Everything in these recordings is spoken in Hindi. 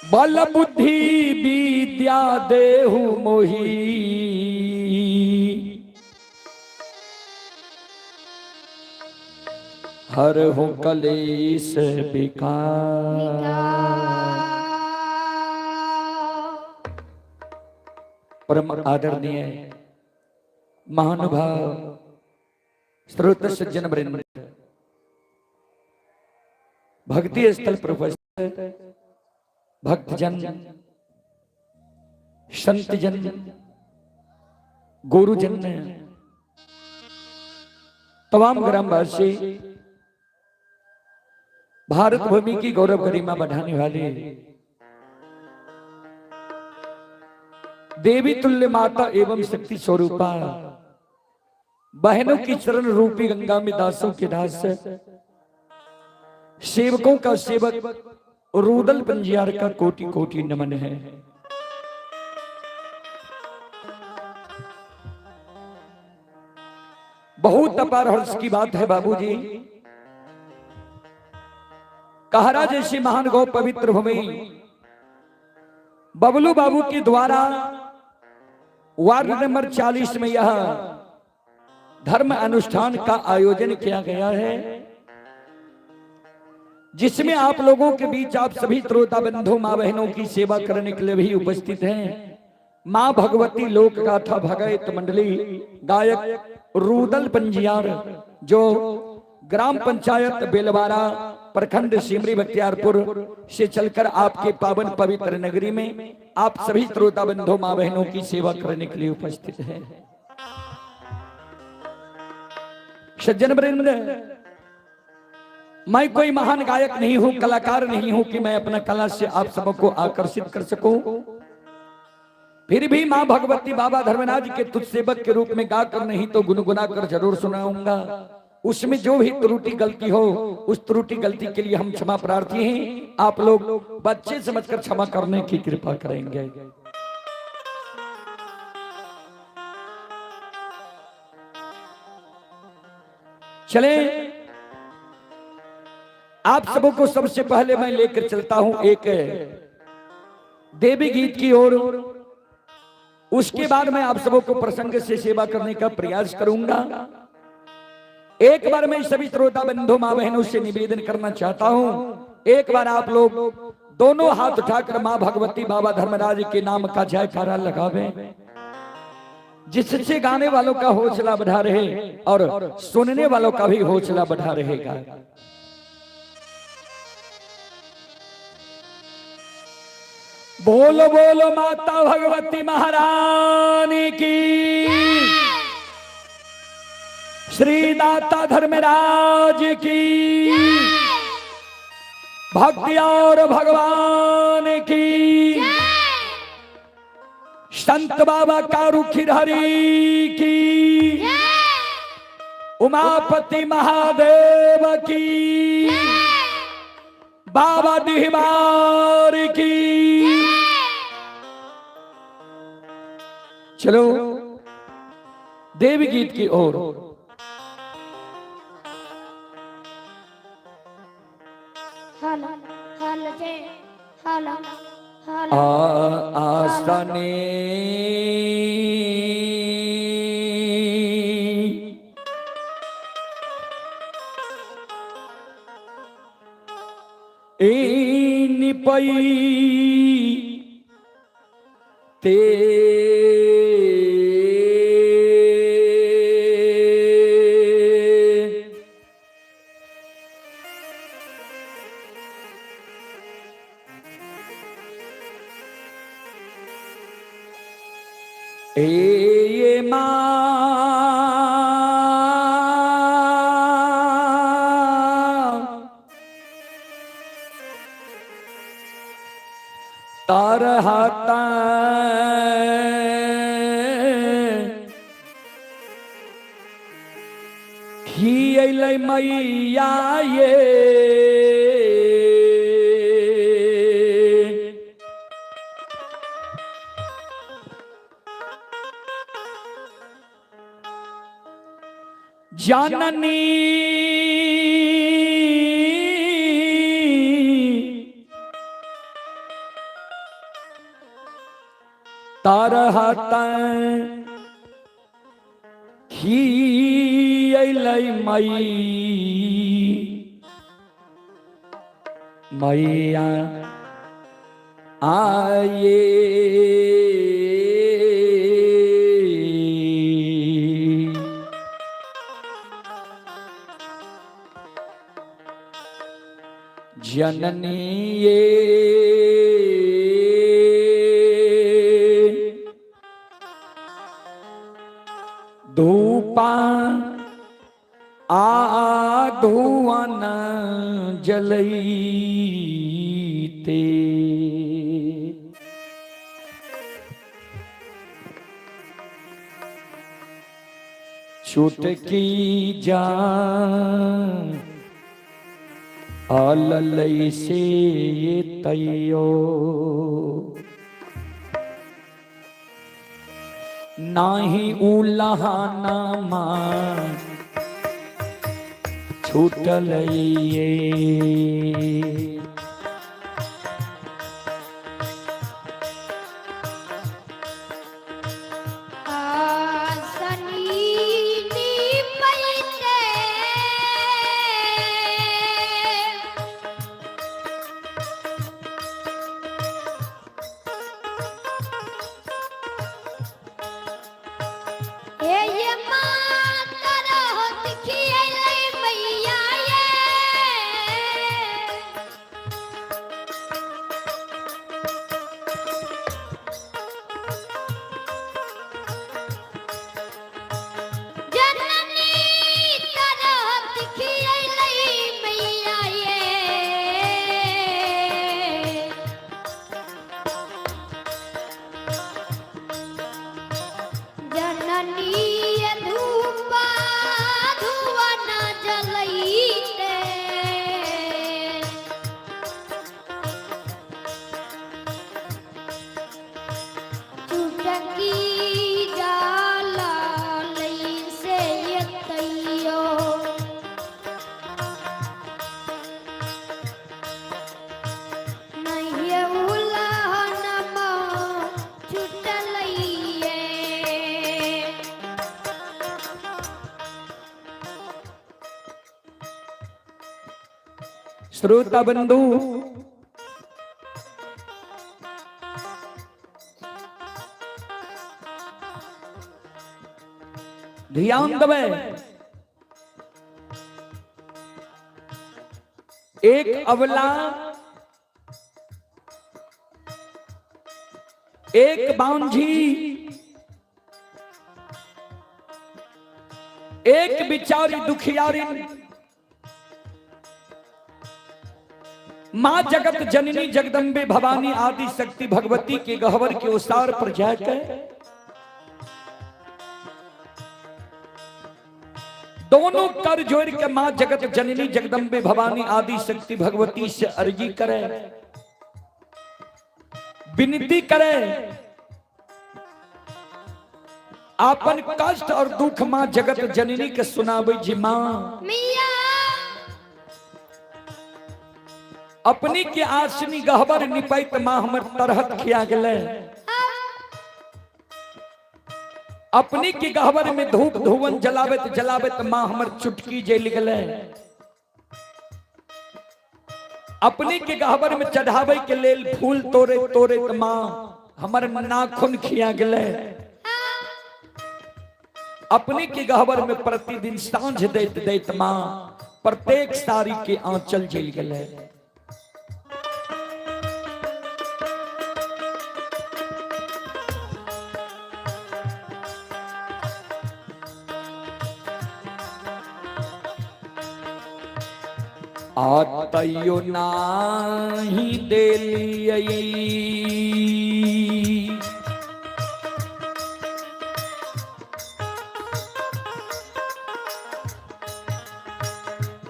बल बुद्धि विद्या देहु मोही, हर हो कलेश विकार। परम आदरणीय महानुभाव श्रोत सज्जन वृंद, भक्ति स्थल पर उपस्थित भक्तजन, संतजन, गुरुजन, तमाम ग्रामवासी, भारत भूमि की गौरव गरिमा बढ़ाने वाले देवी तुल्य माता एवं शक्ति स्वरूपा बहनों की चरण रूपी गंगा में दासों के दास, सेवकों का सेवक रूदल पंजियार का कोटि कोटि नमन है। बहुत अपार हर्ष की बात है बाबूजी। कहरा जैसी महान गौ पवित्र भूमि बबलू बाबू के द्वारा वार्ड नंबर 40 में यह धर्म अनुष्ठान का आयोजन किया गया है, जिसमें आप लोगों के बीच आप सभी श्रोता बंधु मां बहनों की सेवा करने के लिए भी उपस्थित हैं। मां भगवती लोक गाथा भगत मंडली गायक रूदल पंजियार, जो ग्राम पंचायत बेलवारा प्रखंड सिमरी बख्तियारपुर से चलकर आपके पावन पवित्र नगरी में आप सभी श्रोता बंधु मां बहनों की सेवा करने के लिए उपस्थित है। सज्जन वृंद, मैं कोई महान गायक नहीं हूं, कलाकार नहीं हूं कि मैं अपना कला से आप सबको आकर्षित कर सकूं। फिर भी मां भगवती बाबा धर्मराज के तुझ सेवक के रूप में गाकर नहीं तो गुनगुना कर जरूर सुनाऊंगा। उसमें जो भी त्रुटि गलती हो, उस त्रुटि गलती के लिए हम क्षमा प्रार्थी हैं। आप लोग बच्चे समझकर क्षमा करने की कृपा करेंगे। चले, आप सबको सबसे पहले मैं लेकर चलता हूं एक देवी गीत की ओर। उसके बाद मैं आप सबको प्रसंग से सेवा करने का प्रयास करूंगा। एक बार मैं सभी श्रोता बंधु मां बहनों से निवेदन करना चाहता हूं, एक बार आप लोग दोनों हाथ उठाकर मां भगवती बाबा धर्मराज के नाम का जयकारा लगावें, जिससे गाने वालों का हौसला बढ़ा रहे और सुनने वालों का भी हौसला बढ़ा रहेगा। बोलो बोलो माता भगवती महारानी की, श्री दाता धर्मराज की, भक्ति और भगवान की, संत बाबा कारुखीर हरि की, उमापति महादेव की, बाबा दिहवार की। चलो देवी गीत की ओर। आसने निपई ते ये मां तार हाथा ही मैया ये जाननी तारहता खियलै मई मैया आये जननी ये धूपा आ धुआं न जलईते छुटकी जान आललई से तैयो नाही उलहाना मां छूटलइये श्रोता बंधु ध्यान दबे एक अबला एक बांझी एक बिचारी दुखियारी मां जगत जननी जगदम्बे भवानी आदि शक्ति भगवती के गहवर के ओसार पर जाकर दोनों कर जोड़ के मां जगत जननी जगदम्बे भवानी आदि शक्ति भगवती से अर्जी करे, विनती करे, आपन कष्ट और दुख मां जगत जननी के सुनावे जी मां अपनी के आसनी गहबर निपैत मां हमर तरहत खिया गेले, अपनी के गहबर में धूप धुवन जलावत जलावत मां हमर चुटकी जल गेले, अपनी के गहबर में चढ़ावे के लेल फूल तोरे तोरे मां हमर नाखून खिया गेले, अपनी के गहबर में प्रतिदिन सांझ दैत दैत मां प्रत्येक सारी के आंचल जल गेले। आतयो नाही देलियै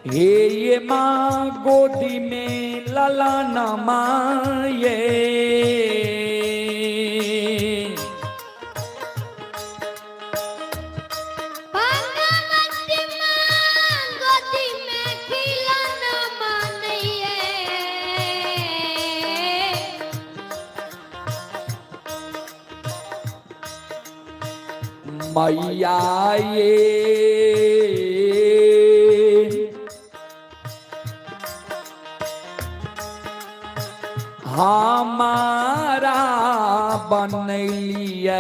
हे ये मां गोदी में ललाना माये मैया ये हमारा बनैलिए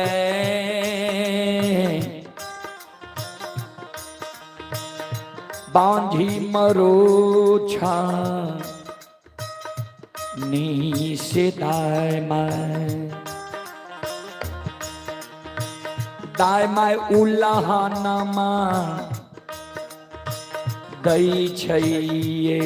बांझी मरोछा नीसे दाय माय उल्लाहानमा दै छैये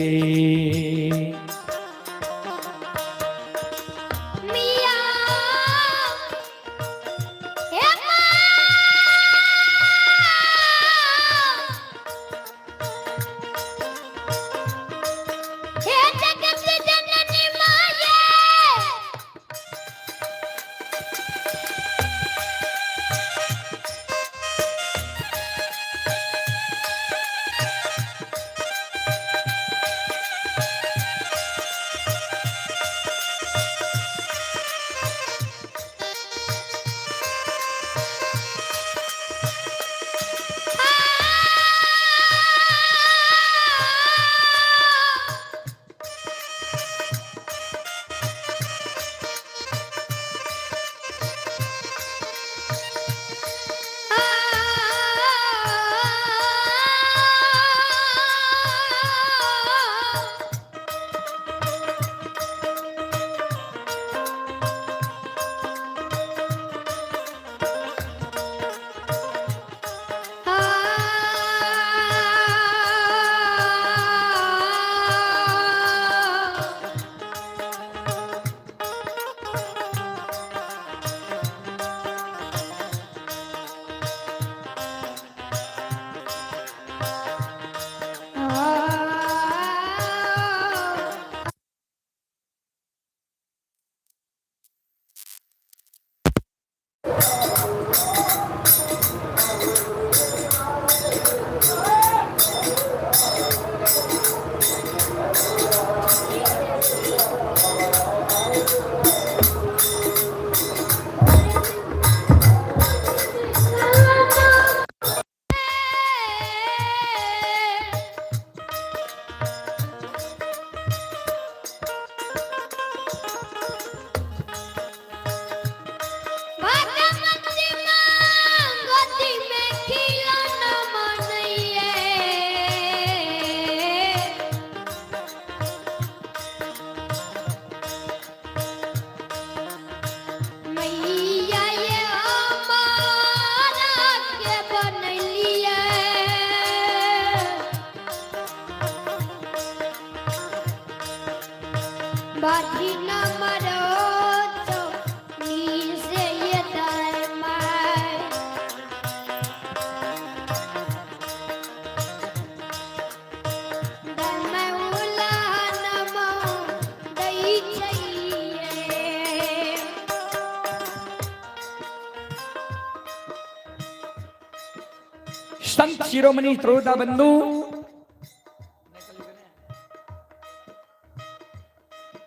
संत शिरोमणि श्रोता बंधु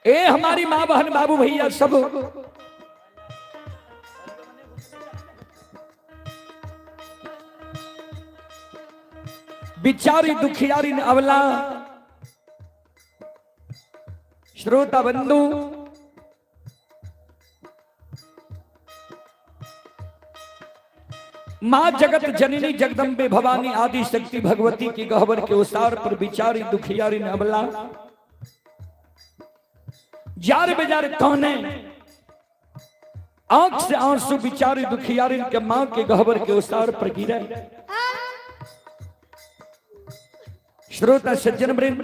ए हमारी मां बहन बाबू भैया सब बिचारी दुखियारी अवला श्रोता बंधु मां जगत जननी जगदम्बे भवानी आदि शक्ति भगवती की गहवर के उसार पर बिचारी दुखियारी अबला जार बेजार कहने आंख से आंसू बिचारी दुखियारी के मां के गहवर के उसार पर गिरे। श्रोता सज्जन वृंद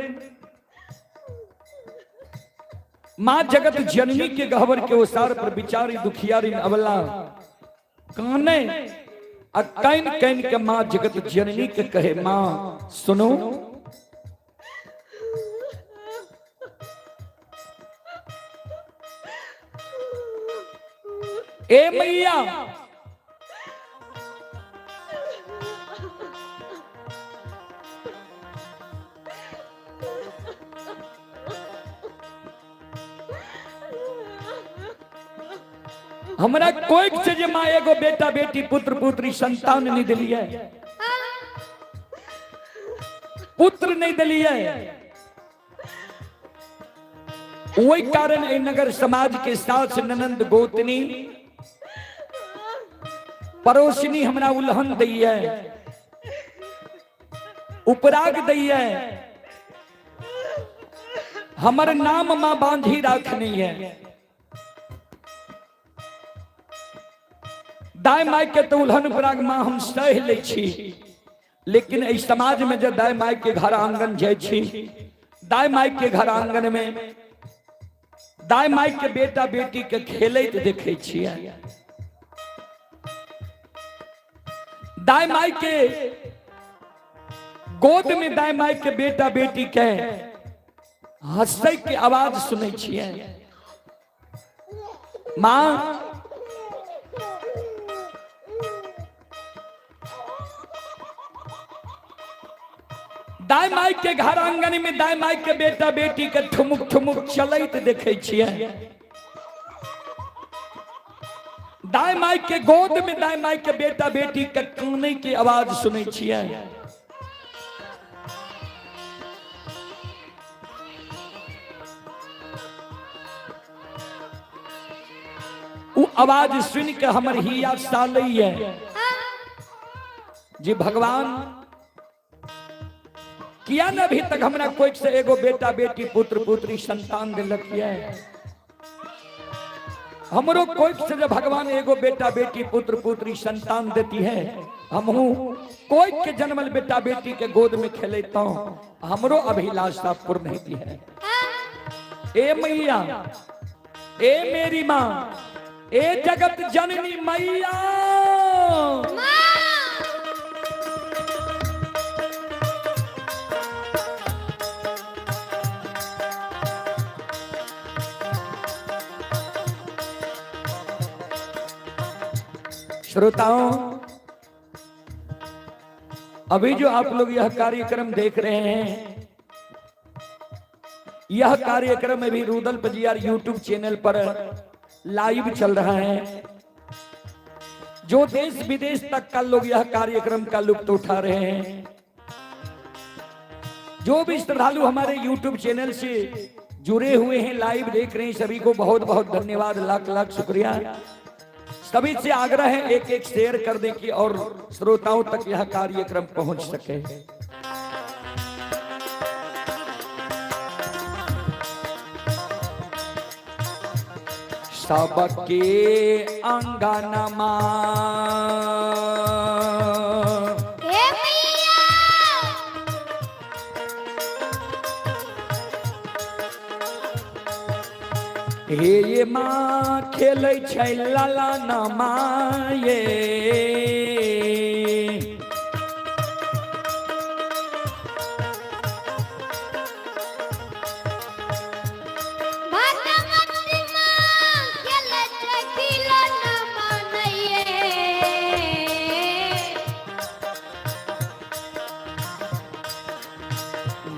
मां जगत जननी के गहवर के उसार पर बिचारी दुखियारी अबला कहने कैन कैन के मां जगत जननी के कहे मां सुनो ए मैया हमरा कोई से जे माँ एगो बेटा बेटी पुत्र पुत्री संतान नहीं दिलिए, पुत्र नहीं दिलिए। वही कारण ए नगर समाज के साथ ननंद गोतनी पड़ोसनी हमरा उल्हन दैया, उपराग दैया, हमर नाम मां बांधी राखनी है। दाय माय के तो उल्हन उपराग मां हम सह ले छी, लेकिन इस समाज में जब दाय माय के घर आंगन जाय छी, दाय माय के घर आंगन में दाय माय के बेटा बेटी के खेलैत देखे छियै, दाय माय के गोद में दाय माय के बेटा बेटी के हंसै के आवाज सुनै छियै। मां दाय माय के घर आंगन में दाय माय के बेटा बेटी के ठुमुक ठुमुक चलैत देखे छियै, दाय माय के गोद में दाय माय के बेटा बेटी के कानै के आवाज सुनै छियै। उ आवाज सुन के हमर हिया सालैया जी भगवान किया न अभी तक हमरा कोई से एगो बेटा बेटी पुत्र पुत्री संतान दिलक है। हमरो कोई से जब भगवान एगो बेटा बेटी पुत्र पुत्री संतान देती है, हमहू कोई के जन्मल बेटा बेटी के गोद में खेलेता हूँ, हमरो अभिलाषा पूर्ण होती है। ए मैया, ए मेरी माँ, ए जगत जननी मैया, श्रोताओं, अभी जो आप लोग यह कार्यक्रम देख रहे हैं, यह कार्यक्रम अभी रुदल पजियार यूट्यूब चैनल पर लाइव चल रहा है। जो देश विदेश तक का लोग यह कार्यक्रम का लुत्फ उठा रहे हैं, जो भी श्रद्धालु हमारे यूट्यूब चैनल से जुड़े हुए हैं, लाइव देख रहे हैं, सभी को बहुत बहुत धन्यवाद, लाख लाख शुक्रिया। सभी से आग्रह है एक एक शेयर कर दें कि और श्रोताओं तक यह कार्यक्रम पहुंच सके। सबके अंगनमा हे ये माँ खेलै छै लाला नमा ये,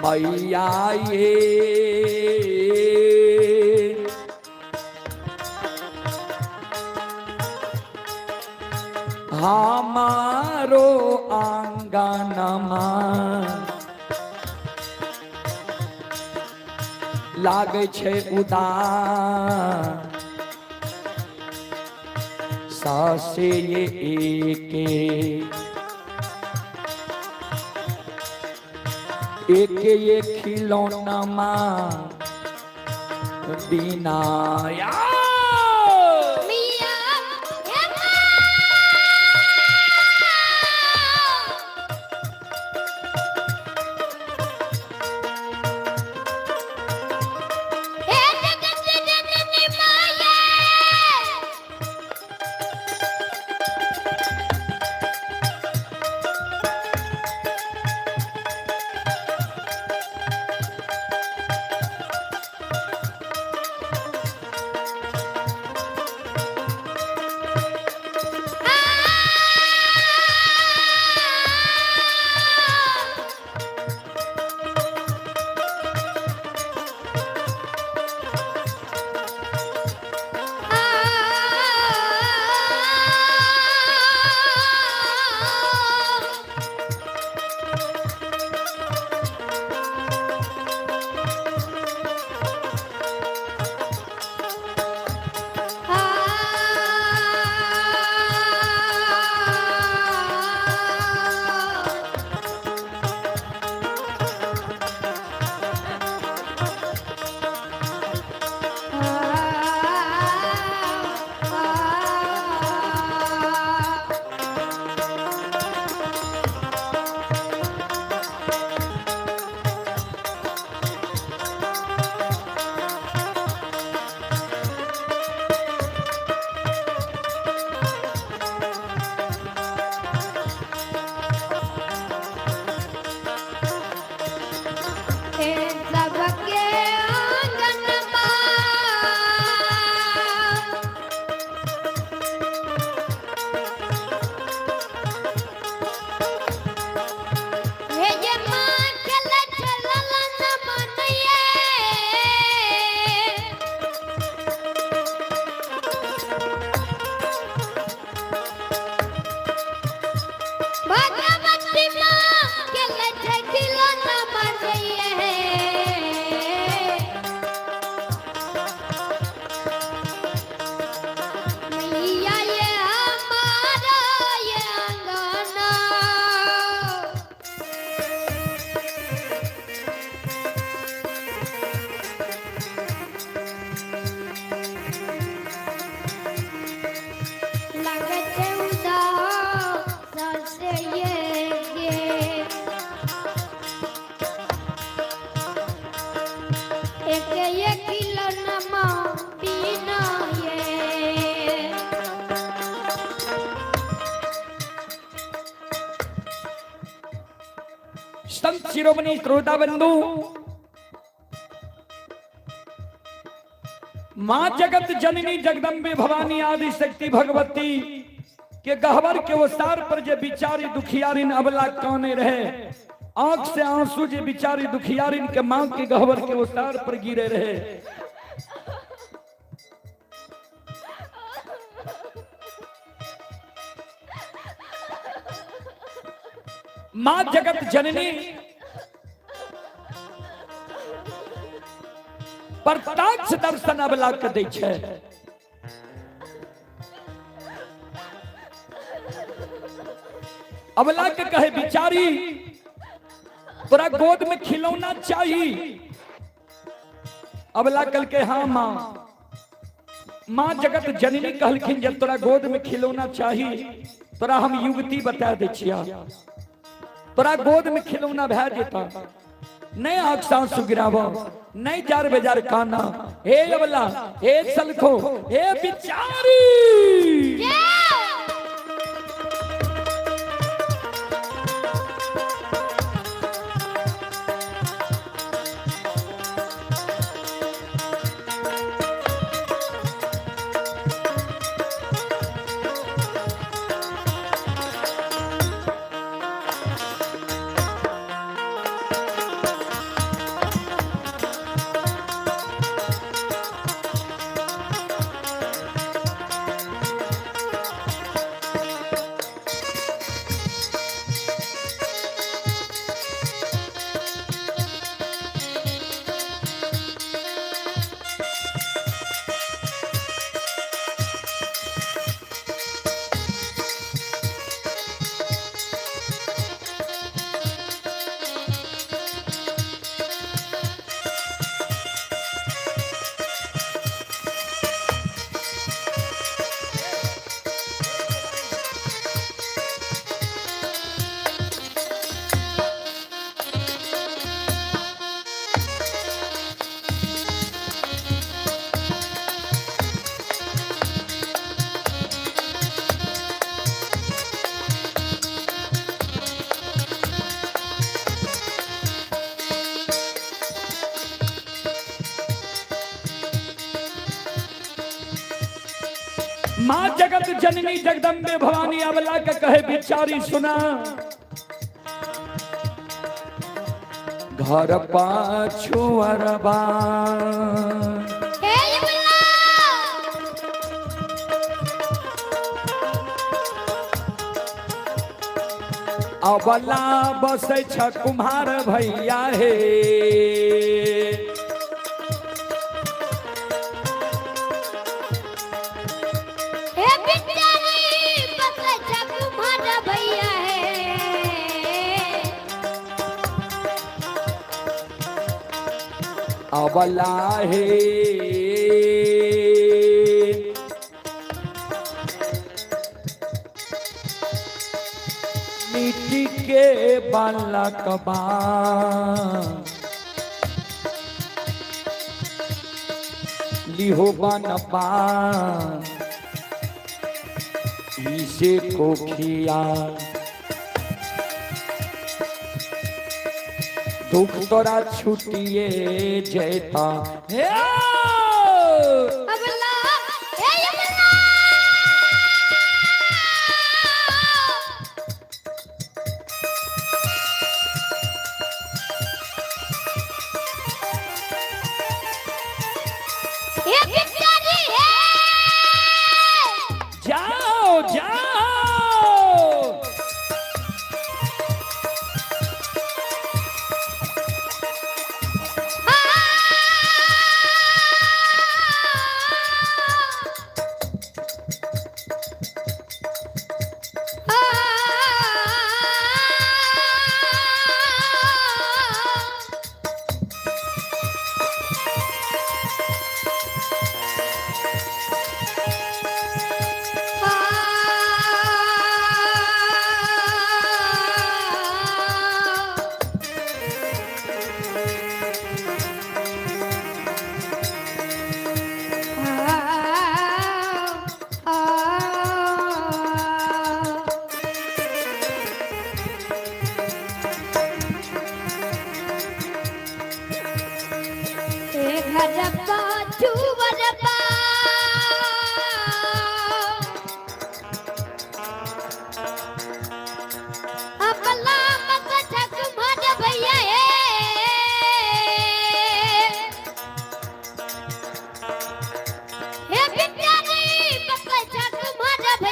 मैया ये हमारो आंगनमा लागे छै उदार, सासे ये एक ये खिलौना माँ बिना शिरोमणि श्रोता बंधु, मां जगत जननी जगदम्बे भवानी आदि शक्ति भगवती के गहवर के वसार पर जे बिचारी दुखियारिन अबला काने रहे, आंख से आंसू जे बिचारी दुखियारिन के मां के गहवर के वसार पर गिरे रहे। मां जगत जननी प्रत्यक्ष दर्शन अबला के दै छै। अबला के कहे बिचारी तोरा गोद में खिलौना चाहिए। अबला कल के हाँ मां। मां जगत जननी कहलखिन जब तोरा गोद में खिलौना चाहिए तोरा हम युवती बता दे छिया, तोरा गोद में खिलौना भै जेता, नहीं आंख से आंसू गिराव, नहीं जार बेजार काना। हे अबला, हे सलखो, हे बिचारी, मां जगत जननी जगदम्बे भवानी अबला के कहे बिचारी सुना, घर पाछू अरबा अबला बसे छ कुम्हार भैया हे। अबला हे मिट्टी के बालक बा, लिहो बनपा इसे को खिया, दुख तोरा छुटिए जैता। जाओ जाओ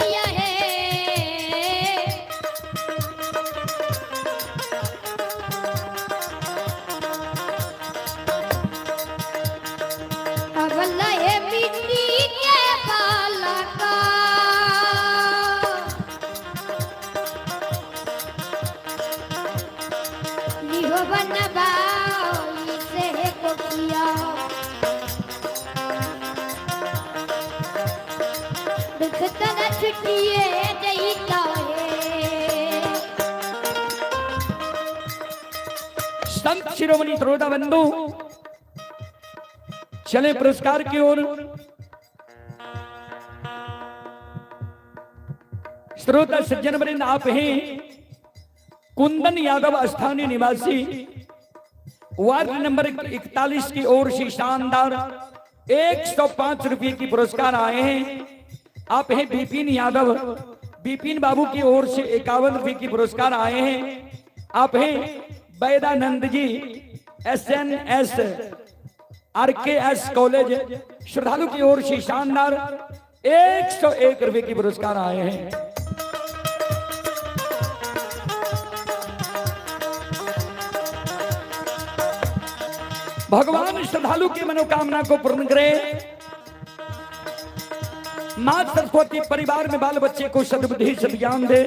मैया है अबला है मिट्टी के बालका लिहो बनबाओ इसे को किया दुखता न छुट्टिए देता है संत शिरोमणि श्रोता बंधु चले पुरस्कार की ओर। श्रोता सज्जन वृंद, आप हैं कुंदन यादव, स्थानीय निवासी, वार्ड नंबर 41 की ओर से शानदार 105 रुपए की पुरस्कार आए हैं। आप हैं बिपिन यादव, बिपिन बाबू की ओर से 51 रुपए की पुरस्कार आए हैं। आप हैं वैदानंद जी, SNS RKS कॉलेज, श्रद्धालु की ओर से शानदार 101 रुपए की पुरस्कार आए हैं। भगवान श्रद्धालु की मनोकामना को पूर्ण करे। मां सरस्वती परिवार में बाल बच्चे को सद्बुद्धि सद्ज्ञान दे।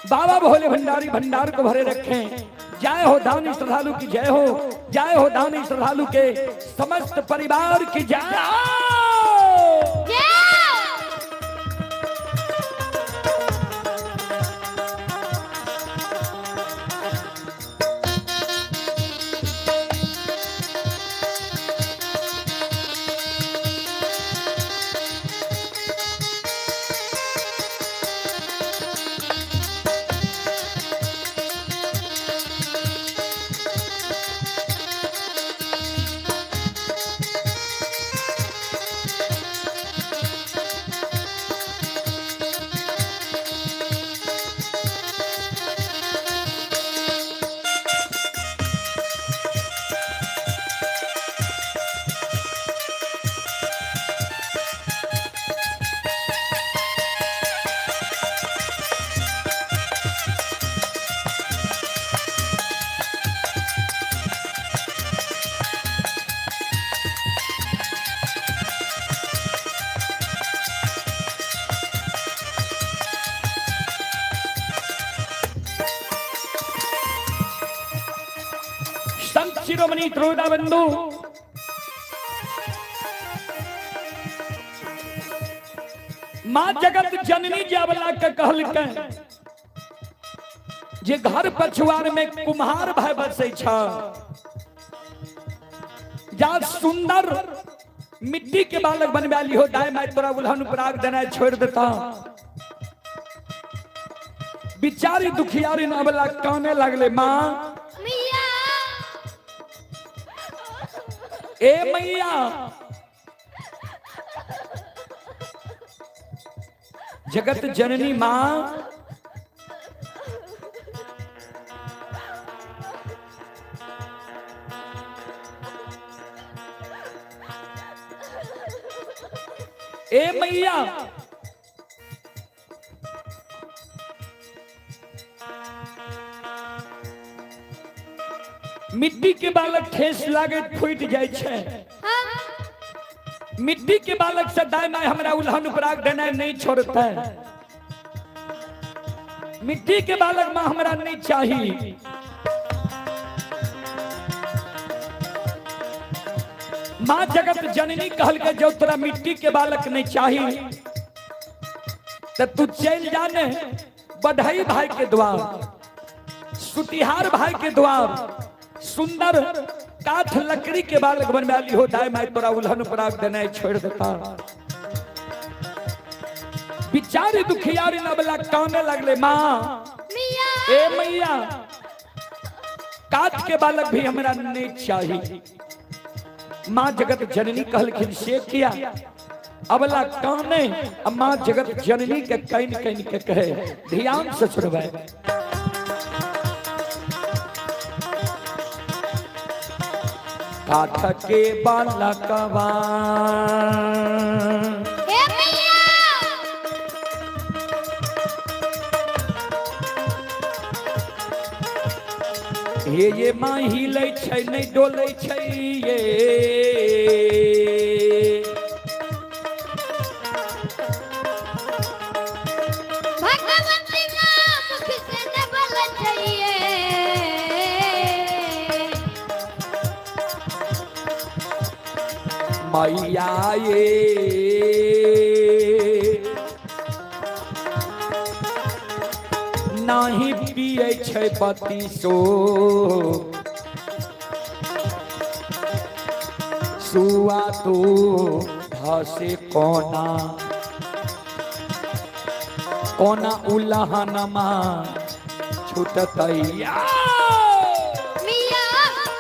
बाबा भोले भंडारी भंडार को भरे रखें। जय हो दानी श्रद्धालु की जय हो, जय हो दानी श्रद्धालु के समस्त परिवार की जय हो। संत शिरोमणि श्रोता बंधु, मां जगत जननी जावला के कहल के जे घर पछुआर में कुम्हार भाई बसे छा, जा सुंदर मिट्टी के बालक बनवाली हो दाय मैं तोरा उल्हन पराग देना छोड़ देता। बिचारी दुखियारी नावला काने लगले, मां ए मैया जगत जननी मां ए मैया मिट्टी के बालक ठेस लागे फूट जाए छे। मिट्टी के बालक से दाय माय हमरा उल्हन पराग देना नहीं छोड़ता है। मिट्टी के बालक मां हमरा नहीं चाहिए। मां जगत जननी कहल के जो तोरा मिट्टी के बालक नहीं चाहिए तो तू चल जाने बढ़ई भाई के द्वार, सुतिहार भाई के द्वार, सुंदर काठ लकड़ी के बालक बनवाली हो दाय मैं तोरा उल्हन पराग देना छोड़ देता। बिचारी दुखियारी नबला काने लगले, मां ए मैया काठ के बालक भी हमरा नहीं चाहिए। मां जगत जननी कहलखिन से किया अबला काने, मां जगत जननी के कैन कैन के कहे ध्यान से सुनबे। काठ के बालकवा ये माँ हिले छै नहीं डोले छै ये भगवती नाम किसे न बोल चाहिए मैया ये नाही पिए छै बत्तीसो सुआ तो भासे कोना कोना उल्लाहनमा छूटतैया मिया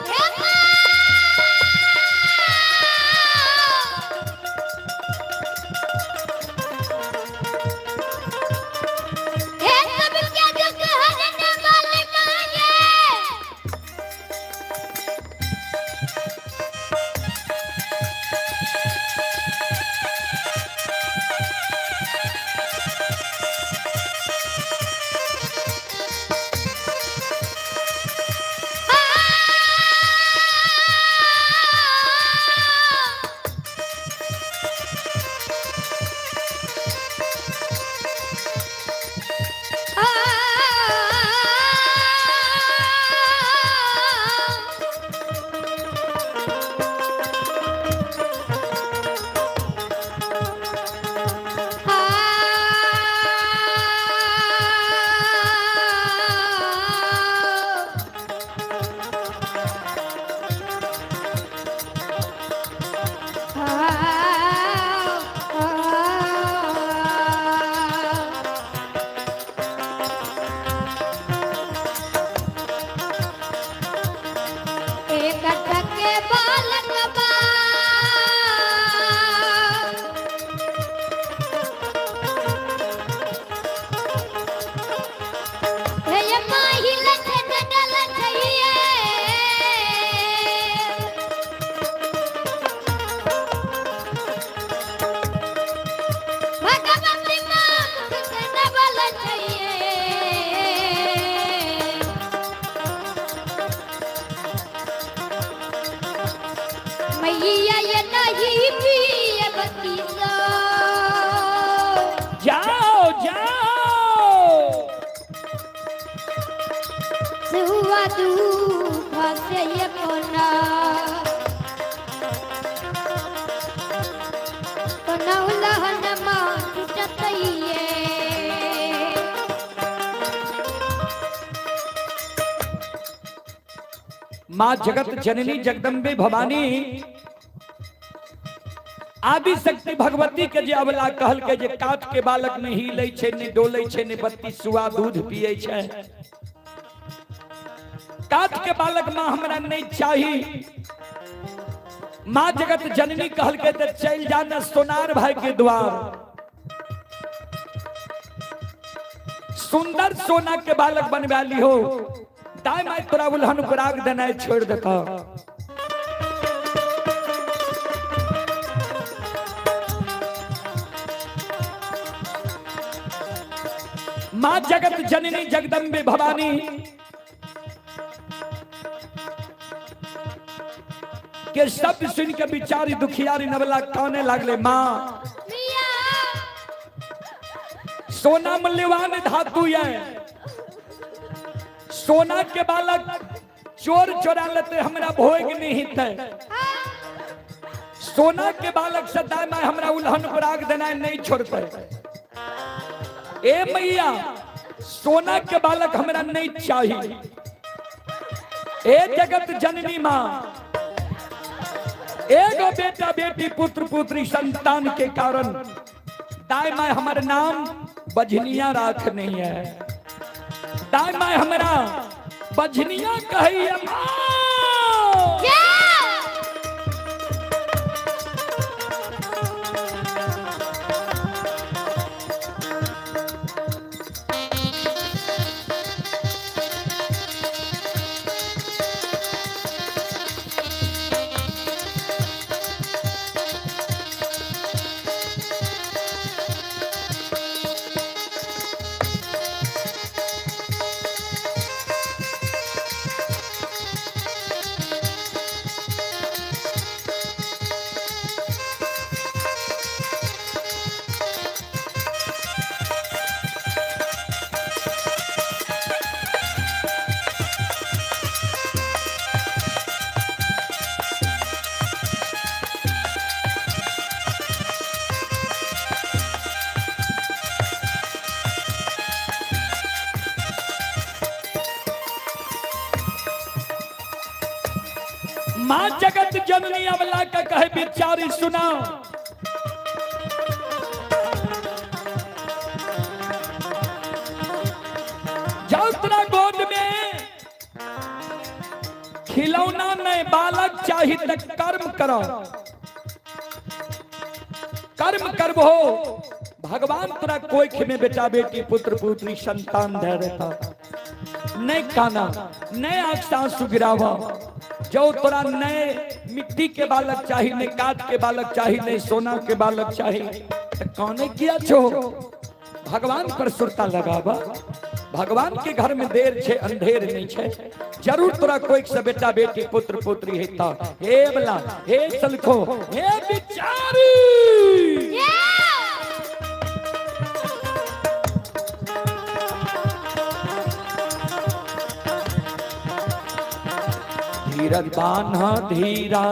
हे हे सब क्या जो कहने वाले मांगे एक टके बालक बा हे माही लखे डल चाहिए भगवती नाम किसे न बोल चाहिए मैया ये नहीं पिए बत्तीसो जाओ जाओ सुआ दूध से ये कोना कोना उलहन मां टटइए माँ जगत जननी जगदम्बे भवानी आदि शक्ति भगवती के जे अबला कहल के जे काट के बालक में हिले छे ने डोले छे ने बत्ती सुआ दूध पिए छे काट के बालक माँ हमरा नहीं चाही माँ जगत जननी कहल के ते चल जाना सोनार भाई के द्वार सुंदर सोना के बालक बनवा ली हो दाई माई तोरा उल्हन पराग देना छोड़ देता माँ जगत जननी जगदम्बे भवानी के शब्द सुन के बिचारी दुखियारी नवला काने लागले माँ मिया सोना मूल्यवान धातु है सोना के बालक चोर चोरा लेते हमरा भोग नहीं थे सोना के बालक से दाई माई हमरा उल्हन पराग देना नहीं छोड़ते ए मैया सोना के बालक हमरा नहीं चाहिए ए जगत जननी माँ एगो बेटा बेटी पुत्र पुत्री संतान के कारण दाई माई हमारे नाम बजनिया राख नहीं है दाई माई हमारा बजनिया कही माँ जगत जननी अबला का कहे बिचारी सुना। जाओ तेरा गोद में खिलौना नहीं बालक चाहिए तो कर्म करो, कर्म करबो। भगवान तेरा कोई में बेटा बेटी पुत्र पुत्री संतान दे देता। नहीं काना नहीं आंख से गिरावा। जो तोरा नए मिट्टी के बालक चाहिए, नहीं काठ के बालक चाहिए, नहीं सोना के बालक चाहिए, तो कौने किया छो? भगवान पर सुरता लगावा। भगवान के घर में देर छे अंधेर नहीं छे। जरूर तोरा कोई से बेटा बेटी पुत्र पुत्री हेता। हे बला हे सलखो हे बिचारी धीरज बान्हा धीरा।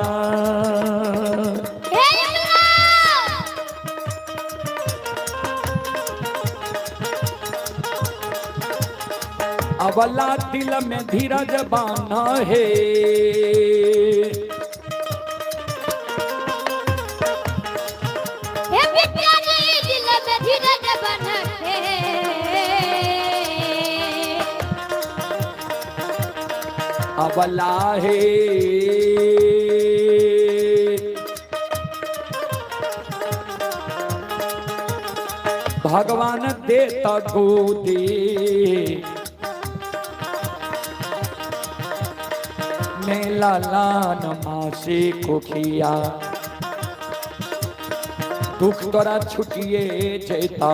अबला दिल में धीरज बान्हा है। हे बिचारी दिल में धीरज बान्हा है। अबला है भगवान देता गोदी मेला लान मासे को खिया। दुख तोरा छुटिए जैता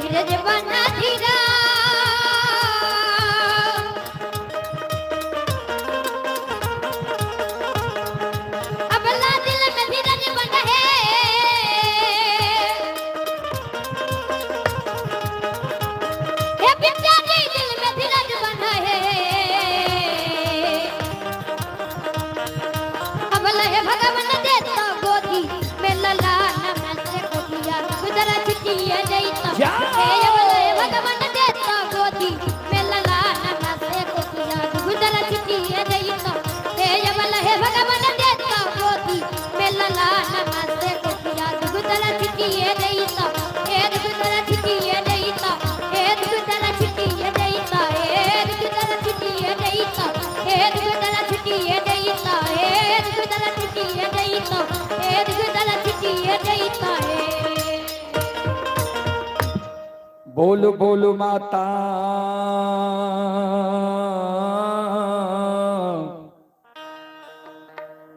धीरज बान्हा धीरा। अबला दिल में धीरज बान्हा है। हे बिचारी दिल में धीरज बान्हा है। अबला है भगवान देता गोदी में लला नमन से कोठिया गुजरा छुटिए जैता। भगवान देता गोदी में लला नमन से कोठिया गुजरा छुटिए जैता। हे बल हे भगवान देता गोदी में लला नमन से कोठिया गुजरा छुटिए जैता। हे गुजरा छुटिए जैता। हे गुजरा छुटिए जैता। हे गुजरा छुटिए जैता। हे गुजरा छुटिए जैता। हे गुजरा छुटिए जैता। हे गुजरा छुटिए जैता। बोलो बोलो माता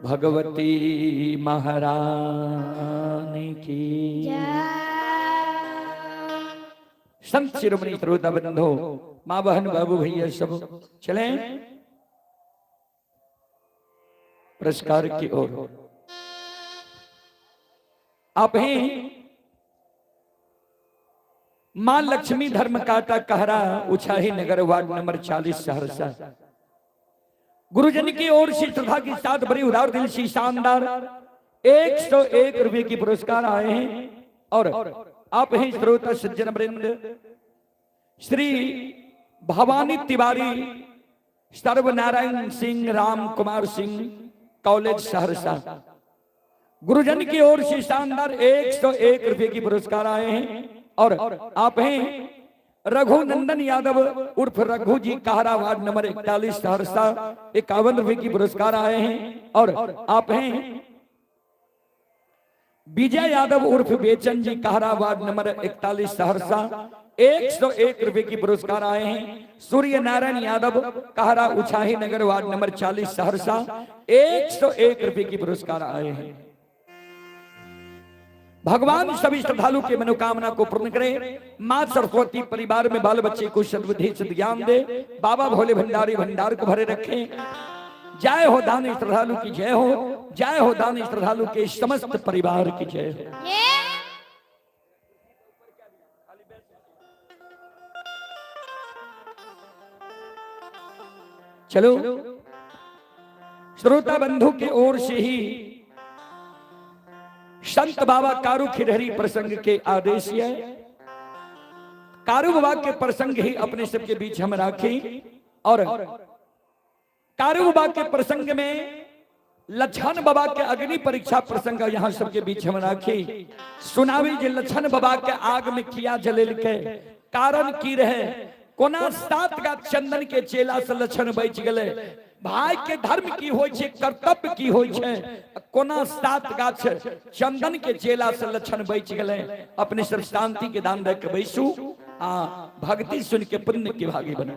भगवती महारानी की। संत शिरोमणि श्रोता बंधो माँ बहन बाबू भैया सब चले पुरस्कार की ओर। आप हैं मां लक्ष्मी धर्म काटा कहरा उछाही नगर वार्ड नंबर 40 सहरसा। गुरुजन की ओर से श्रद्धा के साथ बड़ी उदार दिल से शानदार 101 रुपए की पुरस्कार आए हैं। और आप हैं श्रोता सज्जन वृंद श्री भवानी तिवारी सर्वनारायण सिंह राम कुमार सिंह कॉलेज सहरसा। गुरुजन की ओर से शानदार 101 रुपए की पुरस्कार आए हैं। और आप हैं रघुनंदन यादव उर्फ रघु जी, काहरा, वार्ड नंबर 41, सहरसा। 51 रुपए की पुरस्कार आए हैं। और आप हैं विजय यादव उर्फ बेचन जी, काहरा, वार्ड नंबर 41, सहरसा। 101 रुपए की पुरस्कार आए हैं। सूर्य नारायण यादव, काहरा, उछाही नगर, वार्ड नंबर 40, सहरसा। 101 रुपए की पुरस्कार आए हैं। भगवान सभी श्रद्धालु की मनोकामना को पूर्ण करे। मां सरस्वती परिवार में बाल बच्चे को सद्बुद्धि सद्ज्ञान दे। बाबा भोले भंडारी भंडार को भरे रखें। जय हो दानी श्रद्धालु की जय हो। जय हो दानी श्रद्धालु के समस्त परिवार की जय हो। चलो श्रोता बंधु की ओर से ही संत बाबा कारू खिरहरी प्रसंग के आदेश है। कारू बाबा के प्रसंग ही अपने सबके बीच हम राखी। और कारू बाबा के प्रसंग में लछन बाबा के अग्नि परीक्षा प्रसंग यहां सबके बीच हम राखी। सुनावी जे लछन बाबा के आग में किया जलेल के कारण की रहे। कोना 7 गाछ चंदन के चेला से लछन बच गए। भाई के धर्म की होय छे, कर्तव्य की होय छे। कोना 7 गाछ चंदन के चेला से लछन बच गए। अपने सब शांति के दान दे के बैसू। भक्ति सुन के पुण्य के भागी बने।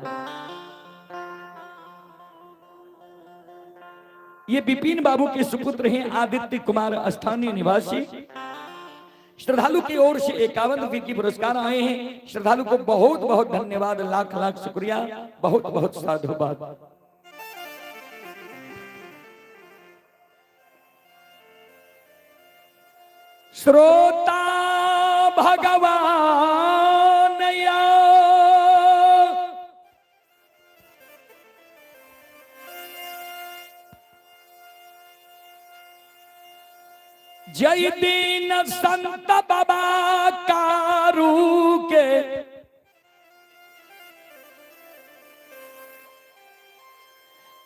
ये विपिन बाबू के सुपुत्र हैं आदित्य कुमार, स्थानीय निवासी। श्रद्धालु की ओर से 51 रुपए की पुरस्कार आए हैं। श्रद्धालु को बहुत बहुत धन्यवाद, लाख लाख शुक्रिया, बहुत बहुत साधुवाद। श्रोता भगवान या जय दीन संत बाबा कारू के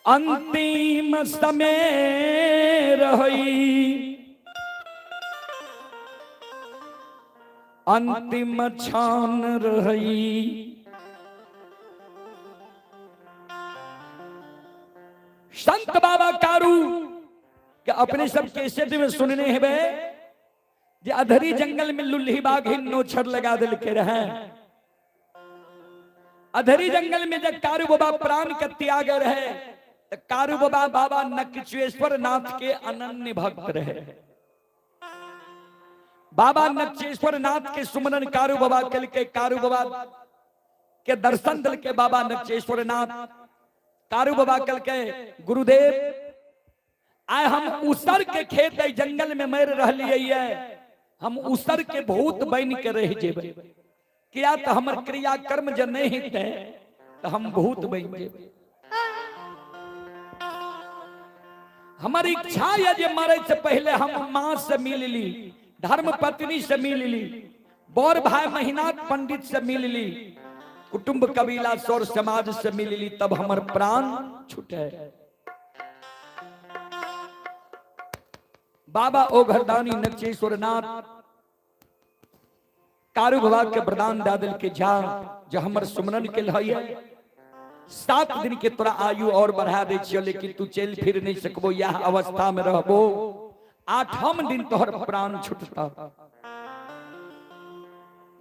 अंतिम समय रही। अंतिम क्षण रही। संत बाबा कारू कि अपने सब कैसेट में सुनने हैं जे अधरी जंगल में लुल्ही बाघ नोछर लगा दिल के रहे। अधरी जंगल में जब कारू बाबा प्राण के त्याग रहे तो कारू बाबा बाबा नक्षेश्वर नाथ के अनन्य भक्त रहे। बाबा नक्षेश्वर नाथ के सुमरन कारू बाबा कल के कारू बाबा के दर्शन दल के बाबा नक्षेश्वर नाथ कारू बाबा कल के गुरुदेव आए हम उसर के खेत जंगल में मर रहिए। हम उसर के भूत बन के रह जेबे। क्या तो हमर क्रिया कर्म जब नहीं थे तो हम भूत बन जेबे। हमारी इच्छा है जे मरे से पहले हम मां से मिल ली, धर्म पत्नी से मिल ली, बौर भाई महीनाथ पंडित से मिल ली, कुटुंब कबीला सौर समाज से मिल ली, तब हमर प्राण छूटे। बाबा ओघरदानी नक्षेश्वर नाथ कारू बाबा के वरदान दादल के जा जो हमर सुमरन के लइया 7 दिन के तोरा आयु और बढ़ा दे छियो, लेकिन तू चल फिर नहीं सकबो, यह अवस्था में रहबो। 8वां दिन तोहर प्राण छूटता।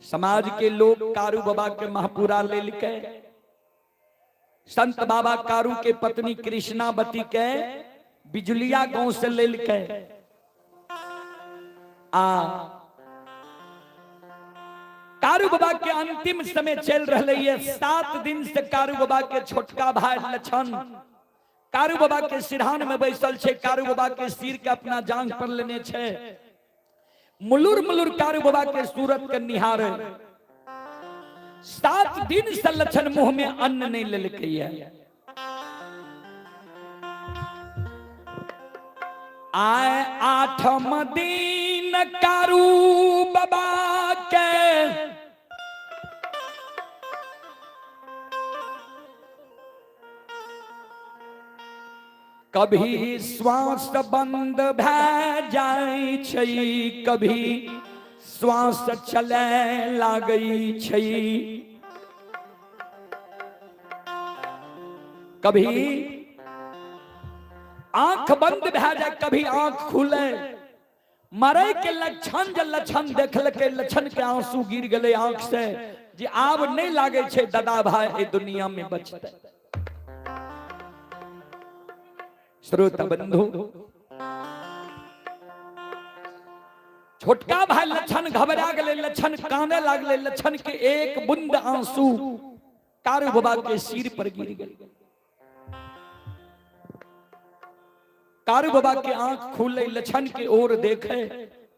समाज के लोग कारू बाबा के महापुरा ले लिखे। संत बाबा कारू के पत्नी कृष्णावती के बिजुलिया गांव से ले लिखे। कारू बाबा के अंतिम समय चल रही है। 7 दिन से कारू बाबा के छोटका भाई लछन कारू बाबा के सिरहान में बैसल छे। कारू बाबा के सिर के अपना जांग पर लेने छे। मुलुर मुलुर कारू बाबा के सूरत के निहार। 7 दिन से लछन मुंह में अन्न नहीं ले लेके है। आए 8वां दिन कारू बाबा के कभी श्वास बंद भए जाय छै, कभी श्वास चले लागै छै, कभी आंख बंद भए जाए, कभी आंख खुले। मरे के लक्षण जे लक्षण देखलकै, लक्षण के आंसू गिर गए आंख से, जे आब नहीं लागे छे दादा भाई ए दुनिया में बचते। श्रोता बंधु, छोटका भाई लक्षण घबरा गए, लक्षण काने लागले, लक्षण के एक बूंद आंसू कारू बाबा के सिर पर गिर गए। कारू बाबा के आंख खुले, लक्षण के ओर देखे,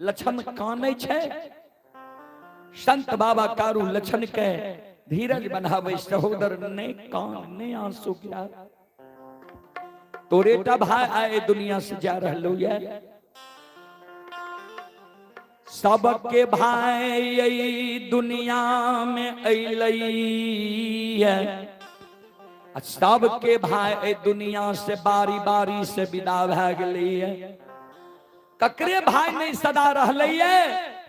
लक्षण काने छे। संत बाबा कारू लक्षण के धीरज बनावे, सहोदर ने कान ने आंसू गिरा। तोरेटा भाई आए दुनिया से जा रहलो ये, सबके भाई यही दुनिया में अइलैया, सबके भाई दुनिया से बारी बारी से विदा भए गेलैया। ककरे भाई नहीं सदा रहलैया,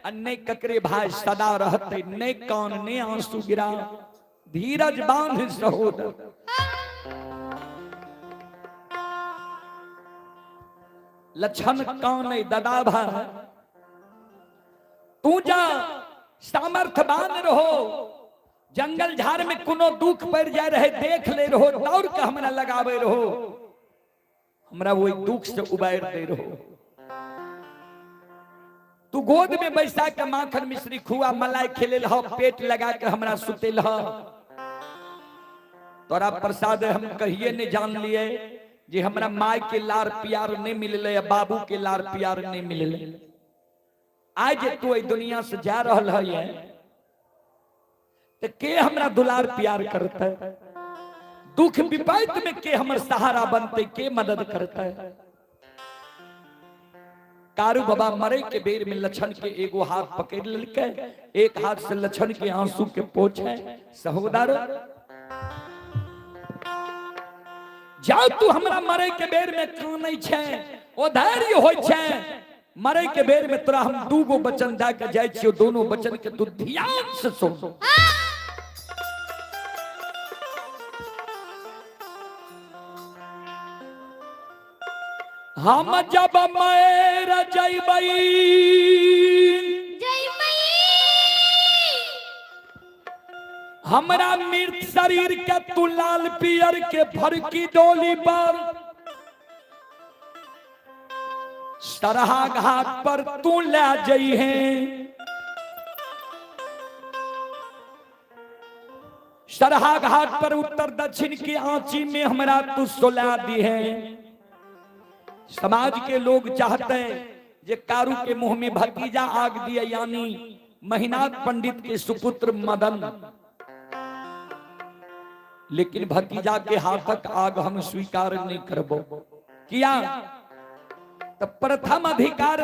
नहीं ककरे भाई सदा रहते, नहीं कान ने आंसू गिरा। धीरज बांध सहोदर, लक्षण कान दादा भाई, तू जा सामर्थ्यवान रहो, जंगल झाड़ में कोनो दुख पड़ जाए रहे देख ले रहो, दौड़ के हमरा लगावे रहो, हमरा वही दुख से उबार दे रहो। तू गोद में बैसा के माखन मिश्री खुआ मलाई खेले लहो, पेट लगा के हमरा सुते लहो। तोरा प्रसाद हम कहिए नहीं जान लिए जे हमरा माय के लार प्यार नहीं मिलले, बाबू के लार प्यार नहीं मिलले। आज तू दुनिया से जा रहल है तो के हमरा दुलार प्यार करता है, दुख विपैत में के हमर सहारा बनते, के मदद करता है। कारू बाबा मरे के बेर में लक्षण के एगो हाथ पकड़ लेके, एक हाथ से लक्षण के आंसू के पोछे। सहोदर जाओ, तू हमरा मरे के बेर में कानै छे, ओ धैर्य होय छे। मरे के बेर में तोरा हम दूगो वचन दे के जाय छियो, दोनों वचन के तू ध्यान से सुन। हम जब मर जइबै, हमरा मृत शरीर के तू लाल पियर के फरकी डोली पर सरहा घाट पर तू ले जइहे। सरहा घाट पर उत्तर दक्षिण की आंची में हमरा तू सोला दी है। समाज के लोग चाहते हैं जे कारू के मुंह में भतीजा आग दिया, यानी महीनाथ पंडित के सुपुत्र मदन, लेकिन भतीजा के हाथक आग हम स्वीकार नहीं करबो। किया तो प्रथम अधिकार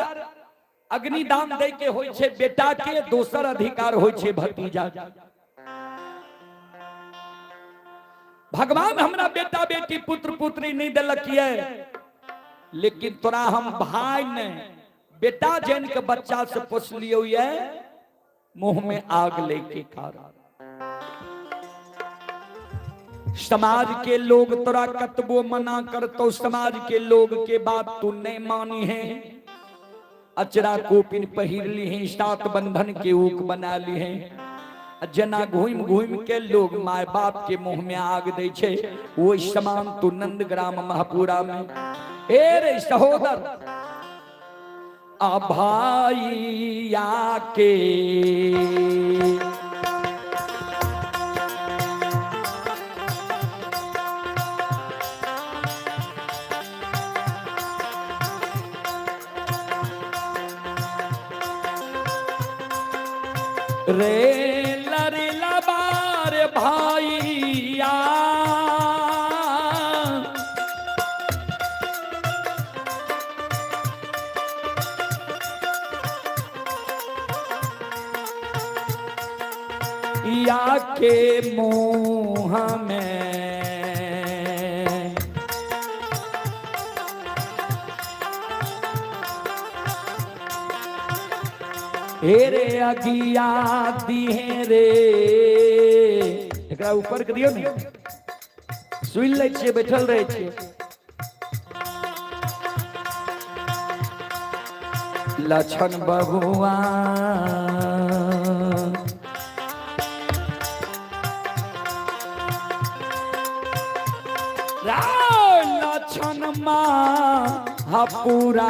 अग्निदान दे के होय छे बेटा के, दोसर अधिकार होय छे भतीजा। भगवान हमरा बेटा बेटी पुत्र पुत्री नहीं दिलक ये, लेकिन तोरा हम भाई ने बेटा जैन के बच्चा से पूछ लियो ये, मुंह में आग लेके कारण। समाज के लोग तोरा कतबो मना कर तो समाज के लोग के बात तू नहीं मानी है। अचरा कोपिन पहिर ली है, सात बंधन के ऊक बना ली है। जना घूम घूम के लोग माय बाप के मुंह में आग दे छे, वो समान तू नंदग्राम महापुरा में। ए रे सहोदर, आ भाई आके रे लरे लबार भाईया, या के मुंह में हे रे अगिया दिहे रे एकरा ऊपर कर दियो ने सुन ले छिए बैठल रहे छिए लछन बबुआ लछन महापुरा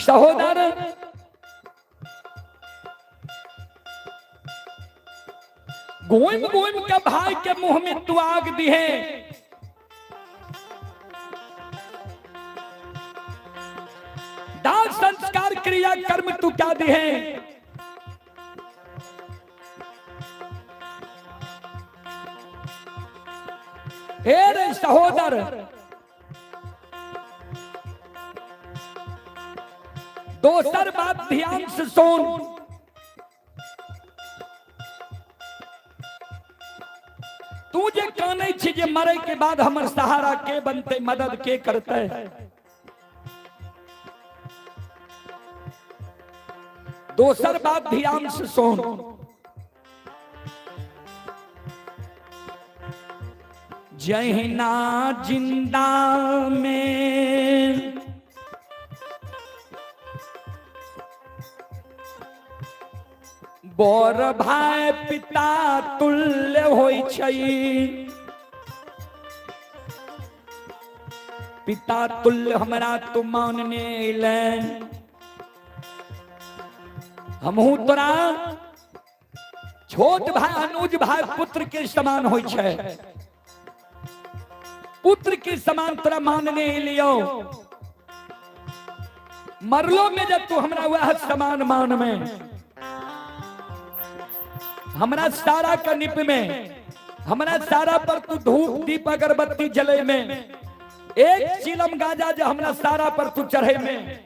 सहोदर गोइम गोइम के भाई के मुंह में तू आग दिहे दान संस्कार क्रिया कर्म तू क्या दिहे हे रे सहोदर दोसर बात ध्यान से सुन तू जे काने छी जे मरे के बाद हमर सहारा के बनते मदद के करते दोसर बात ध्यान से सुन जहिना जिंदा में बर भाई पिता तुल्य होई छई पिता तुल्य हमरा तू मानने ले हमहू तोरा छोट भाई अनुज भाई पुत्र के समान होई छे पुत्र के समान तोरा मानने लियो मरलो में जब तू हमरा वह समान मान में हमरा सारा का निप में हमरा सारा पर तू धूप दीप अगरबत्ती जले में एक चिलम गाजा जो हमरा सारा पर तू चढ़े में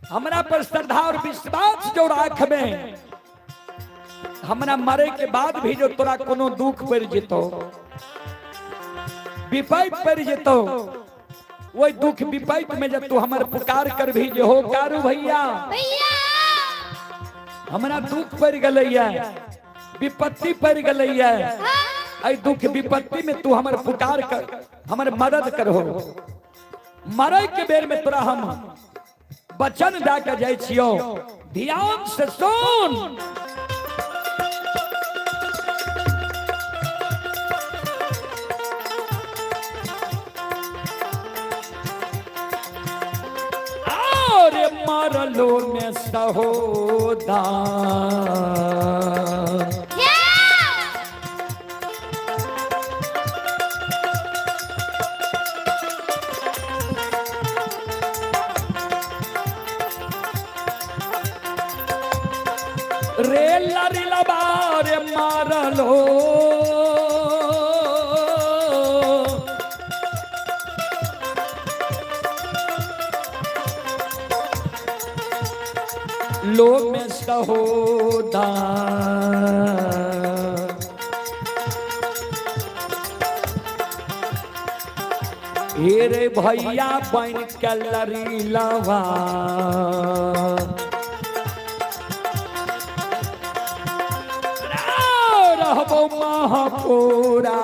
हमरा पर श्रद्धा और विश्वास जो राख में हमरा मरे के बाद भी जो तोरा कोनो दुख पड़ जेतो विपैत पड़ जेतो वही दुख विपैत में जब तू हमर पुकार कर भी जो हो कारू भैया हमरा दुख पड़ गलैया विपत्ति पड़ गलैया आई दुख विपत्ति में तू हमर पुकार कर हमर मदद करो मरे के बेर में तोरा हम वचन दा के जाय छियो ध्यान से सुन अरे मरलो में सहोदा रे लरिला बारे मारलो सहोदर रे भैया बन के लड़ी लवा रहबो महापुरा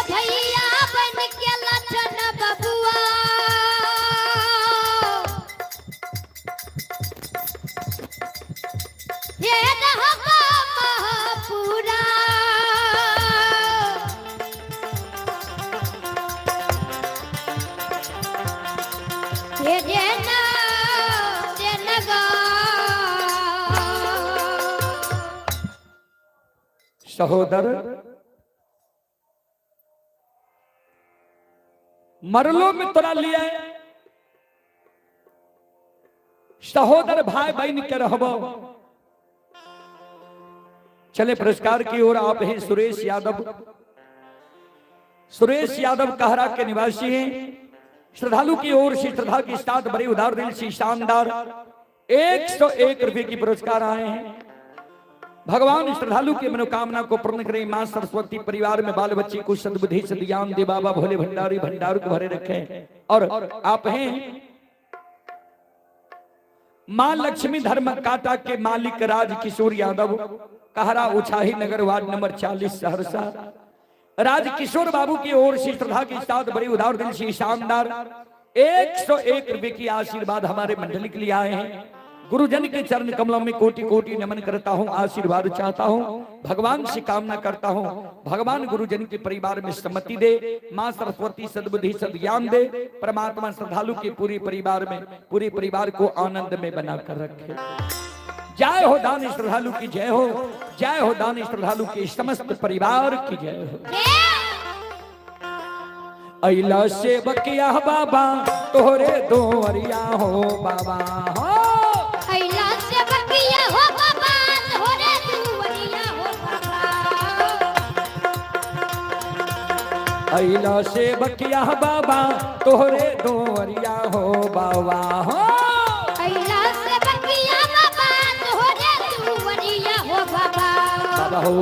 भैया बन के लछन बबुआ ये रहबो महापुरा ये देना देनगा सहोदर मरलो में तोरा लिया सहोदर भाई बहन के रहबो। चले पुरस्कार की ओर आप हैं सुरेश यादव। सुरेश यादव कहरा के निवासी हैं। श्रद्धालु की ओर से श्रद्धा के साथ बड़े उदार दिल से शानदार 101 रुपए की पुरस्कार आए हैं। भगवान श्रद्धालु की मनोकामना को पूर्ण करें। मां सरस्वती परिवार में बाल बच्चे को सद्बुद्धि सद्ज्ञान दे। बाबा भोले भंडारी भंडार को भरे रखें। और आप हैं मां लक्ष्मी धर्म काटा के मालिक राज किशोर यादव कहरा उछाही नगर वार्ड नंबर 40 सहरसा। राज किशोर बाबू की ओर से श्रद्धा के साथ बड़े उदार दिल से शानदार 101 रुपए की आशीर्वाद हमारे मंडली के लिए आए हैं। गुरुजन के चरण कमलों में कोटि कोटि नमन करता हूँ। आशीर्वाद चाहता हूँ। भगवान से कामना करता हूँ भगवान गुरुजन के परिवार में सम्मति दे। मां सरस्वती सद्बुद्धि सद्ज्ञान दे। परमात्मा श्रद्धालु के पूरे परिवार में पूरे परिवार को आनंद में बनाकर रखे। जय हो दान श्रद्धालु की जय हो। जय हो दान श्रद्धालु के समस्त परिवार की जय हो। अइला सेवकिया बाबा तोहरे दोवरिया हो बाबा हो। अइला सेवकिया हो बाबा तोहरे दोवरिया हो बाबा। अइला सेवकिया बाबा तोहरे दोवरिया हो बाबा हो। अइला सेवकिया बाबा तोहरे दोवरिया हो बाबा। बाबा हो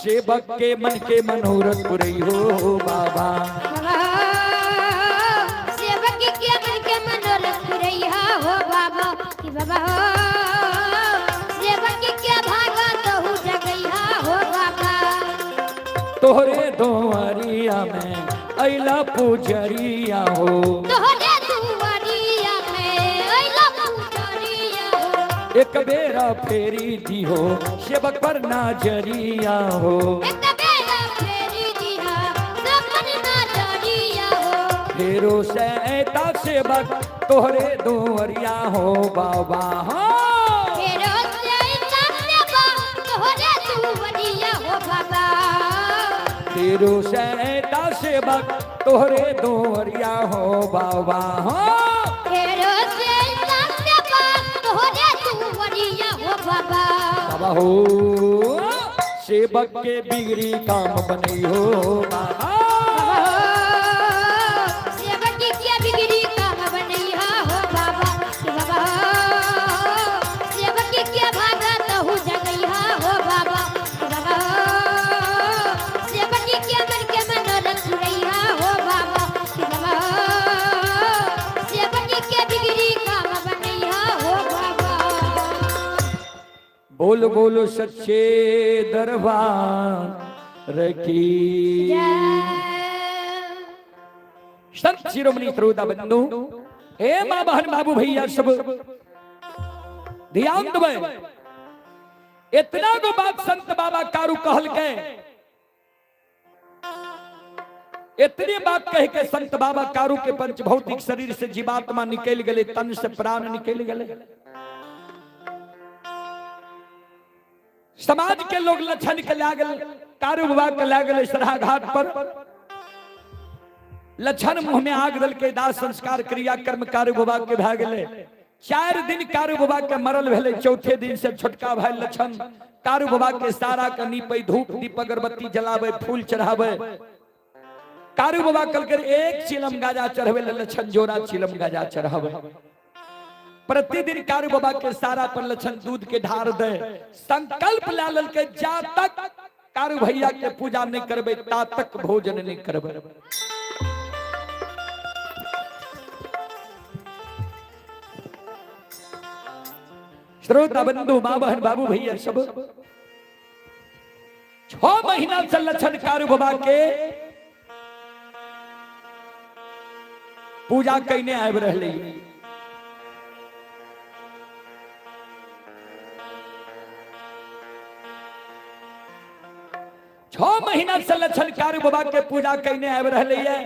सेवक के मन के मनोरथ पुरई हो बाबा। सेवक के मन के मनोरथ पुरैया हो बाबा कि बाबा सेवक के भागा तहु जगैया हो बाबा। तोहरे दोवरिया में अइला पुजरिया हो। तोहरे दोवरिया में अइला पुजरिया हो। एक बेरा फेरी दी हो सेवक पर नजरिया हो। एक बेरा फेरी दी हो सब पर नजरिया हो। फेरो से ऐता सेवक तोहरे दोवरिया हो बाबा हो। फेरो से ऐता सेवक तोहरे दोवरिया हो बाबा। फेरो से ऐता सेवक तोहरे दोवरिया हो बाबा हो। फेरो से ऐता सेवक तोहरे दोवरिया हो बाबा। बाबा हो सेवक के बिगड़ी काम बनई हो बाबा। सेवक की क्या बिगड़ी काम बनैया हो बाबा कि बाबा बनी के भागा तहु जगैया हो बाबा से बनी के मन के मनोरथ रैया हो बाबा से बनी के बिगड़ी काम बनैया हो बाबा। बोल बोलो सच्चे दरबार की संत शिरोमणि श्रोता बंधु, हे मां बहन बाबू भैया सब ध्यान देवे। इतना को बात संत बाबा कारू कहल के, इतनी बात कह के संत बाबा कारू के पंच भौतिक शरीर से जीवात्मा निकल गए, तन से प्राण निकल गए। समाज के लोग लक्षण के लागल, कारू बाबा के लागल सराह घाट पर लक्षण मुंह में आग दल के दास संस्कार क्रिया कर्म कारू बाबा के भाग गए। 4 दिन कारू बाबा के मरल भेले, चौथे दिन से छोटका भाई लक्षण कारू बाबा के सारा के नीपे धूप दीप अगरबत्ती जलावे फूल चढ़ावे। कारू बाबा कल कर 1 चिलम गाजा चढ़ावे, लक्षण जोड़ा चिलम गाजा चढ़ावे। प्रतिदिन कारू बाबा के सारा पर लक्षण दूध के ढार दे। संकल्प लाल के जा तक कारू भैया के पूजा नहीं करबे ता तक भोजन नहीं करबे। श्रोता बंधु मां बहन बाबू भैया सब 6 महीना से लक्षण कारू बाबा के पूजा करने आब रहे। 6 महीना से लक्षण कारू बाबा के पूजा करने आब रहे।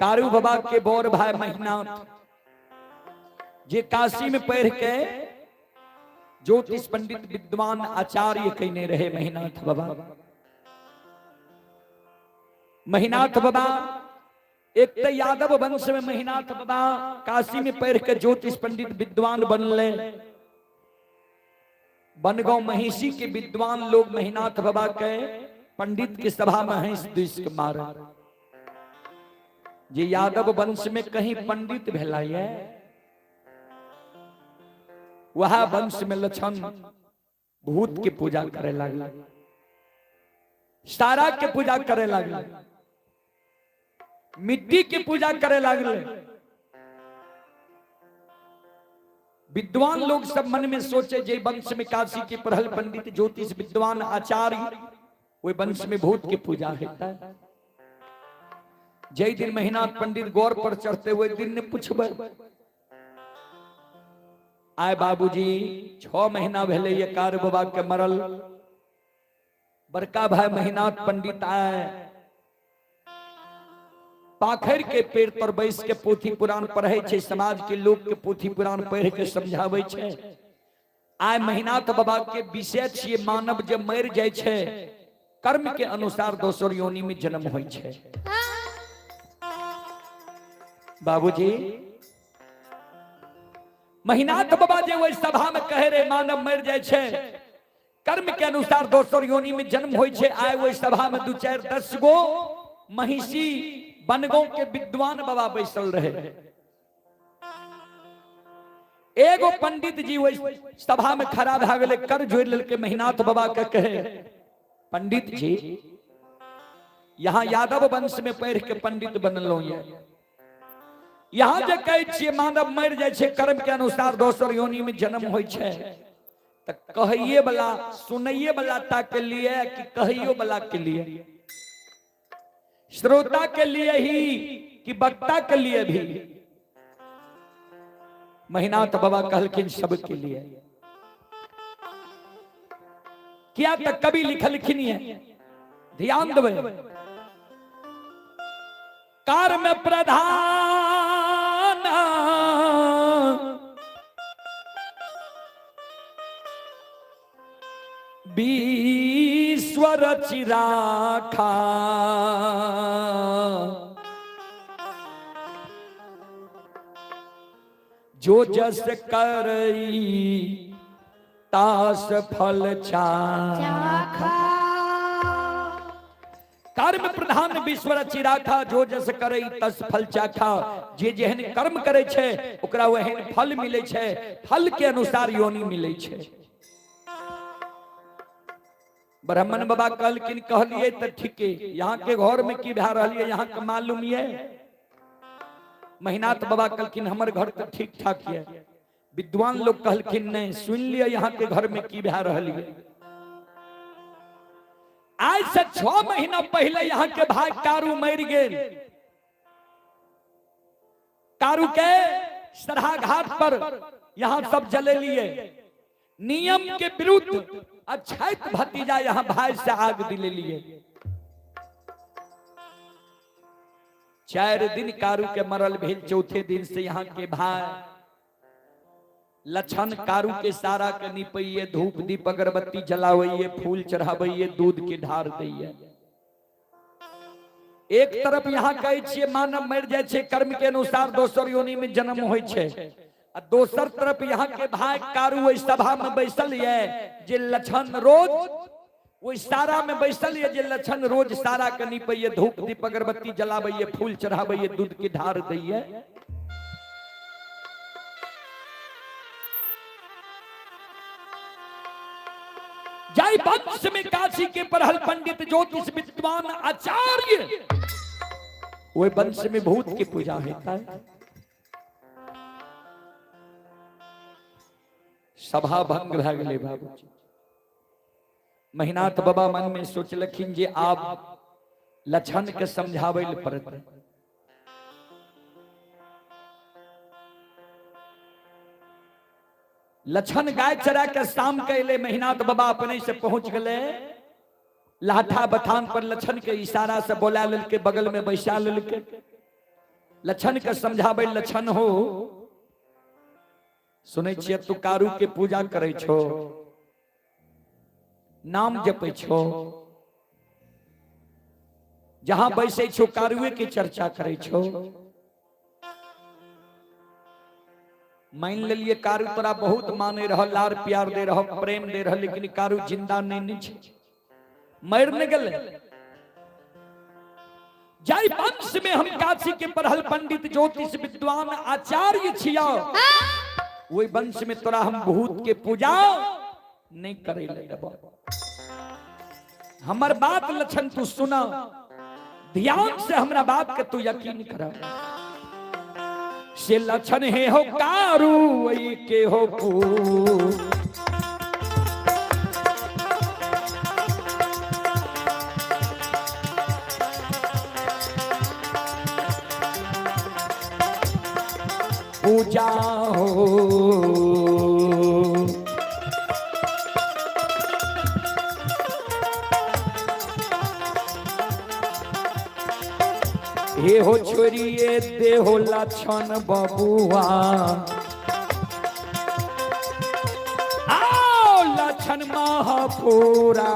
कारू बाबा के बोर भाई महीना जे काशी में पढ़ के ज्योतिष पंडित विद्वान आचार्य कहने रहे महीनाथ बाबा। महीनाथ बाबा एक तो यादव वंश में महीनाथ बाबा काशी में पढ़ के ज्योतिष पंडित विद्वान बनले। बनगांव महिषी के विद्वान लोग महीनाथ बाबा के पंडित की सभा में हंस दुष्ट के मारे। जे यादव वंश में कहीं पंडित भेला है, वह वंश में लक्षण भूत की पूजा करे लगला, सारा के पूजा करे लगला, मिट्टी की पूजा करे लगले। विद्वान लोग सब मन में सोचे जे वंश में काशी के पढ़ल पंडित ज्योतिष विद्वान आचार्य, वो वंश में भूत की पूजा है। जय दिन महीनाथ पंडित गौर पर चढ़ते हुए दिन ने पूछबे, आय बाबूजी 6 महीना भेले ये कारू बाबा के मरल। बड़का भाई महीनाथ पंडित आए, पाखर के पेड़ पर बैस के पोथी पुराण पढ़े छे, समाज के लोग के पोथी पुराण पढ़ के समझावे छे। आय महीनाथ बाबा के विषय छे मानव जब मर जाय छे कर्म के अनुसार दोसर योनि में जन्म होय छे। बाबूजी महीनाथ बाबा जे वही सभा में कहे रहे मानव मर जाय छे कर्म के अनुसार दोसर योनि में जन्म होय छे। आय वही सभा में 2 4 10 गो महिषी बनगांव के विद्वान बाबा बैसल रहे। एगो पंडित जी वही सभा में खड़ा भ गेले, कर जोड़ लेके महीनाथ बाबा के कहे, पंडित जी यहाँ यादव वंश में पढ़ के पंडित बनलो ये, यहाँ जे कहे छिए मानव मर जाय छे कर्म के अनुसार दोसर योनि में जन्म होय छे, त कहिए वाला सुनइए वाला ता के लिए कि कहियो वाला के लिए, श्रोता के लिए ही कि वक्ता के लिए भी? महीनाथ बाबा कहलखिन सबके लिए। क्या तक कभी लिखलखिन है, ध्यान देवे। कार में प्रधान बीश्वर चिराखा, जो जस करई तास फल चाखा। कर्म प्रधान विश्व रचिरा था, जो जस करे तस फल चाखा। जे जेहन कर्म करे छे ओकरा वहन फल मिले छे, फल के अनुसार योनि मिले छे। ब्राह्मण बाबा कहलखिन, कहलिए तो ठीक है, यहाँ के घर में की भा रही है यहाँ के मालूम ये। महिनाथ बाबा कहलखिन हमर घर तो ठीक ठाक है। विद्वान लोग कहलखिन नहीं, सुन लिया यहाँ के घर में की भा रही है। आज से 6 महीना पहले यहाँ के भाई कारू मर गए। कारू के सरहा घाट पर यहाँ सब जले लिए। नियम के विरुद्ध अछैत भतीजा यहाँ भाई से आग दिले लिए। 4 दिन कारू के मरल भेल, चौथे दिन से यहाँ के भाई लक्षण कारू के सारा के निपैये, धूप दीप अगरबत्ती जलावैये, फूल चढ़ावैये, दूध के ढार दैये। एक तरफ यहाँ कहे छे मानव मर जाए छे, कर्म के अनुसार दोसर योनि में जन्म होय छे। आ दोसर तरफ यहाँ के भाई कारू वही सभा में बैसल है, जे लक्षण रोज वही सारा में बैसल है, जे लक्षण रोज सारा के निपैये, धूप दीप अगरबत्ती जलावैये, फूल चढ़ावैये, दूध के ढार दैये। जय वंश में काशी के परहल पंडित ज्योतिष विद्वान आचार्य, वो वंश में भूत की पूजा होता है। सभा भंग रह गए बाबूजी। महिनाथ बाबा मन में सोचलखिन जे आप लक्षण के समझावे ले पड़त। लक्षण गाय चरा के शाम के ले महिनाथ बाबा अपने से पहुंच गए। लाठा बथान पर लक्षण के इशारा से बोला ललके, बगल में बैसा ललके। लक्षण के समझावे, लक्षण हो सुनै छियै तू कारू के पूजा करे छो, नाम जपे छो, जहां बैसे छो कारुए की चर्चा करे छो। मान लिये कारू तोरा बहुत माने रह, लार प्यार दे रह, प्रेम दे रह, लेकिन कारू जिंदा नहीं छे, मर न गले। जय वंश में हम काशी के परहल पंडित ज्योतिष विद्वान आचार्य छिया। वही वंश में तोरा हम भूत के पूजा नहीं करे ले। हमर बात लक्षण तू सुना, ध्यान से हमरा बात के तू यकीन कर। से लक्षण है हो कारू वही के हो पूत, पूजा हो हे हो छोरिए दे हो लक्षण बबुआ, आओ लक्षण महापुरा।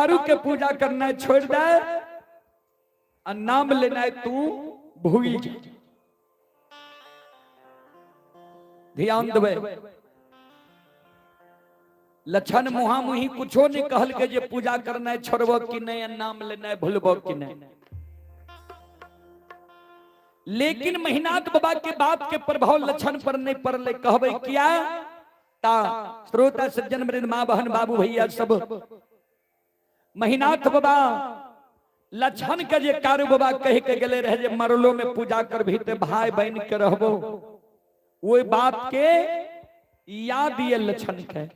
कारू के पूजा करना है छोड़ दे और नाम लेना है तू भूल जा। ध्यान देवे लक्षण मुहा मुही कुछो नहीं कहल के जे पूजा करना है छोड़बो कि नहीं, नाम लेना है भूलबो कि नहीं। लेकिन महीनाथ बाबा के बात के प्रभाव लक्षण पर नहीं पड़ले। कहबे क्या ता श्रोता सज्जन वृंद मां बहन बाबू भैया सब महीनाथ बाबा लक्षण के जे कारू बाबा कह के गले रहे जे मरलो में पूजा कर भी ते भाई बहन के रहबो, वो बात के याद ये लक्षण के।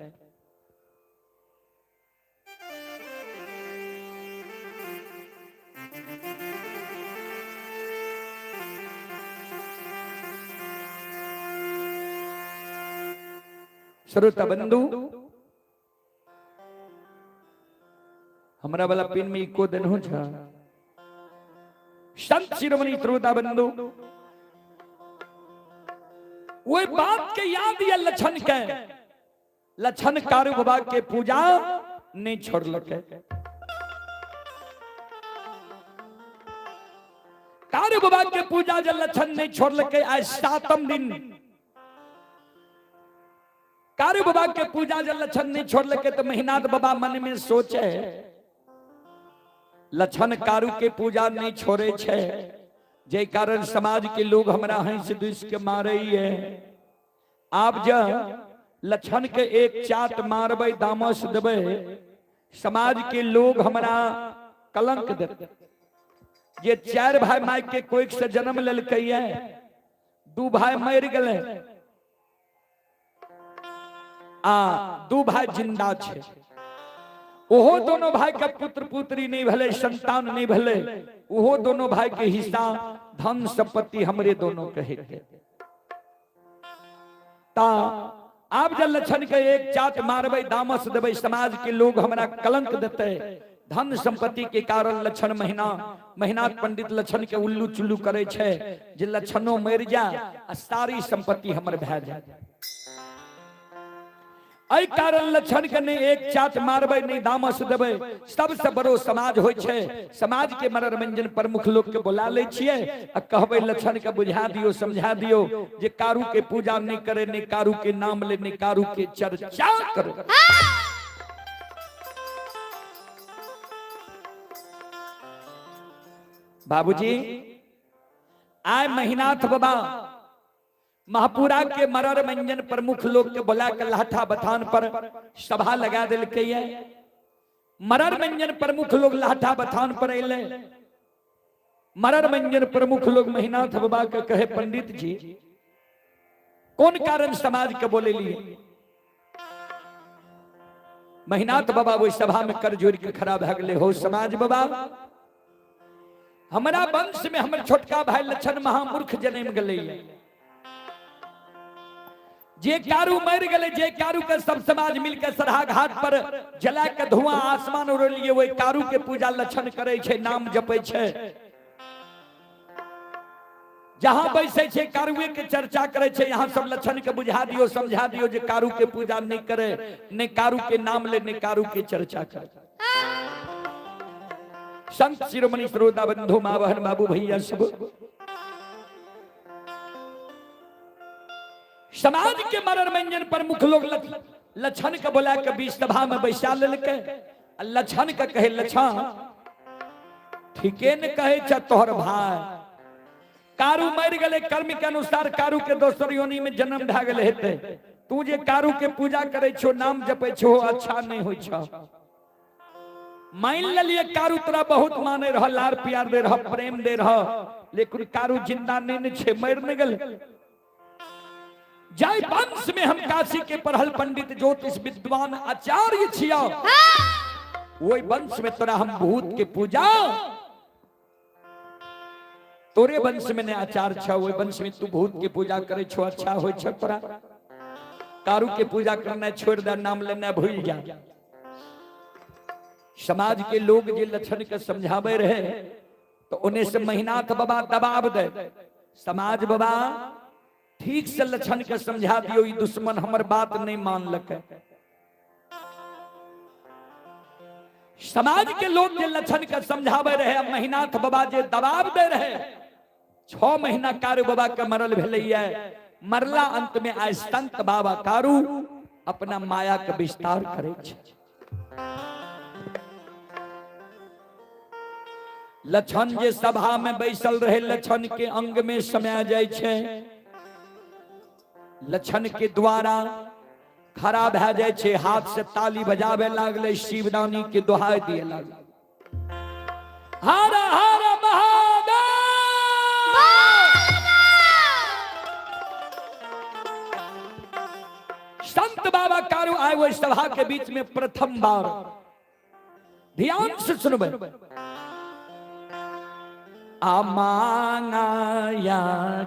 श्रोता बंधु हमारा वाला पिन में इको दिन हो जा। संत शिरोमणि श्रोता बंधु वो बात के याद या लक्षण के लक्षण कारू बाबा के पूजा नहीं छोड़ लगे। कारू बाबा के पूजा जब लक्षण नहीं छोड़ लगे, आज 7वें दिन कारू बाबा के पूजा जब लक्षण नहीं छोड़ लगे तो महीनाथ बाबा मन में सोचे लक्षण कारू के पूजा नहीं छोड़े छे, जे कारण समाज के लोग हमारा हंस दुस के मारे है। आप जब लक्षण के एक चाट मारबे दामस देवे, समाज के लोग हमारा कलंक देते। ये 4 भाई माई के कोई से जन्म ललक है, 2 भाई मर गए, 2 भाई जिंदा छे। ओहो दोनों भाई का पुत्र पुत्री नहीं भले, संतान नहीं भले, ओहो दोनों भाई के हिस्सा धन संपत्ति हमरे दोनों कहे थे। आप जब लक्षण के एक चाट मारबे दामस देवे, समाज के लोग हमारा कलंक देते। धन संपत्ति के कारण लक्षण महीनाथ पंडित लक्षण के उल्लू चुल्लू करे छे, जे लक्षणों मर जा सारी संपत्ति हमर भै जाए। ऐ कारण लक्षण के नहीं एक चाट मारबे नहीं दामस देवे, सबसे बड़ो समाज होय छे। समाज के मनोरंजन प्रमुख लोग के बुला ले छिए आ कहबे लक्षण के बुझा दियो समझा दियो जे कारू के पूजा नहीं करे, नहीं कारू के नाम ले, नहीं कारू के चर्चा करे। बाबूजी आय महीनाथ बाबा महापुरा के मनोरंजन प्रमुख लोग के बुला के लाठा बथान पर सभा लगा दिल के। मनोरंजन प्रमुख लोग लाठा बथान पर अले। मनोरंजन प्रमुख लोग महीनाथ बाबा के कहे पंडित जी कौन कारण समाज के बोले लिए। महीनाथ बाबा वो सभा में कर जोड़ के खड़ा भ गए। हो समाज बाबा, हमारा वंश में हमर छोटका भाई लक्षण महामूर्ख जन्म गले, जे कारू मर गए, जे कारू के सब समाज मिलकर सरहा घाट पर जला के धुआं आसमान उड़ लिए, वो कारू के पूजा लक्षण करे छे, नाम जपे छे। जहां बैसे छे कारुए के चर्चा करे छे, यहाँ सब लक्षण के बुझा दियो समझा दियो जे कारू के पूजा नहीं करे, नहीं कारू के नाम ले, नहीं कारू के चर्चा करे। संत शिरोमणि श्रोता बंधु मां बहन बाबू भैया सब समाज के मनोरंजन प्रमुख लोग लक्षण के बुला के बीच सभा में बैसा लेके। लक्षण के कहे लक्षण ठीके न कहे छ तोहर भाई, कारू मर गए, कर्म के अनुसार कारू के दोसर योनि में जन्म ढा गए हेते। तू जे कारू के पूजा करे छो, नाम जपे छो, अच्छा नहीं होय छ। मान लिये कारू तोरा बहुत माने रह, लार प्यार दे रह, प्रेम दे रह, लेकिन कारू जिंदा नहीं छे, मर न गए। जय वंश में हम काशी के पढ़ल पंडित ज्योतिष विद्वान आचार्य छिया, वही वंश में तोरा हम भूत के पूजा, तोरे वंश में ने आचार्य छ, वही वंश में तू भूत के पूजा करे छो, अच्छा होय छ तोरा। कारू के पूजा करना छोड़ दे, नाम लेना भूल जा। समाज के लोग जे लक्षण के समझावे रहे तो उन्हें से महीनाथ बाबा दबाव दे। समाज बाबा ठीक से लक्षण के समझा दियो, ये दुश्मन हमर बात नहीं मान लके। समाज के लोग जे लक्षण के समझावे रहे, अब महिनाथ बाबा जे दबाव दे रहे, 6 महीना कारू बाबा के मरल भेलैया, मरला अंत में आय संत बाबा कारू अपना माया के विस्तार करे छे। लक्षण जे सभा में बैसल रहे, लक्षण के अंग में समा जाय छे, लक्षण के द्वारा खड़ा भे जाय छे, हाथ से ताली बजावे लागले, शिवदानी के दोहाई दिए लागले, हर हर महादेव। संत बाबा कारू आए वो सभा के बीच में प्रथम बार, ध्यान से सुनबे, अमांगाया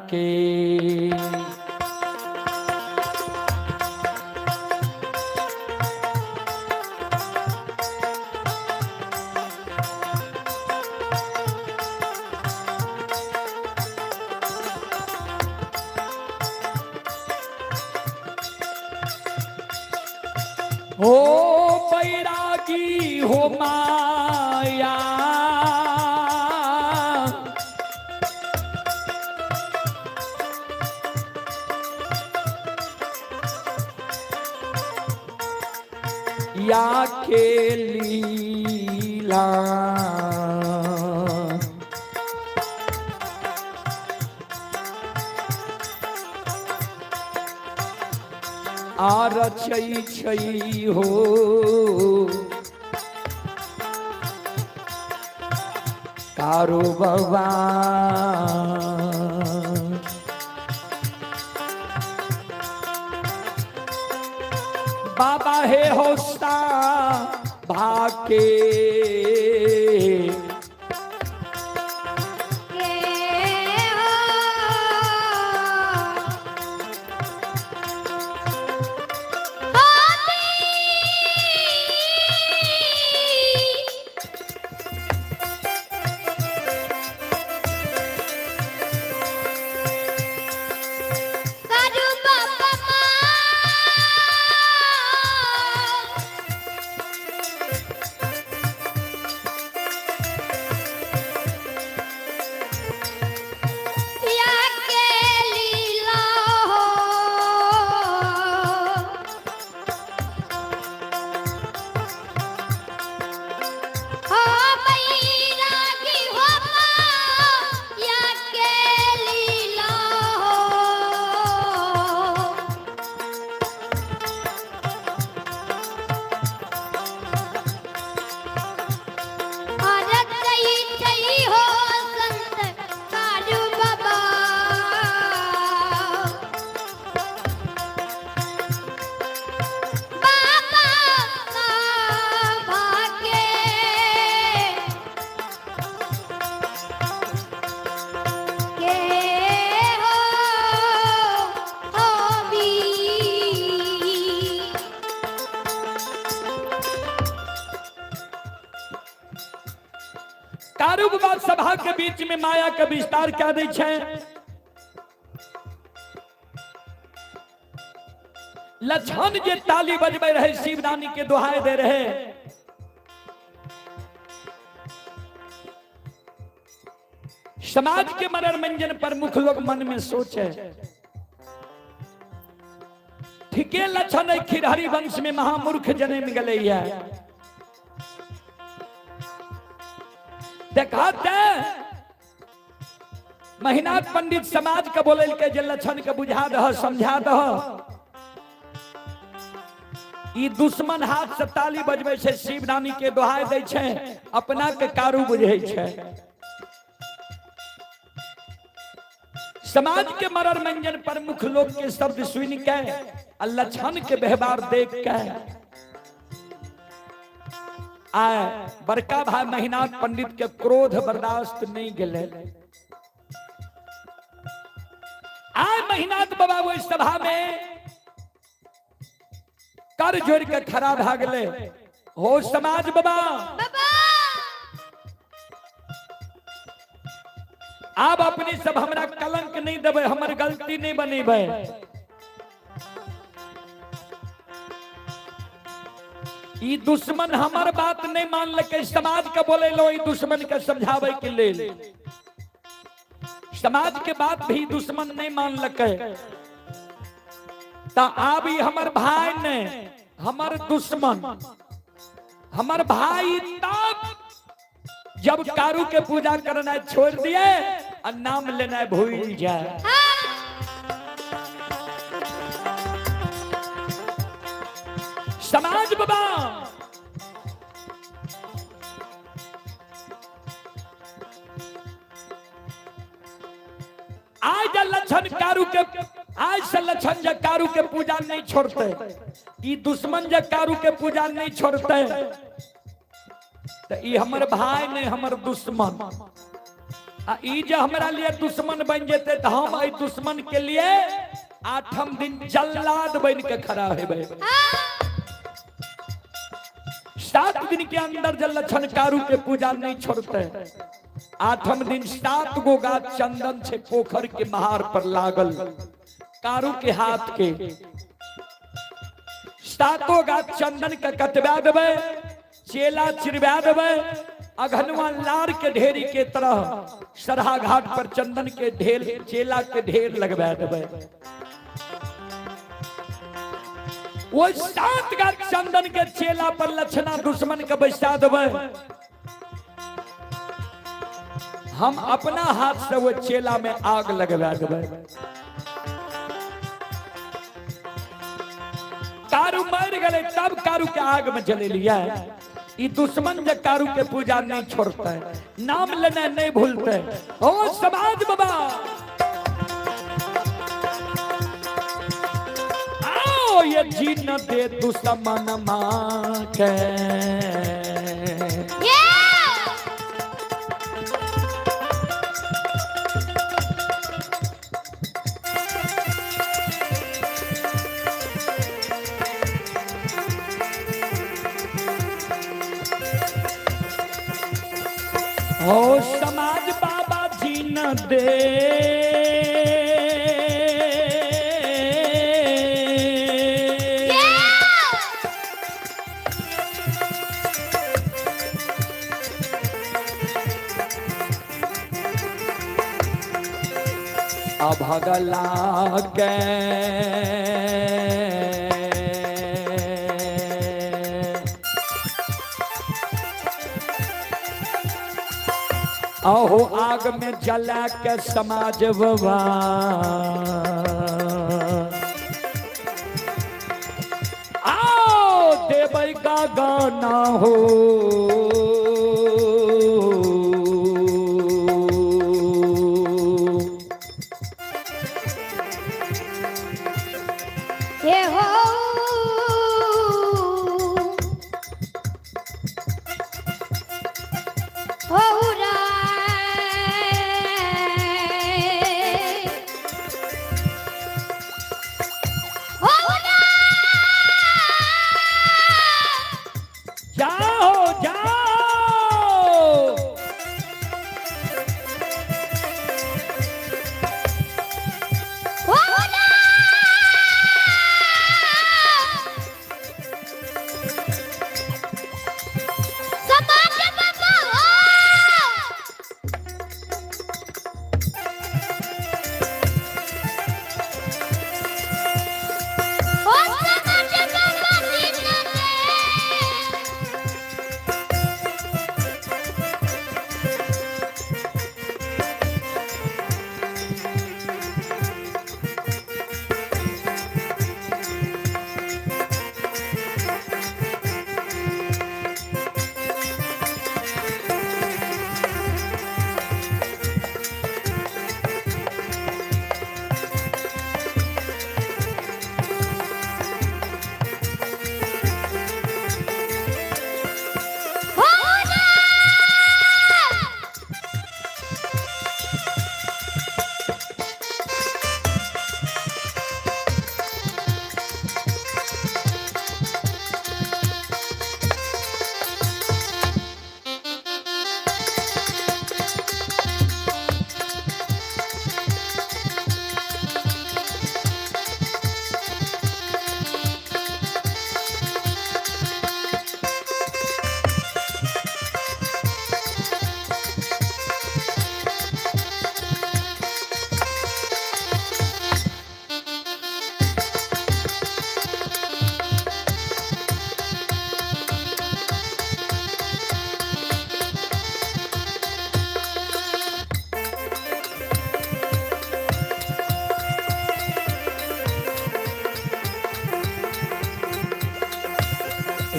के हो बैरागी हो माया, या के लीला, आर छई छई हो कारू बाबा, बाबा हे होस्ता भाके कारू बाबा सभा के बीच में माया के विस्तार क्या दै छै, लक्षण जे ताली बजबे रहे, शिवदानी के दोहाई दे रहे, समाज के मनोरंजन प्रमुख लोग मन में सोचे, ठीके लक्षण खिरहरी वंश में महामूर्ख जन्म गले, देखाते महिनाथ पंडित समाज के बोले के जे लक्षण के बुझा दह, समझा दह, ई दुश्मन हाथ से ताली बजबे छै, शिवदानी के दोहाई दै छै, अपना के कारू बुझे छै। समाज के मनोरंजन प्रमुख लोग के शब्द सुन के, लक्षण के व्यवहार देख के आए बड़का भाई महिनाथ पंडित के क्रोध बर्दाश्त नहीं गले, आए महिनाथ बाबा वो सभा में कर जोड़ के खड़ा भ गए, हो समाज बाबा आप अपनी सब हमरा कलंक नहीं देवे, हमर गलती नहीं बनेबे, ई दुश्मन हमार बात नहीं मान लके, समाज के बोले लो ई दुश्मन के समझावे के लेल, समाज के बात भी दुश्मन नहीं मान लके। ता अब ई हमर भाई ने हमर दुश्मन, हमर भाई तब जब कारू के पूजा करना छोड़ दिए और नाम लेना भूल जाए। समाज बाबा आज लक्षण कारू के, आज से लक्षण जब कारू के पूजा नहीं छोड़ते, ये दुश्मन जब कारू के पूजा नहीं छोड़ते तो ये हमर भाई ने हमर दुश्मन, ई जो हमारा लिए दुश्मन बन जेते तो हम आई दुश्मन के लिए 8 दिन जल्लाद बन के खड़ा है। 7 दिन के अंदर जल लक्षण कारू के पूजा नहीं छोड़ते, 8 दिन 7 गो गाछ चंदन से पोखर के महार पर लागल कारू के हाथ के, 7 गाछ चंदन के कटवा देवे, चेला चिरवा देवे, अघनवा लार के ढेरी के तरह सरहा घाट पर चंदन के ढेर, चेला के ढेर लगवा देवे। वो 7 गाछ चंदन के चेला पर लक्षणा दुश्मन के बैसा देवे। हम अपना हाथ से वो चेला में आग लगवा देवे। कारू मर गए तब कारू के आग में जले लिया। ये दुश्मन जब कारू के पूजा नहीं छोड़ता है, नाम लेना नहीं भूलते। ओ समाज बाबा आओ ये जीन दे दुश्मन मां के, हो समाज बाबा जी न दे अभगला के अहो आग में जला के समाज बाबा आओ देवई का गाना हो। ये हो जाओ जाओ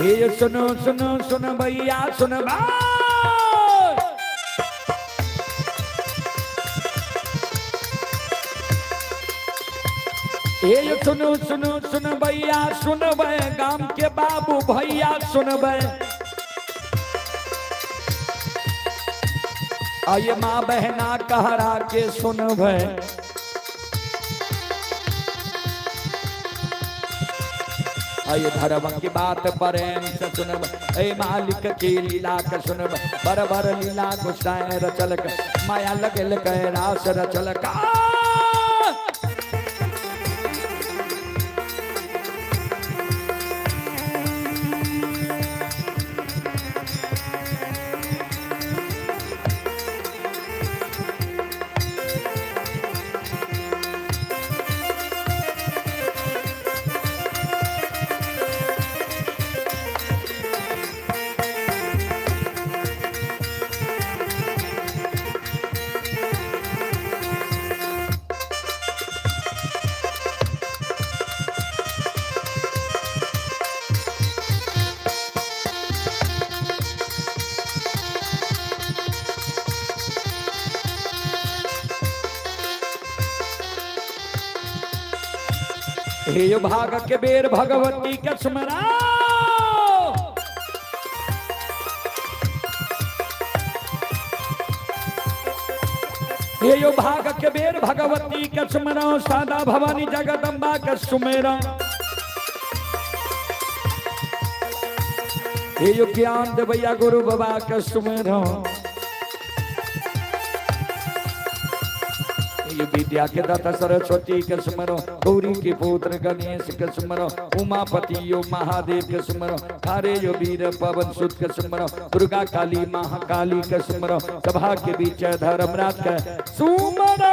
ये सुनो सुनो सुनो भैया सुनो भाई, ये सुनो सुनो सुनो भैया सुनबे, गांव के बाबू भैया सुनबे, आये माँ बहना कहरा के सुनबे, आये धर्म की बात प्रेम से सुनब, ए मालिक की लीला के सुनब, बर बर लीला गुस्साए रचल के, माया लगल के रास रचल का। हे यो भाग के बेर भगवती के स्मरा, हे यो भाग के बेर भगवती के स्मरा, सादा भवानी जगदम्बा के सुमेरा, हे यो ज्ञान देवैया गुरु बाबा के सुमेरा, विद्या के दाता सरस्वती के स्मरो, गौरी के पुत्र गणेश के स्मरो, उमापति यो महादेव के स्मरो, तारे यो वीर पवन सुत के स्मरो, दुर्गा काली महाकाली के स्मरो, सभा के बीच धर्मराज के सुमरो।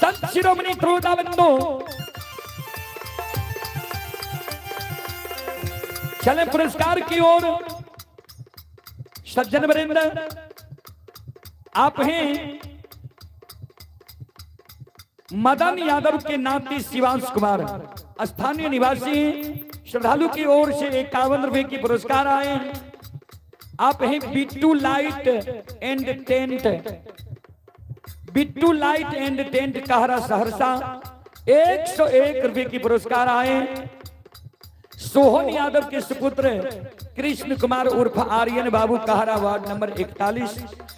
संत शिरोमणि श्रोताबंधु, चले पुरस्कार की ओर। सज्जन वृंद, आप हैं मदन यादव के नाती शिवांश कुमार, स्थानीय निवासी हैं। श्रद्धालु की ओर से 51 रुपए की पुरस्कार आए। आप हैं Bittu light and tent, Bittu light and tent कहरा सहरसा, 101 रुपए की पुरस्कार आए। सोहन यादव के सुपुत्र कृष्ण कुमार उर्फ आर्यन बाबू कहरा, वार्ड नंबर 41।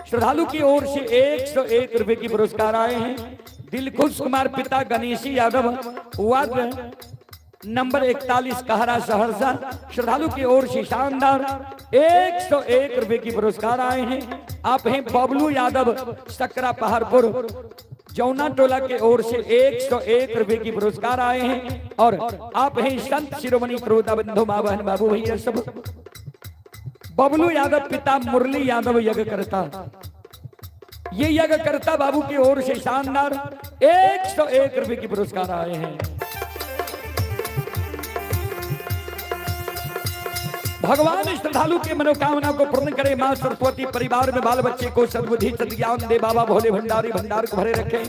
श्रद्धालु की ओर से 101 रुपए की पुरस्कार आए हैं। दिलखुश कुमार पिता गणेशी यादव, वार्ड नंबर 41 कहरा सहरसा। श्रद्धालु की ओर से शानदार 101 रुपए की पुरस्कार आए हैं। आप हैं बबलू यादव, सकरा पहाड़पुर, जौना टोला के ओर से 101 रुपए की पुरस्कार आए हैं। और आप हैं संत शिरोमणि श्रोता बंधु माँ बहन बाबू भैया सब। बबलू यादव पिता मुरली यादव यज्ञ करता, ये यज्ञ करता बाबू की ओर से शानदार 101 रुपए की पुरस्कार आए हैं। भगवान श्रद्धालु के मनोकामना को पूर्ण करे। मां सरस्वती परिवार में बाल बच्चे को सद्बुद्धि सद्ज्ञान दे। बाबा भोले भंडारी भंडार को भरे रखे।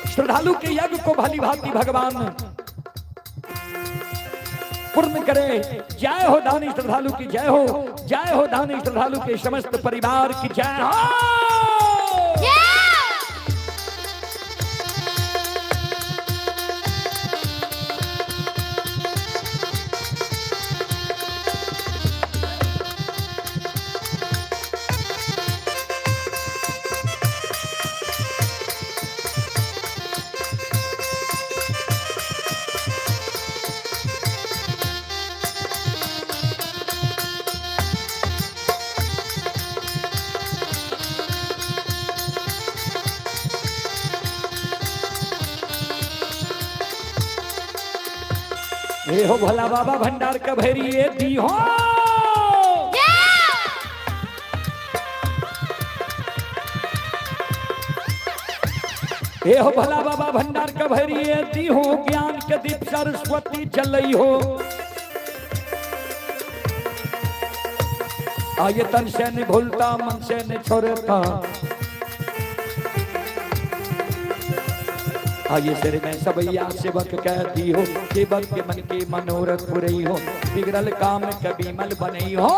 श्रद्धालु के यज्ञ को भली भांति भगवान पूर्ण करे। जय हो दानी श्रद्धालु की जय हो, जय हो दानी श्रद्धालु के समस्त परिवार की जय हो। हे हो भला बाबा भंडार का भैरी ये दी हो। हे हो भला बाबा भंडार का भैरी ये दी हो, ज्ञान के दीप सरस्वती चलई हो। आये तन से नहीं भूलता, मन से नहीं छोड़ता। आये सिर में सबैया सेवक कहती हो, सेवक के मन की मनोरथ पूरी हो, बिगड़ल काम कभी मल बनई हो।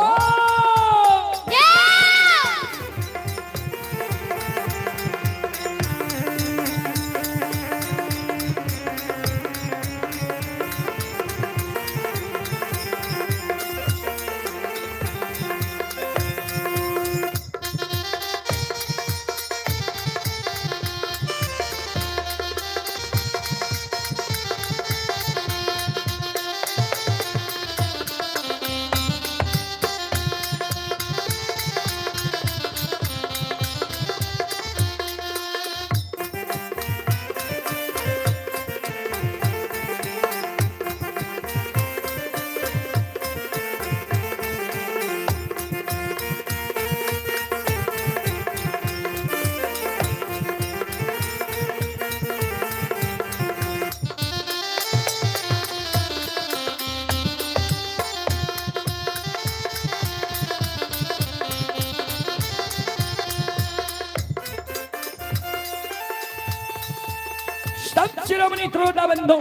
शिरोमणि श्रोता बंधु,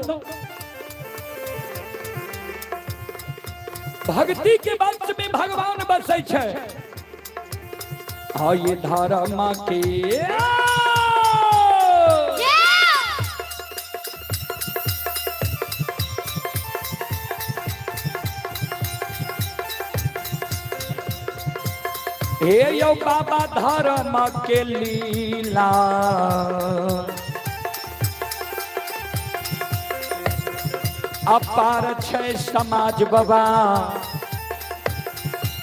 भक्ति के वंश में भगवान बसे छे। आये धारा माँ के हे यो बाबा धारा माँ के लीला। अपार छे समाज बाबा,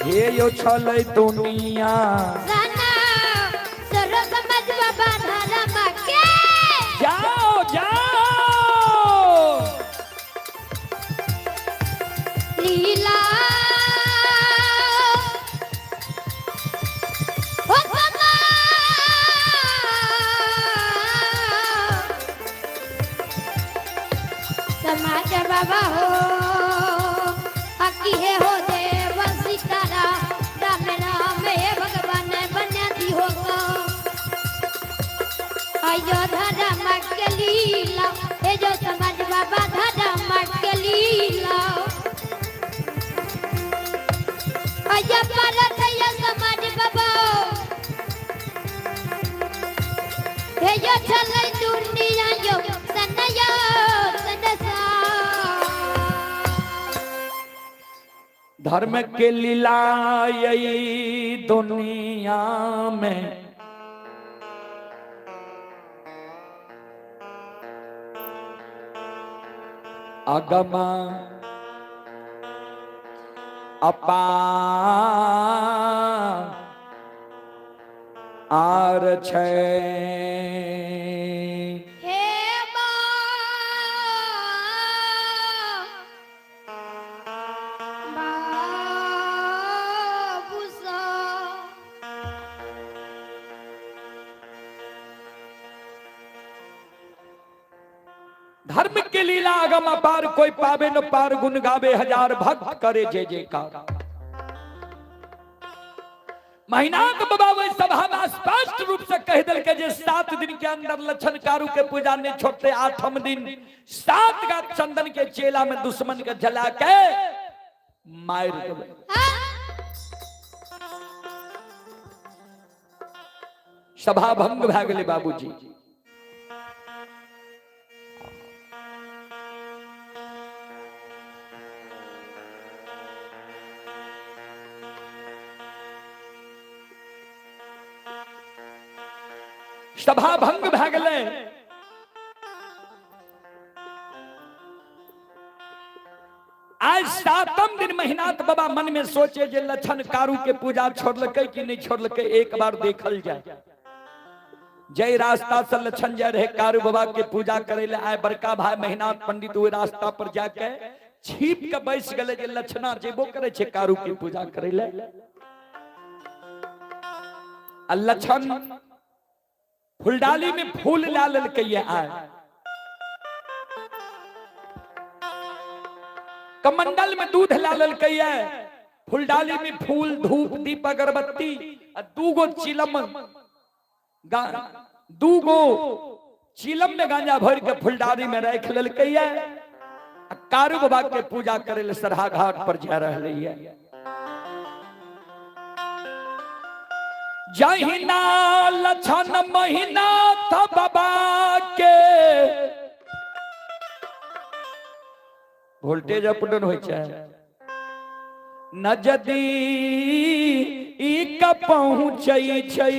ये यो छले दुनिया। समाज बाबा धारा माँ के जाओ जाओ लीला। ओ बाबा समाज बाबा हो, अकी है हो देव सितारा, राम राम हे भगवान बन्या दी होगा। आयो धारा माँ के लीला, हे जो समाज बाबा धारा माँ के लीला। आया पारत है समाज बाबा, हे जो चले दुनिया यो सनया सनसा। धर्म के लीला यही दुनिया में। अगमा अपा आर छे। हे बाबूसा धर्म के लीला अगम अपार, कोई पावे न पार, गुण गावे हजार भक्त करे जय जयकार। महीनाक बाबा वही सभा में स्पष्ट रूप से कह दिल के जे 7 दिन के अंदर लक्षण कारू के पूजा ने छोड़ते, 8वें दिन 7 का चंदन के चेला में दुश्मन के जला के मार देवे। सभा भंग भ गेले बाबूजी। सभा भंग भ गेले। आज 7वें दिन महीनात बाबा मन में सोचे जे लक्षण कारू के पूजा छोड़लकै कि नहीं छोड़लकै, एक बार देखल जाए। जय रास्ता से लक्षण जा रहे कारू बाबा के पूजा करे ले आए, बड़का भाई महीनात पंडित वो रास्ता पर जाके छीप के बैस गले जे लक्षणा जेबो करे छे कारू की पूजा करे ले। आ लक्षण फुलडाली में फूल ला ललके आए, कमंडल में दूध ला ललके, फुलडाली में फूल धूप दीप अगरबत्ती, दूगो चिलम दूगो चिलम में गांजा भर के फुलडाली में रख ललके, कारू बाबा के पूजा करे ले सरहा घाट पर जा रहे है। जहिना लक्षण महीना था बाबा के वोल्टेज अप डाउन होय छै, न जदी ई का पहुंचै छै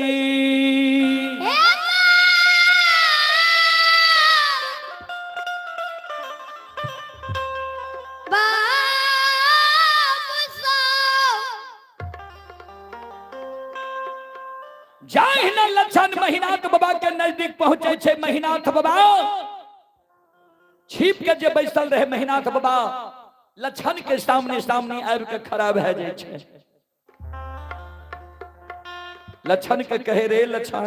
जहिना लक्षण महीनाथ बाबा के नजदीक पहुंचे छे। महीनाथ बाबा छिप के जे बैसल रहे, महीनाथ बाबा लक्षण के सामने सामने आबि के खड़ा भए जाय छे। लक्षण के कहे रे लक्षण,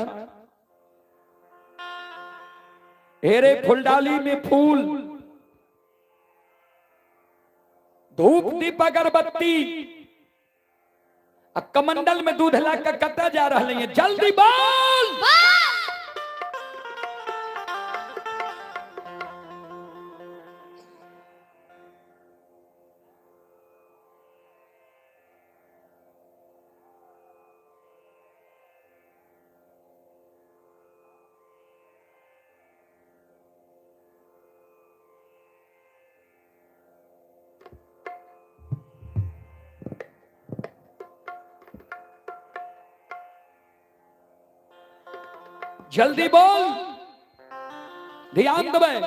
हे रे फुलडाली में फूल धूप दीप अगरबत्ती कमंडल में दूध ला के कटा जा रहे हैं, जल्दी बोल। जल्दी बोल, ध्यान देवे।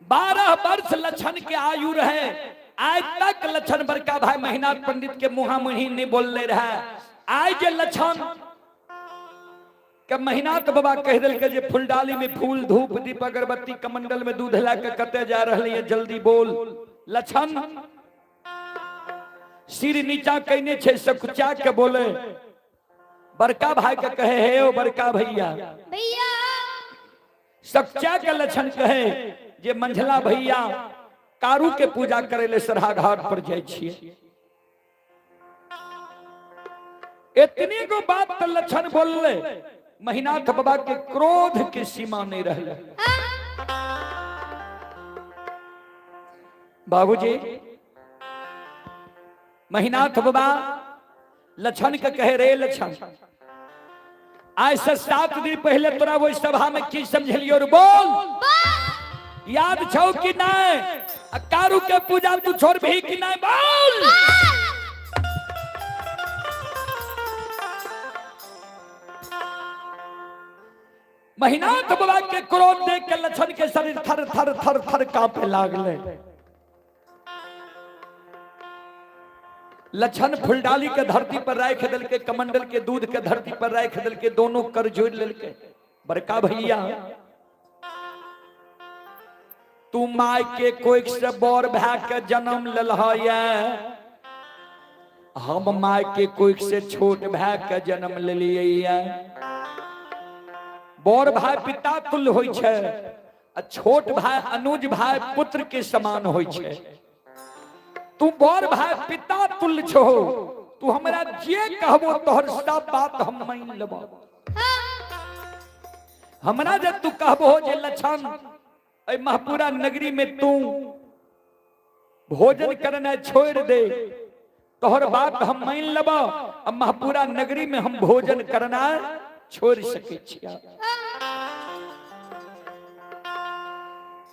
12 वर्ष लक्षण के आयु रहे, आज तक लक्षण बड़का भाई महीनाथ पंडित के मुहा मुही नहीं बोलने रहे। आज जे लक्षण के महीनाथ बाबा कह दिल के जे फुलडाली में फूल धूप दीप अगरबत्ती कमंडल में दूध ला के कते जा रहे हैं, जल्दी बोल। लक्षण सिर नीचा कहने छे, सकुचा के बोले। बड़का भाई के कहे हे ओ बड़का भैया, भैया सच्चा के लक्षण कहे जे मंझला भैया कारू के पूजा करे ले सरहा घाट पर जाय छिए। इतनी को बात तो लक्षण बोलले, महीनाथ बाबा के क्रोध के सीमा नहीं रहे। बाबूजी महीनाथ बाबा लक्षण के कहे रे लक्षण, आज से 7 दिन पहले तोरा वो सभा में की समझलियो रे, बोल याद छौ कि नहीं? कारू के पूजा तू छोड़ भी कि नहीं, बोल। महीनाथ बाबा के क्रोध देख के लक्षण के शरीर थर थर थर थर कांपे लागले। लक्षण फुलडाली के धरती पर राख दल के, कमंडल के दूध के धरती पर राख दल के, दोनों कर जोड़ ललके। बड़का भैया तू माय के कोख से बड़ भै के जन्म ललहा, हम माय के कोख से छोट भै के जन्म लेलिए। बड़ भाई पिता तुल्य होय छै, आ छोट भाई अनुज भाई पुत्र के समान होय छै। तू बड़ भाई पिता तुल्य छो, तू हमरा जे कहबो तोहर सब बात हम मान लेबो। हमरा जे तू कहबो जे लक्षण ए महपुरा नगरी में तू भोजन करना छोड़ दे, तोहर बात हम मान लेबो। अब महपुरा नगरी में हम भोजन करना छोड़ सके छिया।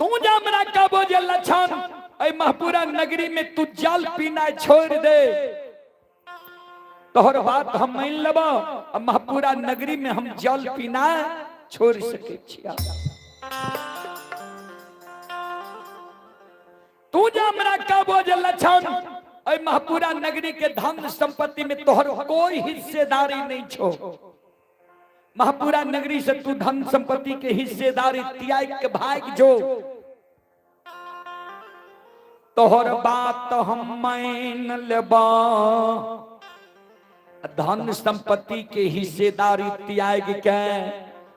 तू जा हमरा कहबो जे लक्षण ए महपुरा नगरी में तू जल पीना छोड़ दे, तोहर बात हम मान लेबो। अब महपुरा नगरी में हम जल पीना छोड़ सके छिया। तू जा हमरा कहबो जे लक्षण ए महपुरा नगरी के धन संपत्ति में तोहर कोई हिस्सेदारी नहीं छो। महपुरा नगरी से तू धन संपत्ति के हिस्सेदारी त्याग के भाग जो। तोहर बात हम मान लेबा, धन संपत्ति के हिस्सेदारी त्याग के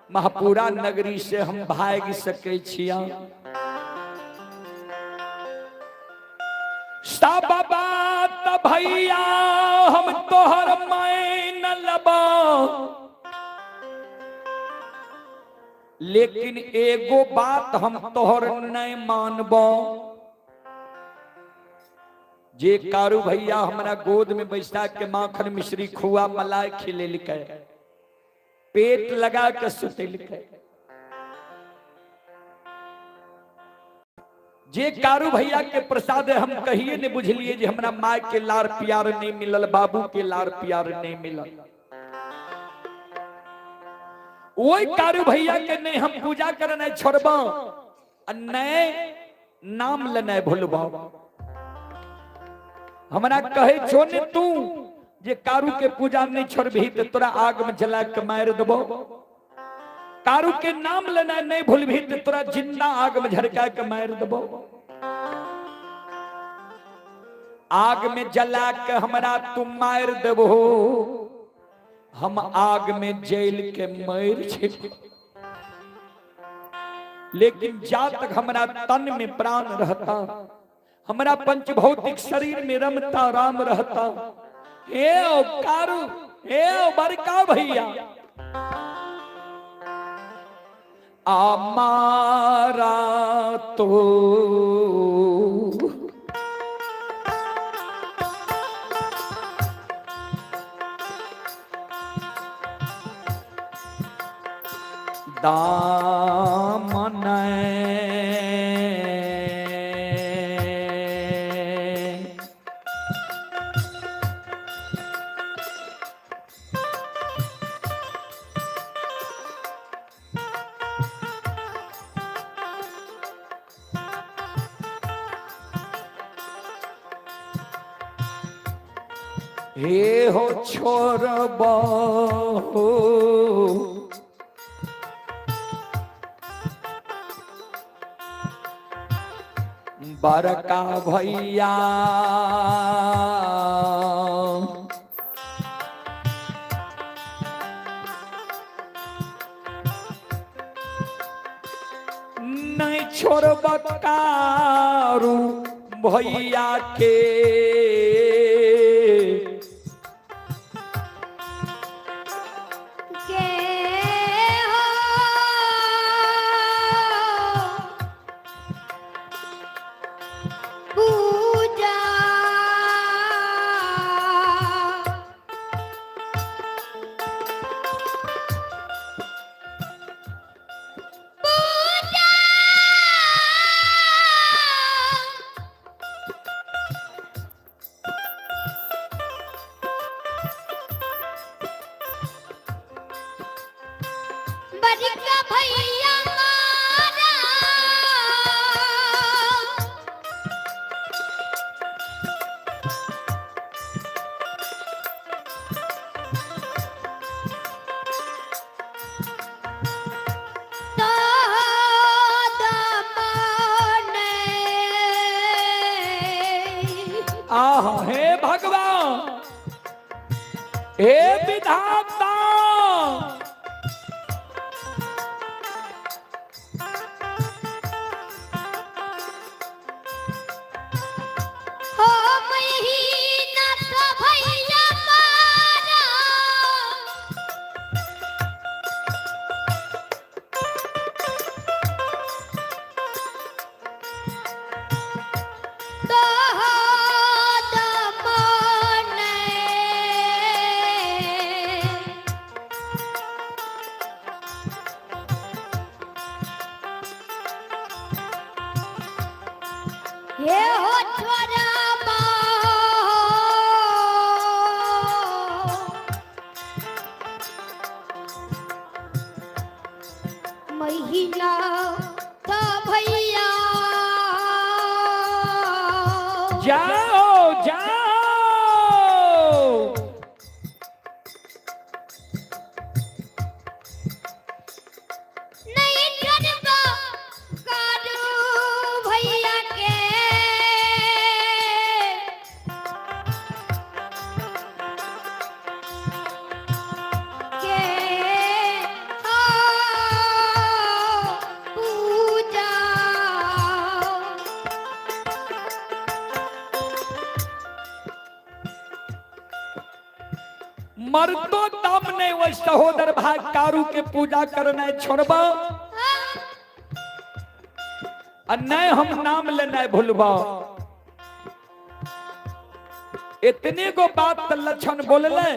महपुरा नगरी से हम भाग सके छिया। सब बात भैया हम तोहर मान लेबा, लेकिन एगो बात हम तोहर नहीं मानबो। जे कारू भैया हमारा गोद में बैठा के माखन मिश्री खुआ मलाई खिले लिखे, पेट लगा के सुते लिखे। जे कारू भैया के प्रसाद हम कहिए ने बुझलिए जे हमरा माँ के लार प्यार नहीं मिलल, बाबू के लार प्यार नहीं मिलल। वही कारू भैया के नहीं हम पूजा करना छोड़बा, नए नाम लेना भूलबा। हमरा कहे छो ने तू जे कारू के पूजा नहीं छोड़बी तो तोरा आग में जला के मार देबो। कारू के नाम लेना नहीं भूलबी तो तोरा जिंदा आग में झरका के मार देबो। आग में जला के हमरा तुम मार देबो, हम आग में जेल के मर छे। लेकिन जा तक हमरा तन में प्राण रहता, हमरा पंचभौतिक शरीर में रमता राम रहता। हे ओ कारू, हे ओ बड़का भैया, हमारा तो दामन हे हो छोरबा हो, बड़का भैया नहीं छोड़ब कारू भैया के, बड़का भैया मारा आह हे भगवान, हे विधाता, हे हो छोरा महिला का भैया, जाओ जाओ नहीं छोड़बा कारू भैया के, मरतो दम ने वो सहोदर भाई कारू के पूजा करना छोड़बा और नहीं हम नाम लेना भूलबा। इतने को बात लक्षण बोलले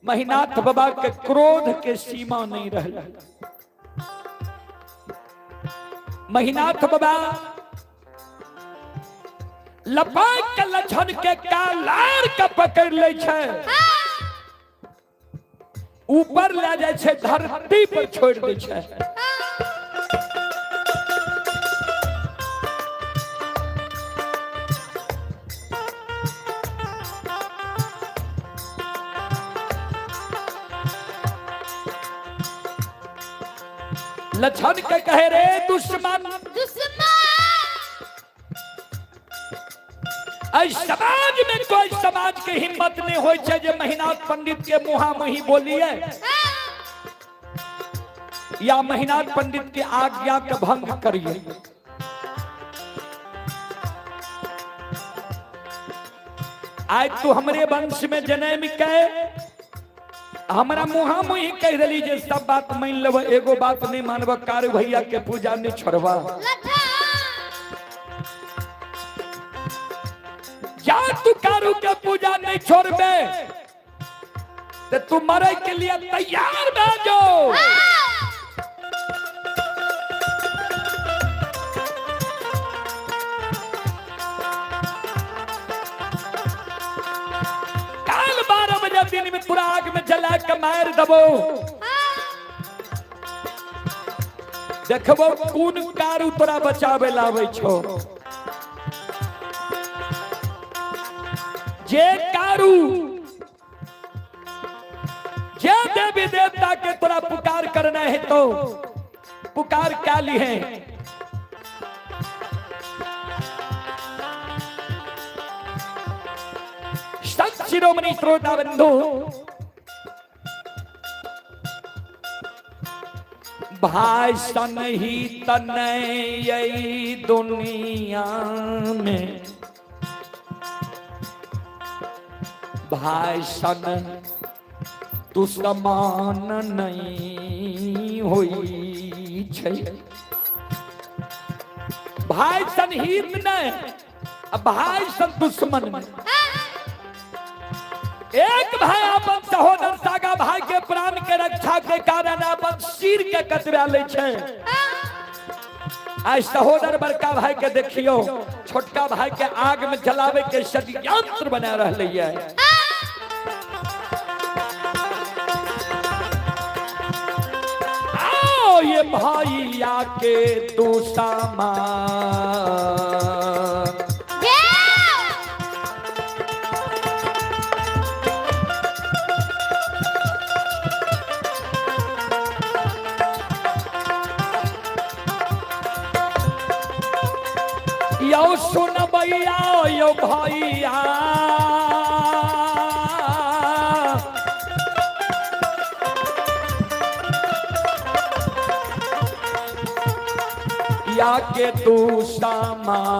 महीनाथ बाबा के क्रोध के सीमा नहीं रह। महीनाथ बाबा लपाट के लक्षण के कालार का पकड़ ले छे, ऊपर ले जाए छे, धरती पर छोड़ दे छे। लक्षण के कहे रे दुश्मन समाज में कोई समाज के हिम्मत नहीं हो जे महीनाथ पंडित के मुहा मुही बोलिए या महीनाथ पंडित के आज्ञा का भंग करिए। आज तू हमरे वंश में जन्म के हमारा मुहा मुही कह रही जे सब बात मान लेब, एगो बात नहीं मानब, कार भैया के पूजा नहीं छोड़वा। या तू कारू के पूजा नहीं छोड़बे तो तू मरे के लिए तैयार भेजो। काल 12 बजे दिन में पूरा आग में जला के मार दबो। देखबो कौन कारू तोरा बचावे लावे छो। जे कारू जे देवी देवता के तोरा पुकार करना है तो पुकार क्या ली है। सत शिरोमणि श्रोता बंधु, भाई सन ही तनय दुनिया में, भाई सन तू समान नहीं होई छे। भाई सन हित नहीं, भाई सन दुश्मन में। एक भाई अपन सहोदर सागा भाई के प्राण के रक्षा के कारण अपन सिर के कतरा ले छे। आज सहोदर बड़का भाई के देखियो, छोटका भाई के आग में जलावे के षड्यंत्र बना रहे है। ये भाइया के तू समान यो सुन भैया यो भैया या के तू समान।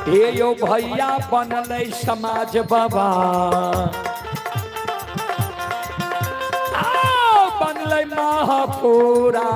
हे यो भैया बनल समाज बाबा, बनल महापुरा।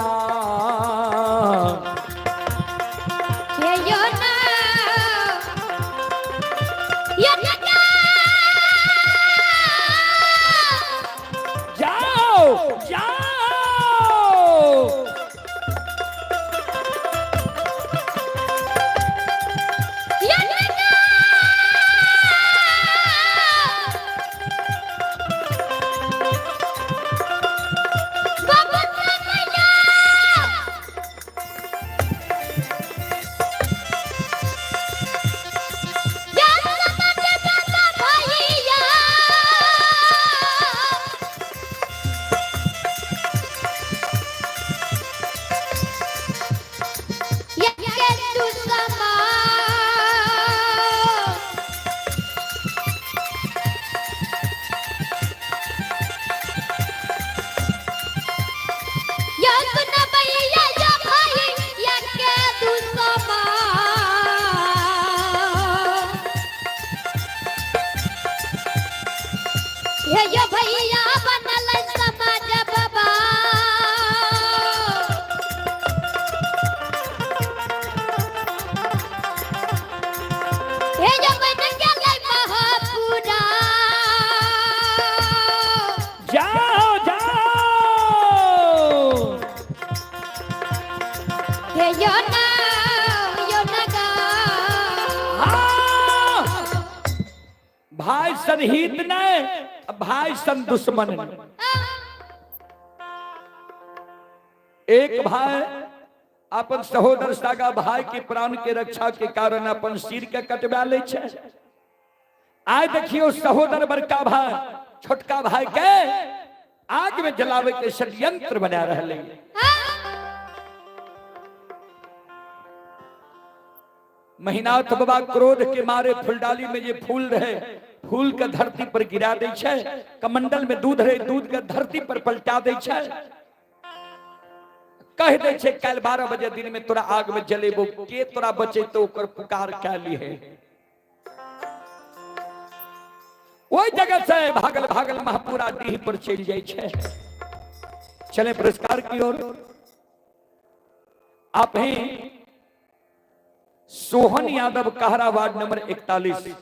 यो ना गा हाँ, भाई सन हित ने भाई सन दुश्मन ने। एक भाई अपन सहोदर सागा भाई के प्राण के रक्षा के कारण अपन सिर के कटवा ले छे। आय देखियो सहोदर बड़का भाई छोटका भाई के आग में जलावे के षड्यंत्र बना रहले। महीनाथ बाबा क्रोध के मारे फूलडाली में जे फूल रहे फूल के धरती पर गिरा दे छे। कमंडल में दूध रहे दूध के धरती पर पलटा दे छे। कह दे छे कल 12 बजे दिन में तोरा आग में जलेबो के तोरा बचे तो ओकर पुकार कैली है। वही जगह से भागल भागल महापुरा डीह पर चल जाए छे। चले पुरस्कार की ओर। आप हैं सोहन यादव कहरा वार्ड नंबर 41।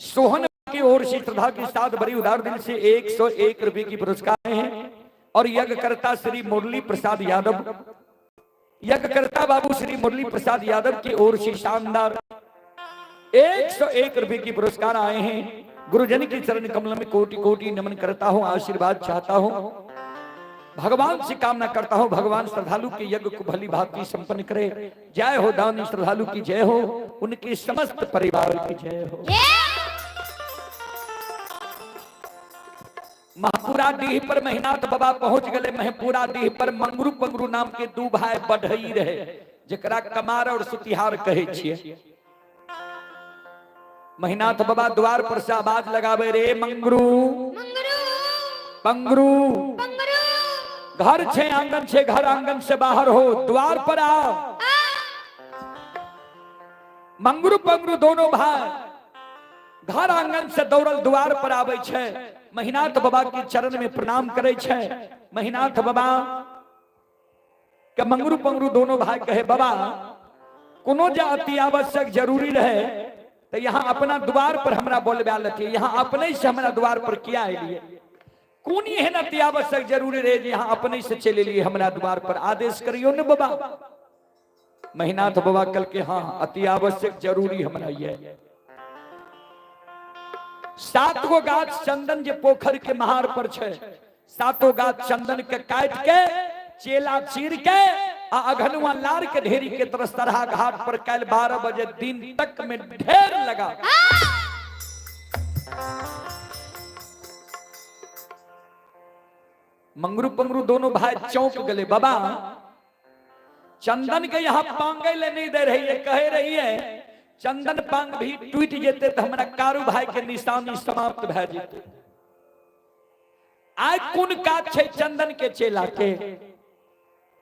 सोहन की ओर से श्रद्धा के साथ बड़ी उदार दिल से 101 रुपए की पुरस्कार हैं। और यज्ञकर्ता श्री मुरली प्रसाद यादव यज्ञकर्ता बाबू श्री मुरली प्रसाद यादव की ओर से शानदार 101 रुपए की पुरस्कार आए हैं। गुरुजन के चरण कमल में कोटि कोटि नमन करता हूं, आशीर्वाद चाहता हूं, भगवान से कामना करता हूं भगवान श्रद्धालु के यज्ञ को भली भांति संपन्न करे। जय हो दानी श्रद्धालु की जय हो, उनके समस्त परिवार की जय हो। महपुरा डीह पर महीनाथ बाबा पहुंच गए। महपुरा डीह पर मंगरू पंगरू नाम के दू भाई बढ़ई रहे जकरा कमार और सुतिहार कहे छिए। महीनाथ बाबा द्वार पर से आवाज लगावे रे मंगरू पंगरू घर छे आंगन छे घर आंगन से बाहर हो द्वार पर आओ। मंगरू पंगरू दोनों भाई घर आंगन से दौड़ल द्वार पर आवे छे। महीनाथ बाबा के चरण में प्रणाम करे छे। महीनाथ बाबा के मंगरू पंगरू दोनों भाई कहे बाबा कोनो जे अति आवश्यक जरूरी रहे तो यहाँ अपना द्वार पर हमरा बोलबा लेते, यहाँ अपने से हमरा द्वार पर किया आइलिए। कौन एहन अति आवश्यक जरूरी रहे जे यहाँ अपने से चले लिए हमरा द्वार पर आदेश करियो न बाबा। महीनाथ बाबा कल के हाँ अति आवश्यक जरूरी हमरा ये 7 गो गाछ चंदन जे पोखर के महार पर छे 7 गाछ चंदन के काट के चेला चीर के आ अघनुआ लार के ढेरी के तरसतरहा घाट पर कल 12 बजे दिन तक में ढेर लगा। मंगरू पंगरू दोनों भाई चौंक गए। बाबा चंदन के यहाँ पांगे ले नहीं दे रही है, कहे रही है चंदन पांग भी टूट जेते तो हमारा कारू भाई के निशानी समाप्त भै जेते। आय कुन काज छे चंदन के चेला के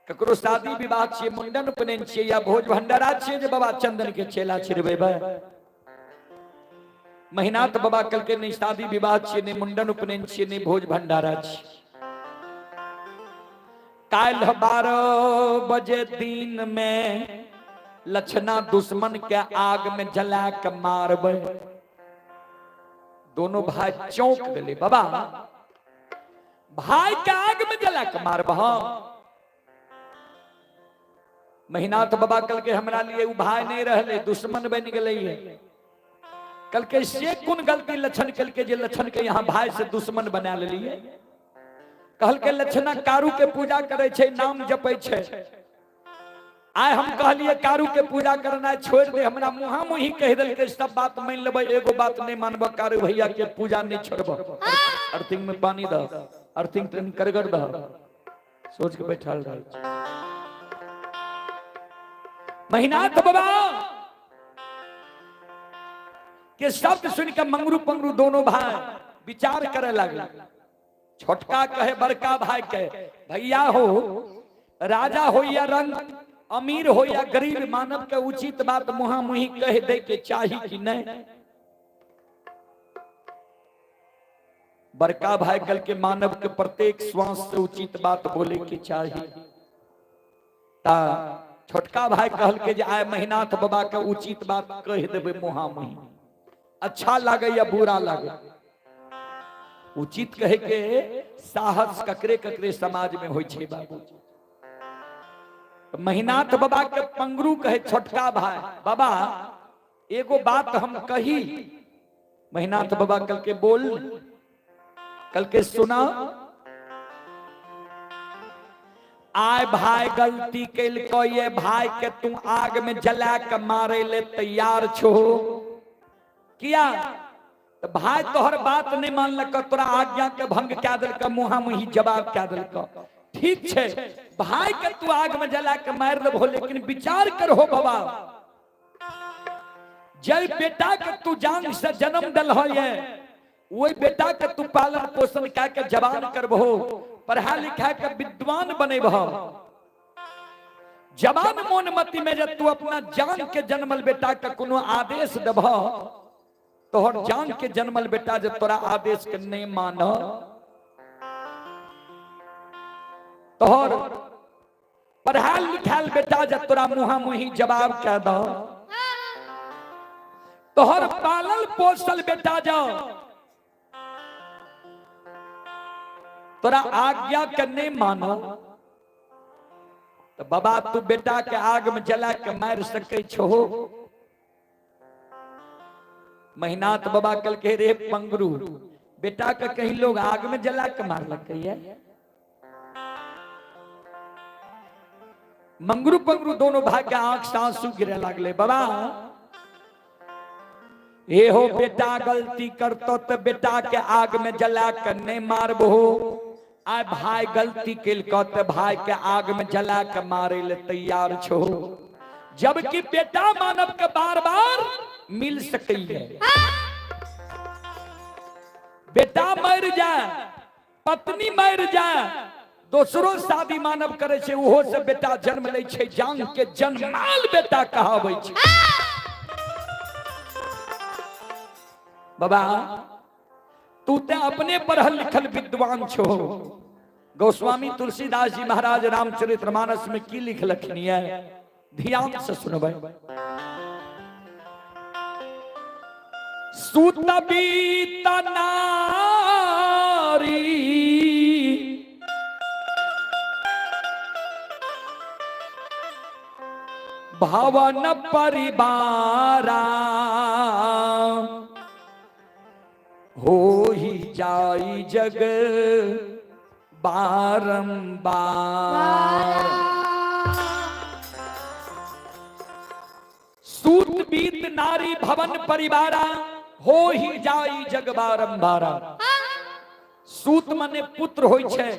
ककरो शादी विवाह छे मुंडन उपनयन छे या भोज भंडारा छे जे बाबा चंदन के चेला छिड़बेबे। महीनाथ बाबा कल के नहीं शादी विवाह छे ने मुंडन उपनयन छे ने भोज भंडारा छे। काल 12 बजे दिन में लक्षणा दुश्मन के आग में जला के मारबे। दोनों भाई चौंक गए। बाबा भाई के आग में जला के मारबा। महीनाथ बाबा कल के हमरा लिए उ भाई नहीं रहले दुश्मन बन गए है। कल के से कौन गलती लक्षण कल के जे लक्षण के यहाँ भाई से दुश्मन बना लिए। कहल के लक्षणा कारू के पूजा करे छे नाम जपे छे। आय हम कहलिए कारू के पूजा करना छोड़ दे, हमरा मुहा मुही कह दिल के सब बात मान लेबे एगो बात नहीं मानबा कारू भैया के पूजा नहीं छोड़बा। अर्थिंग में पानी द अर्थिंग ट्रेन करगर द सोच के बैठल रह। महीनाथ बाबा के शब्द सुन के मंगरू पंगरू दोनों भाई विचार करे लगे। छोटका कहे बड़का भाई के भैया हो राजा हो या रंग अमीर हो या गरीब मानव के उचित बात मुहा मुही कह दे के चाही कि नहीं। बड़का भाई कल के मानव के प्रत्येक श्वास से उचित बात बोले के चाहिए। ता छोटका भाई कहल के जे आय महीनाथ बाबा के उचित बात कह देबे मुहा मुही, अच्छा लगे या बुरा लगे। उचित कहे के साहस ककरे ककरे समाज में होय छे बाबू। महीनाथ बाबा के पंगरू कहे छोटका भाई, बाबा एगो बात हम कही। महीनाथ बाबा कल के बोल, कल के सुना। आय भाई गलती कैल को, ये भाई के तू आग में जला के मारे ले तैयार छो किया। तो भाई तोहर बात नहीं मान लक, तोरा आज्ञा के भंग क्या दिल का, मुहा मुही जवाब क्या दिल का। ठीक छे भाई के तू आग में जला के मार देबो, लेकिन विचार कर हो बाबा, जय बेटा के तू जान से जन्म दल हो, ये वही बेटा के तू पालन पोषण क्या के जवान करबो, पढ़ा लिखा के विद्वान बनेबो। जवान मोनमती में जब तू अपना जान के जन्मल बेटा के कोनो आदेश देबो, तोहर जान के जन्मल बेटा जब तोरा आदेश के नहीं मानो, तोहर पढ़ाल लिखाल बेटा जब तोरा मुहा मुही जवाब कह दो, तोहर पालल पोसल बेटा जाओ तोरा आज्ञा के नहीं मानो, तो बाबा तू बेटा के आग में जला के मार सके छो। महीनाथ बाबा कल के रे पंगरू, बेटा के कहीं लोग आग में जला के मार लगे है। मंगरू पंगरू दोनों भाई के आंख से आंसू गिरे लगले। बाबा ये हो बेटा गलती करतो तो बेटा के आग में जला के नहीं मारबो, आय भाई गलती कैल तो भाई के आग में जला के मारे ले तैयार छो। जबकि बेटा मानव के बार बार मिल सके है, बेटा मर जाए, पत्नी मर जाए, दोसरो शादी मानव करे छे, उहो से बेटा जन्म ले छे, जान के जन्माल बेटा कहावे छे। बाबा तू ते अपने पढ़ल लिखल विद्वान छो। गोस्वामी तुलसीदास जी महाराज रामचरितमानस में की लिखलखिन है, ध्यान से सुनबे। सूत बीत नारी भवन परिवारा, हो ही जाई जग बारंबार। सूत बीत नारी भवन परिवारा, हो ही जाई जग बारंबारा। सूत माने पुत्र होय छे,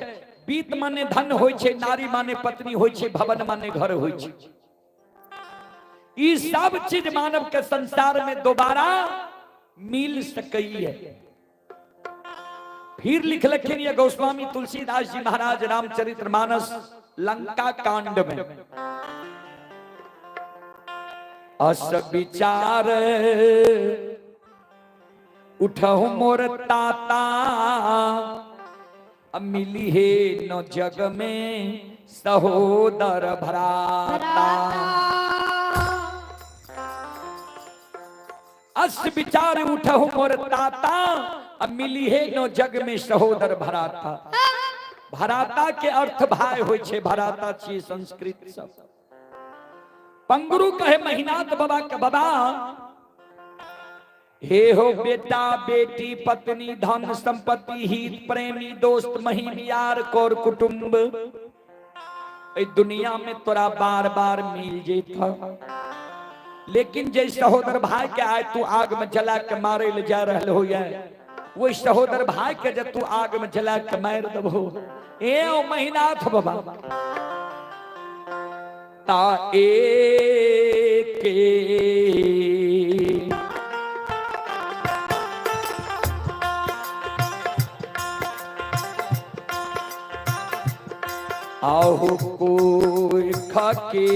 बीत माने धन होय छे, नारी माने पत्नी होय छे, भवन माने घर होय छे। ई सब चीज मानव के संसार में दोबारा मिल सकई है। फिर लिख लखिन ये गोस्वामी तुलसीदास जी महाराज रामचरितमानस लंका कांड में, अस विचार उठहु मोर ताता, मिली है न जग में सहोदर भ्राता। अस विचार उठहु मोर ताता, अब मिली है नो जग में सहोदर भराता। भराता के अर्थ भाई होय छे, भराता छी संस्कृत सब। पंगरू कहे महीनाथ बाबा के, बाबा हे हो बेटा बेटी पत्नी धन संपत्ति हित प्रेमी दोस्त महीन यार कोर कुटुंब, ए दुनिया में तोरा बार बार मिल जेता, लेकिन जे सहोदर भाई के आए तू आग में जला के मारे ले जा रहल हो, वही सहोदर भाई के जब तू आग में जला के मार दबो। ए ओ महीनाथ बाबा ता एक आहु कोई खाके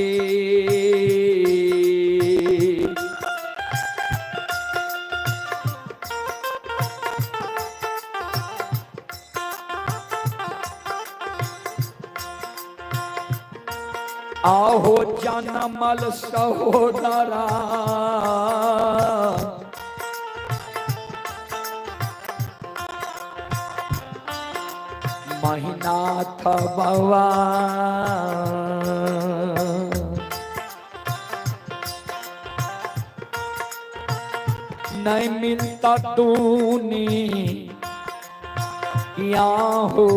आहो जनमल सहोदरा, महीनाथ बाबा नहीं मिलता तूने या हो।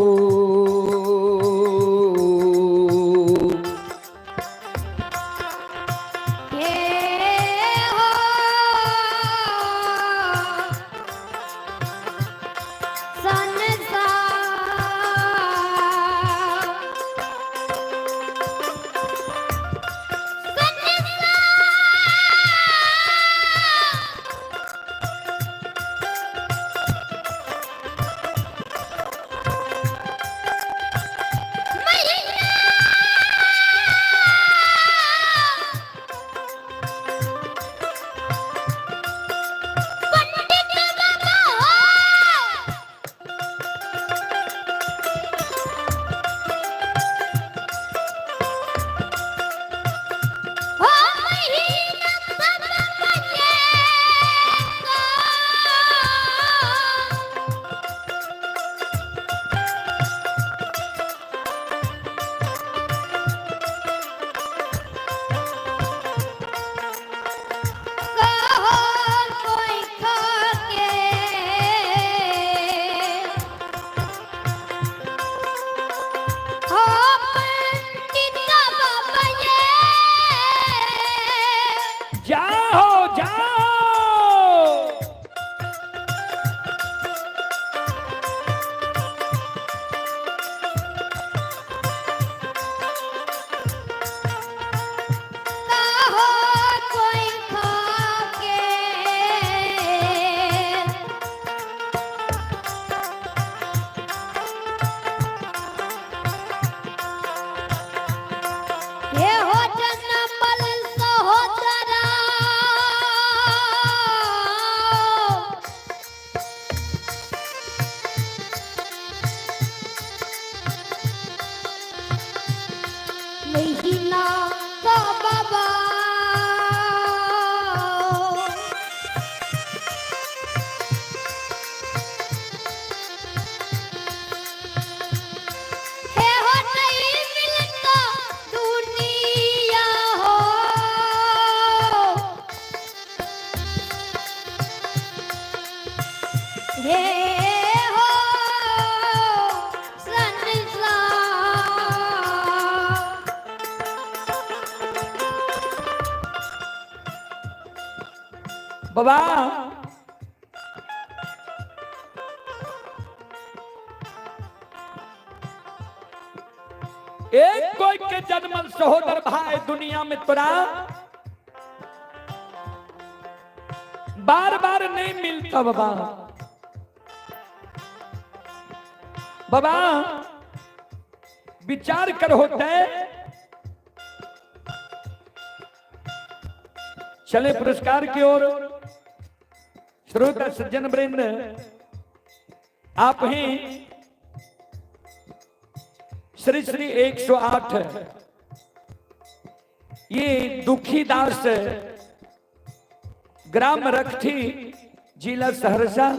बाबा एक कोई के जन्मल सहोदर भाई दुनिया में तोरा बार बार नहीं मिलता बाबा। बाबा विचार कर होते चले पुरस्कार की ओर। श्रोता सज्जन वृंद आप हैं श्री श्री 108 ये दुखीदास ग्राम रखठी जिला सहरसा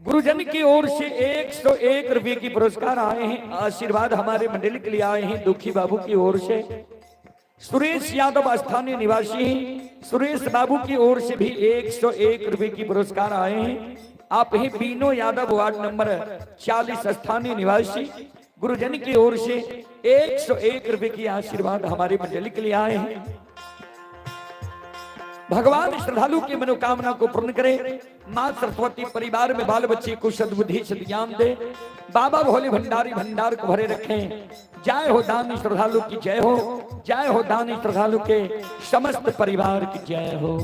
गुरुजन की ओर से 101 रुपए की पुरस्कार आए हैं। आशीर्वाद हमारे मंडली के लिए आए हैं दुखी बाबू की ओर से। सुरेश यादव स्थानीय निवासी सुरेश बाबू की ओर से भी 101 रुपए की पुरस्कार आए हैं। आप ही बीनो यादव वार्ड नंबर 40 स्थानीय निवासी गुरुजन की ओर से 101 रुपए की आशीर्वाद हमारे मंडली के लिए आए हैं। भगवान श्रद्धालु की मनोकामना को पूर्ण करे। मां सरस्वती परिवार में बाल बच्चे को सद्बुद्धि सद्ज्ञान दे। बाबा भोले भंडारी भंडार को भरे रखें। जय हो दानी श्रद्धालु की जय हो। जय हो दानी श्रद्धालु के समस्त परिवार की जय हो।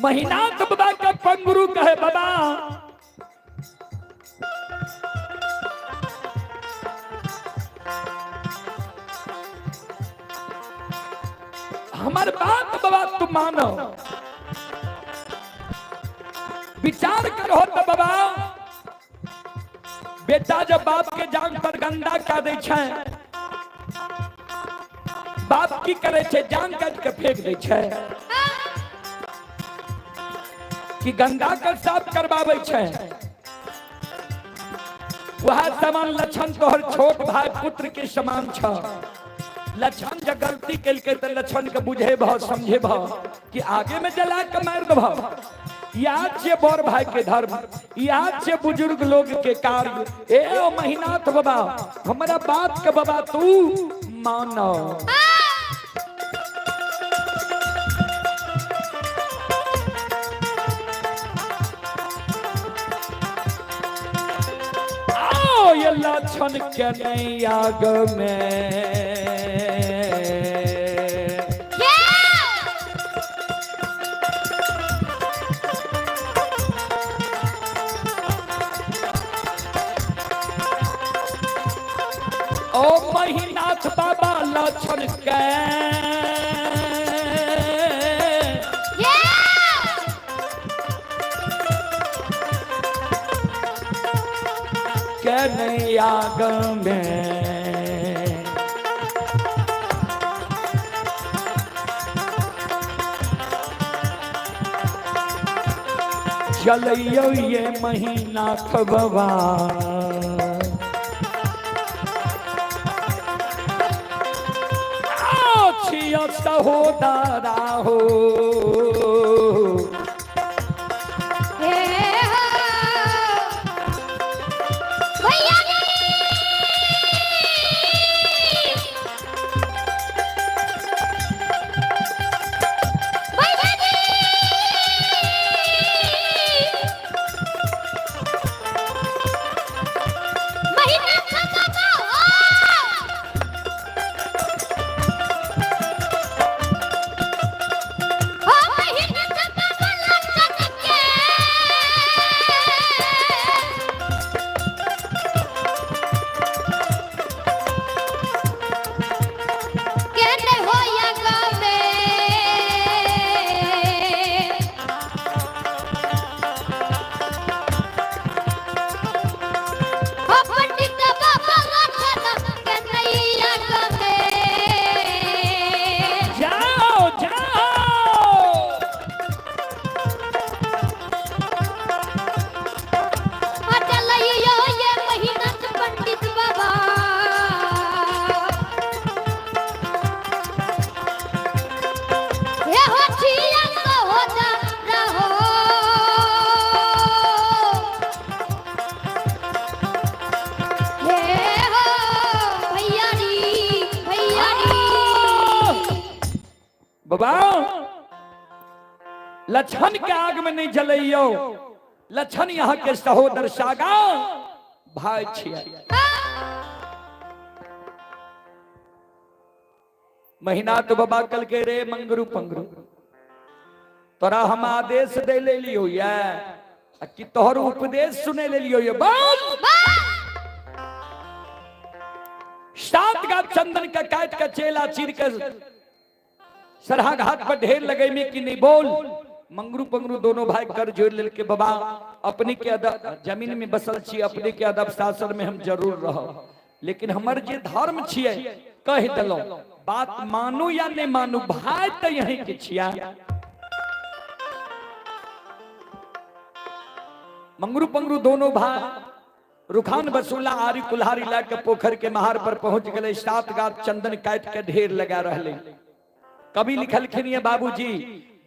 महीनाथ बाबा का पंगुरु कहे बाबा हमारे बात बाबा तुम मानो, विचार करो तो बाबा बेटा जब बाप के जान पर गंदा क्या दे छै, बाप की करे छे जान काट के फेंक दे छै कि गंगा के साफ करवावे छै। वह समान लक्षण तोहर छोट भाई पुत्र के समान छ। लक्षण जब गलती कल के तो लक्षण के बुझे भाव समझे भाव कि आगे में जला के मार दभाव। याद से बड़ भाई के धर्म, याद से बुजुर्ग लोग के कार्य। ए महीनाथ बाबा हमारा बात के बाबा तू मानो। आओ ये लक्षण के नहीं आग में महीनाथ बाबा लक्षण के नहीं आग में चलियो ये महीनाथ बाबा सहोदरा हो बाबा लक्षण के आग में नहीं जलइयो। लक्षण यहाँ के सहोदर सागा भाई छिया। महीनाथ बाबा कल के रे मंगरू पंगरू तोरा हम आदेश दे ले लियो या कि तोहर उपदेश सुने ले लियो ये बोल। सात गांठ चंदन का काट का चेला चीर कर सरहा घाट पर ढेर लगे में कि नहीं बोल। मंगरू पंगरू दोनों भाई कर जोड़ ले के बाबा अपने के अदब जमीन में बसल छी, अपने के अदब शासन में हम जरूर रहो, लेकिन हमर जे धर्म छिए कह दलो बात मानू या नहीं मानू भाई तो यहीं के छिया। मंगरू पंगरू दोनों भाई रुखान बसूला आरी कुल्हारी लाके पोखर के महार पर पहुंच गए। सात गांठ चंदन काट के ढेर लगा रहे। कभी लिखलखिन बाबूजी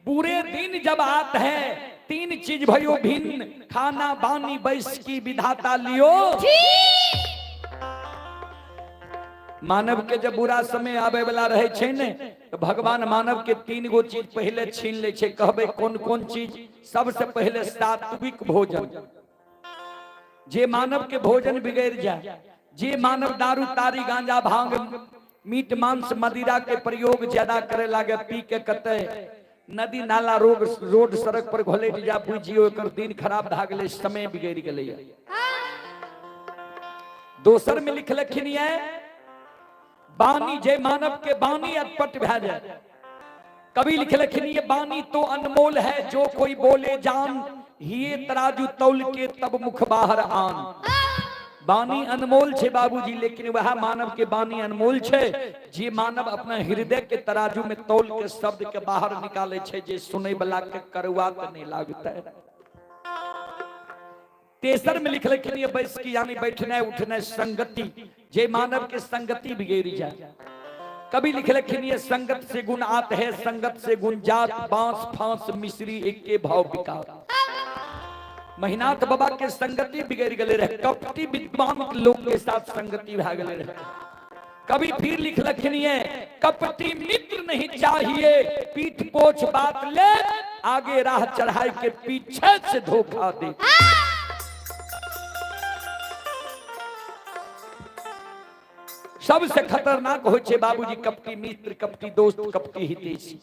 बुरे दिन जब आते हैं तीन चीज भयो भिन्न, खाना बानी बैस की विधाता लियो। मानव के जब बुरा समय आवे वाला रहे छे ने तो भगवान मानव के तीन गो चीज पहले छीन ले छे। कहबे कौन कौन चीज? सबसे पहले सात्विक भोजन। जे मानव के भोजन बिगड़ जाए, जे मानव दारू तारी गांजा भांग मीट मांस मदिरा के प्रयोग ज्यादा करे लागे, पी के कते नदी नाला रोड सड़क पर घोले जा बुझियो एकर दिन खराब भ गेले, समय बिगड़ गेले। दोसर में लिखलखिन है बानी जे मानव के बानी अटपट भै जाए। कवि लिखलखिन ये बानी तो अनमोल है, जो कोई बोले जान, ये तराजू तौल के तब मुख बाहर आन। बानी अनमोल छे बाबूजी, लेकिन वह मानव के बानी अनमोल छे जे मानव अपना हृदय के तराजू में तौल के शब्द के बाहर निकाले छे, जे सुने वाला के करुआ नहीं लागता है। तेसर में लिखलखिन ये बैस की यानी बैठने उठने संगति, जे मानव के संगति बिगड़ जाए। कभी लिखलखिन ये संगत से गुण आत है, संगत से गुण जात, बांस फांस मिश्री एक के भाव विकार। महीनाथ बाबा के संगति बिगड़ गले रहे, कपटी विद्वान लोग के साथ संगति भा गले रहे। कभी फिर लिखलखिन ये कपटी मित्र नहीं चाहिए, पीठ पोछ बात ले, आगे राह चढ़ाई के पीछे से धोखा दे। सबसे खतरनाक हो छे बाबूजी कपटी मित्र, कपटी दोस्त, कपटी हितैषी।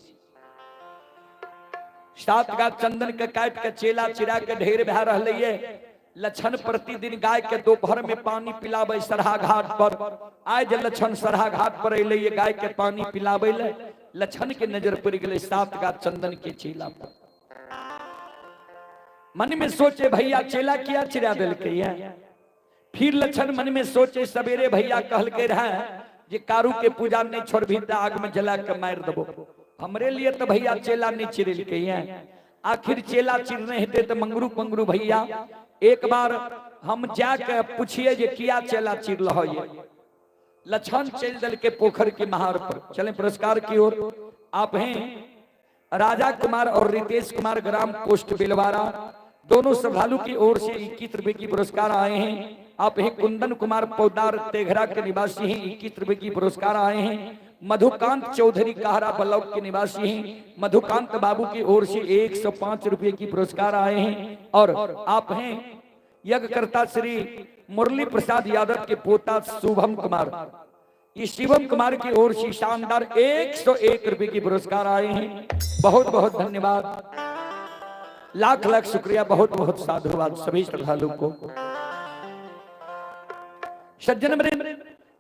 सात गाछ चंदन के काट के चेला चिरा के ढेर भै रहले। लक्षण प्रतिदिन गाय के दोपहर में पानी पिलावे सरहा घाट पर। आज लक्षण सरहा घाट पर अइले ये गाय के पानी पिलावे ले। लक्षण के नजर पड़ गए सात गाछ चंदन के चेला पर। मन में सोचे भैया चेला किया चिरा दिल के। फिर लक्षण मन में सोचे सवेरे भैया कहल के रहे जे कारू के पूजा नहीं छोड़ भी आग में जला के मार देबो। हमरे लिए तो भैया चेला नहीं चिरल के हैं। आखिर चेला चिरने हेते तो मंगरू पंगरू भैया एक बार हम जाके पूछिए जे किया चेला चिरल हो। ये लक्षण चल दल के पोखर के महार पर। चले पुरस्कार की ओर। आप हैं राजा कुमार और रितेश कुमार, ग्राम पोस्ट बिलवारा, दोनों श्रद्धालु की ओर से 21 रुपए की पुरस्कार आए हैं। आप हैं कुंदन कुमार पौदार तेघरा के निवासी हैं, 21 रुपए की पुरस्कार आए हैं। मधुकांत चौधरी कहरा ब्लॉक के निवासी हैं, मधुकांत बाबू की ओर से 105 रुपए की पुरस्कार आए हैं। और आप हैं यज्ञकर्ता श्री मुरली प्रसाद यादव के पोता शुभम कुमार, इस शिवम कुमार की ओर से शानदार 101 रुपए की पुरस्कार आए हैं। बहुत बहुत धन्यवाद, लाख लाख शुक्रिया, बहुत बहुत साधुवाद सभी श्रद्धालु को। सज्जन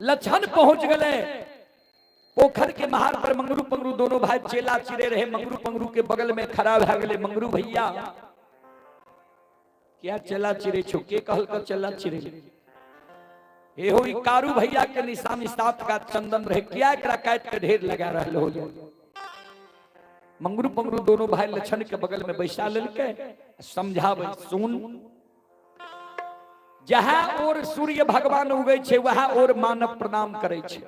लक्षण पहुंच गए पोखर के महार पर। मंगरू पंगरू दोनों भाई चेला चिरे रहे। मंगरू पंगरू के बगल में खड़ा भा गए। मंगरू भैया क्या चेला चिरे छो? के कहल कर चेला चिरे? ये हो कारू भैया के निशान सात का चंदन रहे। क्या एकरा काट के ढेर लगा रहे हो। मंगरू पंगरू दोनों भाई लक्षण के बगल में बैसा लेके समझावे सुन, जहां और सूर्य भगवान उगे छे वहां और मानव प्रणाम करे छे।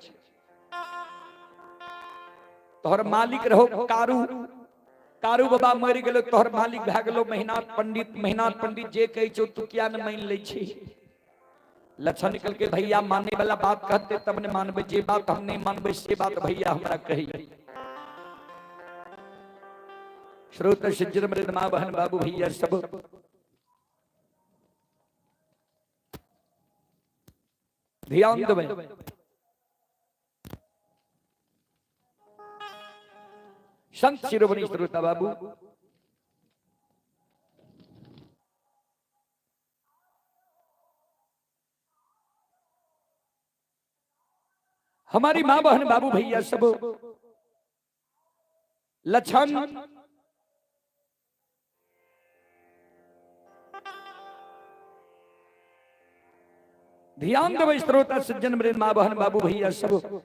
तोहर मालिक रहो कारू, कारू बाबा मर गेलो, तोहर मालिक भै गेलो मेहनाथ पंडित। मेहनाथ पंडित जे कहे छो तू क्या न मान ले छी? लक्षण निकल के भैया मानने वाला बात कहते तब ने मानबे, जे बात हम नहीं मानबे से बात भैया हमरा कही। श्रोत सज्जन मृद मां बहन बाबू भैया सब ध्यान देवे। संत शिरोमणि श्रोता बाबू, हमारी मां बहन बाबू भैया सब लक्षण ध्यान देवे। श्रोता सज्जन मृद मां बहन बाबू भैया सब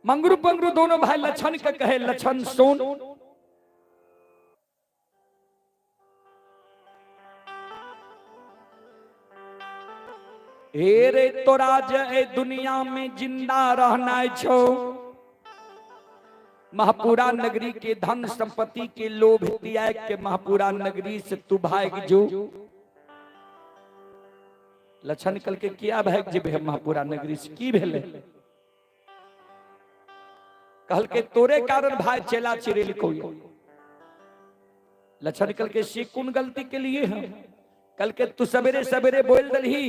मंगरू पंगरू दोनों भाई लक्षण के कहे लक्षण सुन, हे रे तोरा जे दुनिया में जिंदा रहना छो, महापुरा नगरी के धन संपत्ति के लोभ त्याग के महापुरा नगरी से तू भाग जो। लक्षण निकल के किया भाग जे महापुरा नगरी से की भेले? कहल के तोरे कारण भाई चेला चिरेल को। लक्षण निकल के से कौन गलती के लिए हम? कल के तू सवेरे सवेरे बोल दलही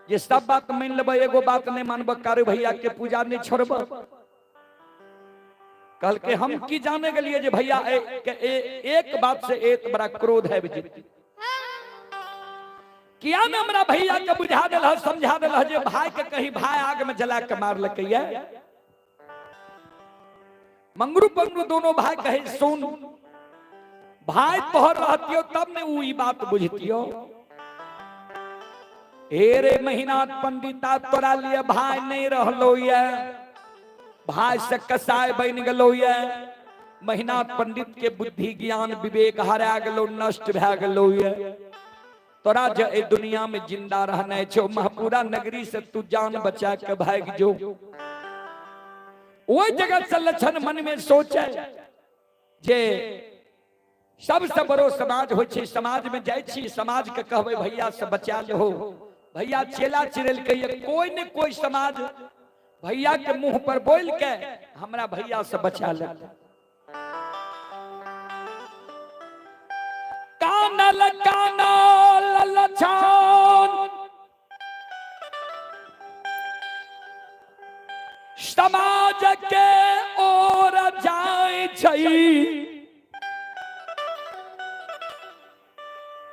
ये सब बात मान लेब, एगो बात नहीं मानब, कारू भैया के पूजा नहीं छोड़ब। कल के हम की जाने के लिए जे भैया एक बात से एक बड़ा क्रोध है विजित किया में हमरा भैया के बुझा दिल समझा दिल जे भाई के कहीं भाई आग में जला के मार लकैया मंगरू पंगरू दोनों भाई कहे सुन भाई तोहर रहतियो तब ने उ ई बात बुझतियो हे रे महीनाथ पंडिता तोरा लिए भाई नहीं रहलो ये भाई से कसाय बन गलो ये महीनाथ पंडित के बुद्धि ज्ञान विवेक हरा गलो नष्ट भए गलो ये तोरा जो ए दुनिया में जिंदा रहना छो महपुरा नगरी से तू जान बचा के भाग जो वो जगह से लक्षण मन में सोचे जे सबसे बड़ो समाज हो छे समाज में जाय छी समाज के कहबे भैया से बचा लो भैया चेला चिरल के कोई न कोई समाज भैया के मुंह पर बोल के हमरा भैया से बचा ले कानल कानल लछन समाज के ओर जाय छई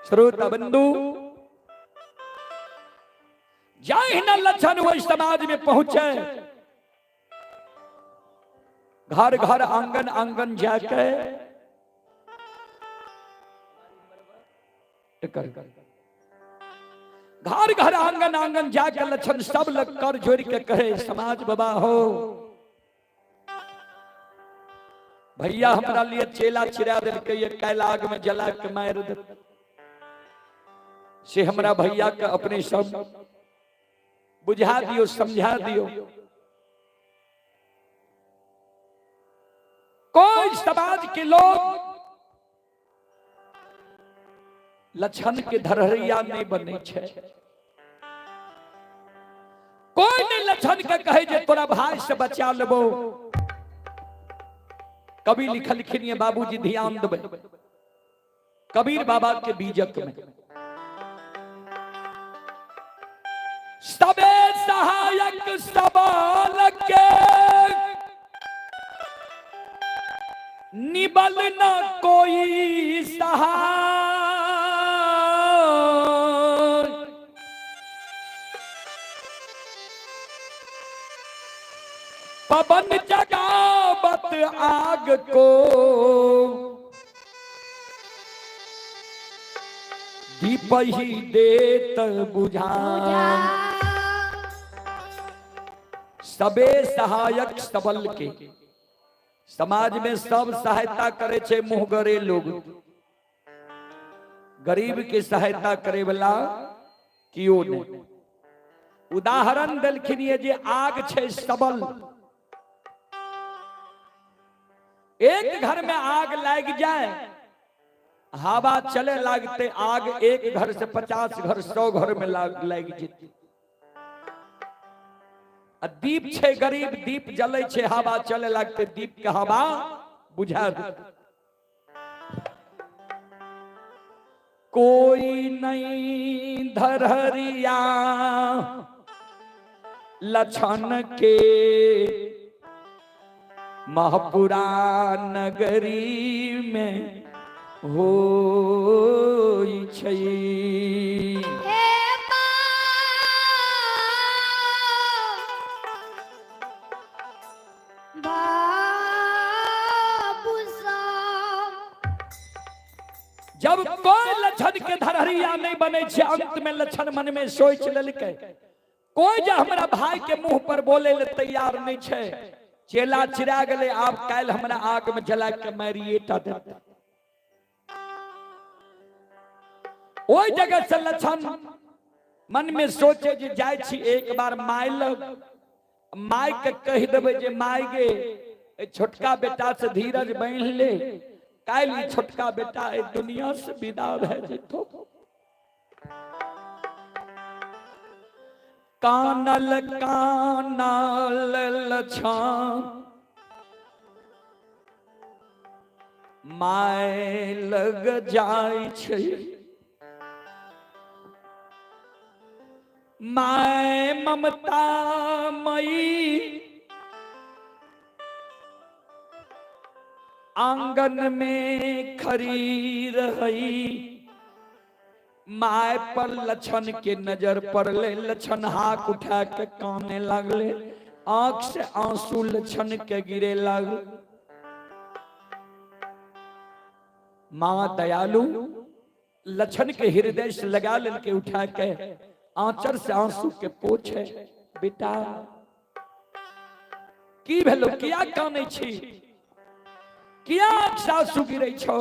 श्रोता बंधु जाहि न लक्षण वो समाज में पहुंचे घर घर आंगन आंगन जाके घर घर आंगन आंगन जाके लक्षण सब लग कर जोड़ के कहे समाज बाबा हो भैया हमारा लिए चेला चिरा दिल के ये कैलाग में जला के मार दे से हमारा भैया का अपने सब बुझा दियो समझा दियो कोई समाज के लोग लक्षण के धरहरिया नहीं बने छे कोई नहीं लक्षण के कहे जे तोरा भाई से बचा लेबो कभी लिखलखिन ये बाबूजी ध्यान देबे कबीर बाबा के बीजक में सबे सहायक सबल के निबल न कोई सहाय पवन जगावत आग को दीप ही देत बुझा सबे सहायक सबल के समाज में सब सहायता करे छे मुहगरे लोग गरीब के सहायता करे वाला कियो नहीं उदाहरण देलखिन ये जे आग छे सबल एक घर में आग लग जाए हवा चले लगते आग एक घर से 50 घर 100 घर में लग जेती दीप छे गरीब दीप जले छे हवा चले लगते दीप के हवा बुझा देते कोई नहीं धरहरिया लक्षण के महपुरा नगरी में हो छई जब कोई लक्षण के धरहरिया नहीं बने छे अंत में लक्षण मन में सोच लेलकै कोई जो हमारा भाई के मुंह पर बोले ले तैयार नहीं छे चेला चिरा गले आप काल हमरा आग में जला के मारिए टा दे ओई जगह से लक्षण मन में सोचे जे जाय छी एक बार माइल माय के कह देबे जे माय गे छोटका बेटा से धीरज बांध ले काल छोटका बेटा ए दुनिया से विदा भए जेतो कानल कानल लक्षण माय लग जाय छै माय ममता मई आंगन में खड़ी रही, माय पर लछन के नजर पड़ले, लछन हाथ उठा के काने लगले, आंख से आंसू लछन के गिरे लगले। मां दयालु लछन के हृदय से लगा लेके उठा के आंचर से आंसू के पोछे, बेटा की भेलो, किया काने छी, किया आंसू गिरे छो।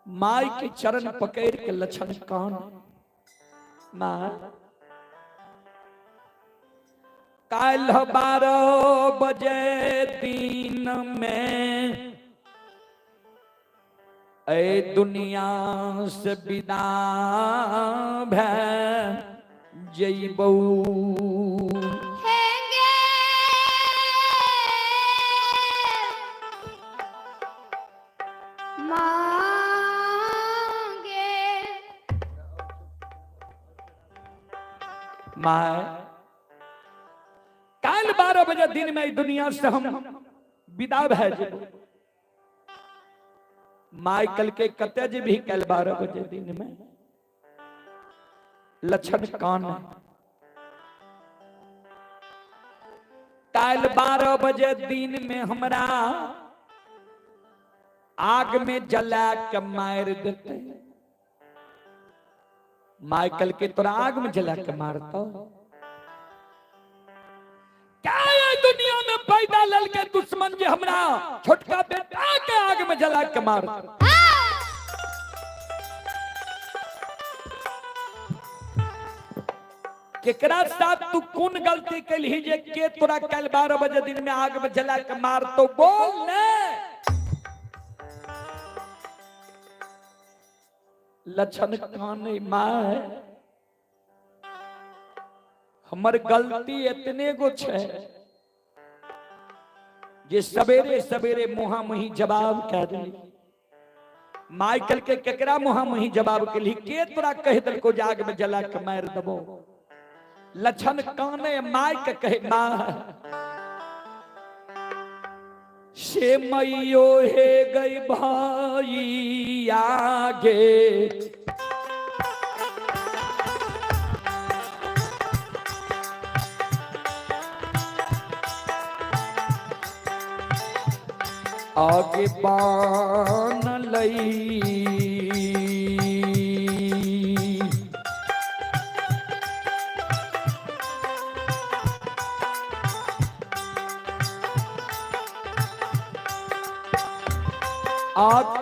माई के चरण पकड़ के लछन कान, मां काल 12 बजे दिन में ए दुनिया से विदा भै जइबौ। माय काल 12 बजे दिन में दुनिया से हम विदा भै जेबौ। माइकल के कते जे भी कल 12 बजे दिन में लछन कान, काल 12 बजे दिन में हमरा आग में जला के मार देते। माइकल के तोरा आग में जला के मारता, क्या ये दुनिया में पैदा ललके दुश्मन जे हमरा छोटका बेटा के आग में जला के मार। केकरा साथ तू कौन गलती कलही जे के तोरा कल 12 बजे दिन में आग में जला के मार, तो बोल ने। लछन काने, मां हमर गलती इतने गो छे जे सवेरे सवेरे मुहा मुही जवाब कह दे। माइकल के केकरा मुहा मुही जवाब के लिए के तोरा कह दल को जाग में जला के मार दबो। लछन काने, माई के कहे, मां से मैयो हे गई भाई आगे, आगे बान लई।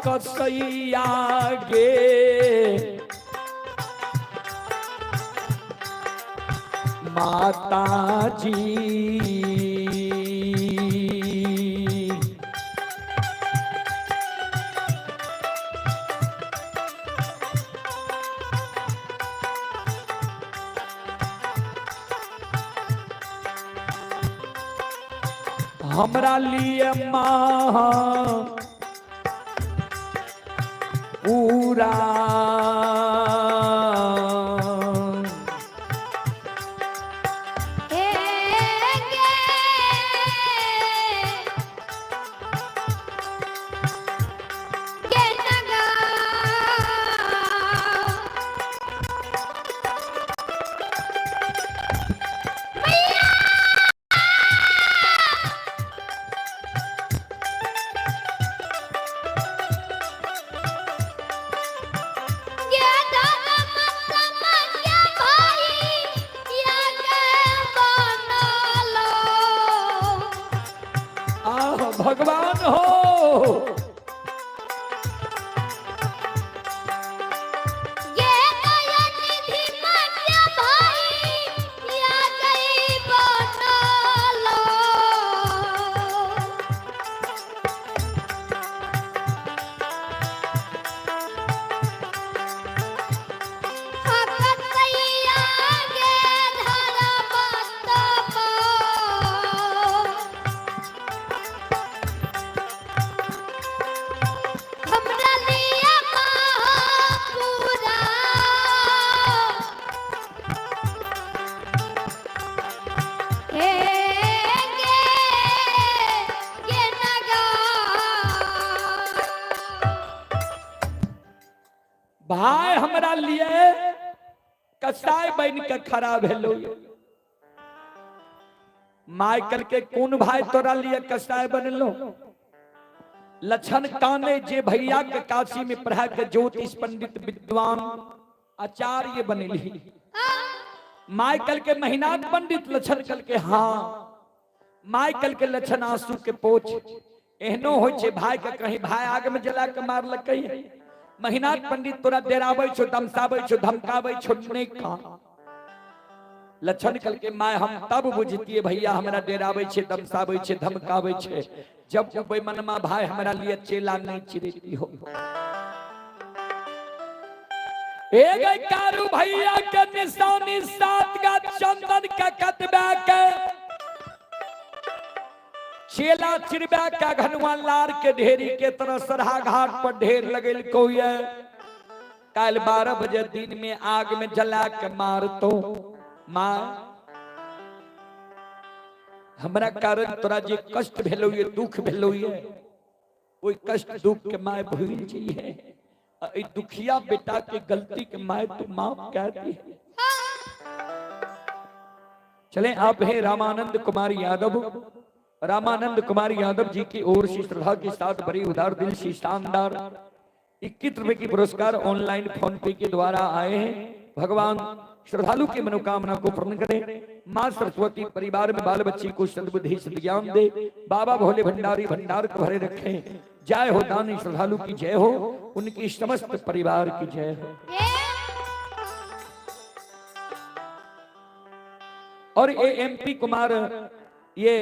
कसैया गे माता जी, हमरा लिए माँ पूरा भगवान हो। भाई हमरा लिए कसाय बन के खड़ा भेलो। माइकल के कौन भाई तोरा लिए कसाय बनलो? लक्षण काने जे भैया के काशी में पढ़ा के ज्योतिष पंडित विद्वान आचार्य बनेली। माइकल के महीनाथ पंडित लक्षण कल के हाँ माइकल के लक्षण आंसू के पोछ एहनो हो छे भाई के कहीं भाई आग में जला के मार लकै। महीनाथ पंडित तोरा डेराबै छो धमकाबै छो धमकाबै छो नहीं का। लक्षण कल के माय हम तब बुझतिए भैया हमरा डेराबै छे धमकाबै छे धमकाबै छे जब कोई मनमा भाई हमरा लिए चेला नहीं चिरती हो। एक कारू भैया के निशानी सात गा चंदन का कतबा के चेला चिरबा का घनुआ लार के ढेरी के तरह सरहा घाट पर ढेर लगेल कोई काल 12 बजे दिन में आग में जला के मार तो मां हमरा कारण तोरा जे कष्ट भेलो ये दुख भेलो ये ओई कष्ट दुख के माय भूल जाइए। ए दुखिया बेटा के गलती के माय तू माफ कर दी। चलें आप हैं रामानंद कुमार यादव। रामानंद कुमार यादव जी की ओर से श्रद्धा के साथ बड़ी उदार दिल से शानदार 21 रुपए की पुरस्कार ऑनलाइन फोन पे के द्वारा आए हैं। भगवान श्रद्धालु की मनोकामना को पूर्ण करें। मां सरस्वती परिवार में बाल बच्ची को सद्बुद्धि सद्ज्ञान दे। बाबा भोले भंडारी भंडार को भरे रखें। जय हो दानी श्रद्धालु की जय हो, उनकी समस्त परिवार की जय हो। और ये एमपी कुमार ये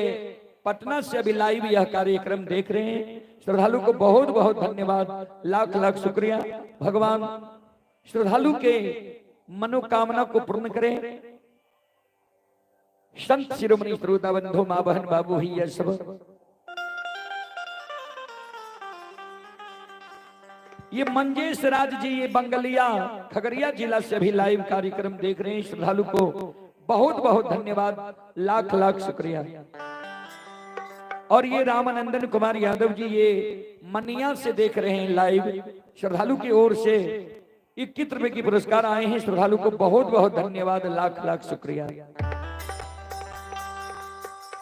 पटना से अभी लाइव यह कार्यक्रम देख रहे हैं। श्रद्धालु को बहुत बहुत धन्यवाद, लाख लाख शुक्रिया। भगवान श्रद्धालु के मनोकामना को पूर्ण करें। संत शिरोमणि श्रोता बंधु मां बहन बाबू ही यह सब ये मंजेश राज जी ये बंगलिया खगड़िया जिला से भी लाइव कार्यक्रम देख रहे हैं। श्रद्धालु को बहुत बहुत धन्यवाद, लाख लाख शुक्रिया। और ये रामानंदन कुमार यादव जी ये मनिया से देख रहे हैं लाइव। श्रद्धालु की ओर से 21 रुपए की पुरस्कार आए हैं। श्रद्धालु को बहुत बहुत धन्यवाद, लाख लाख शुक्रिया।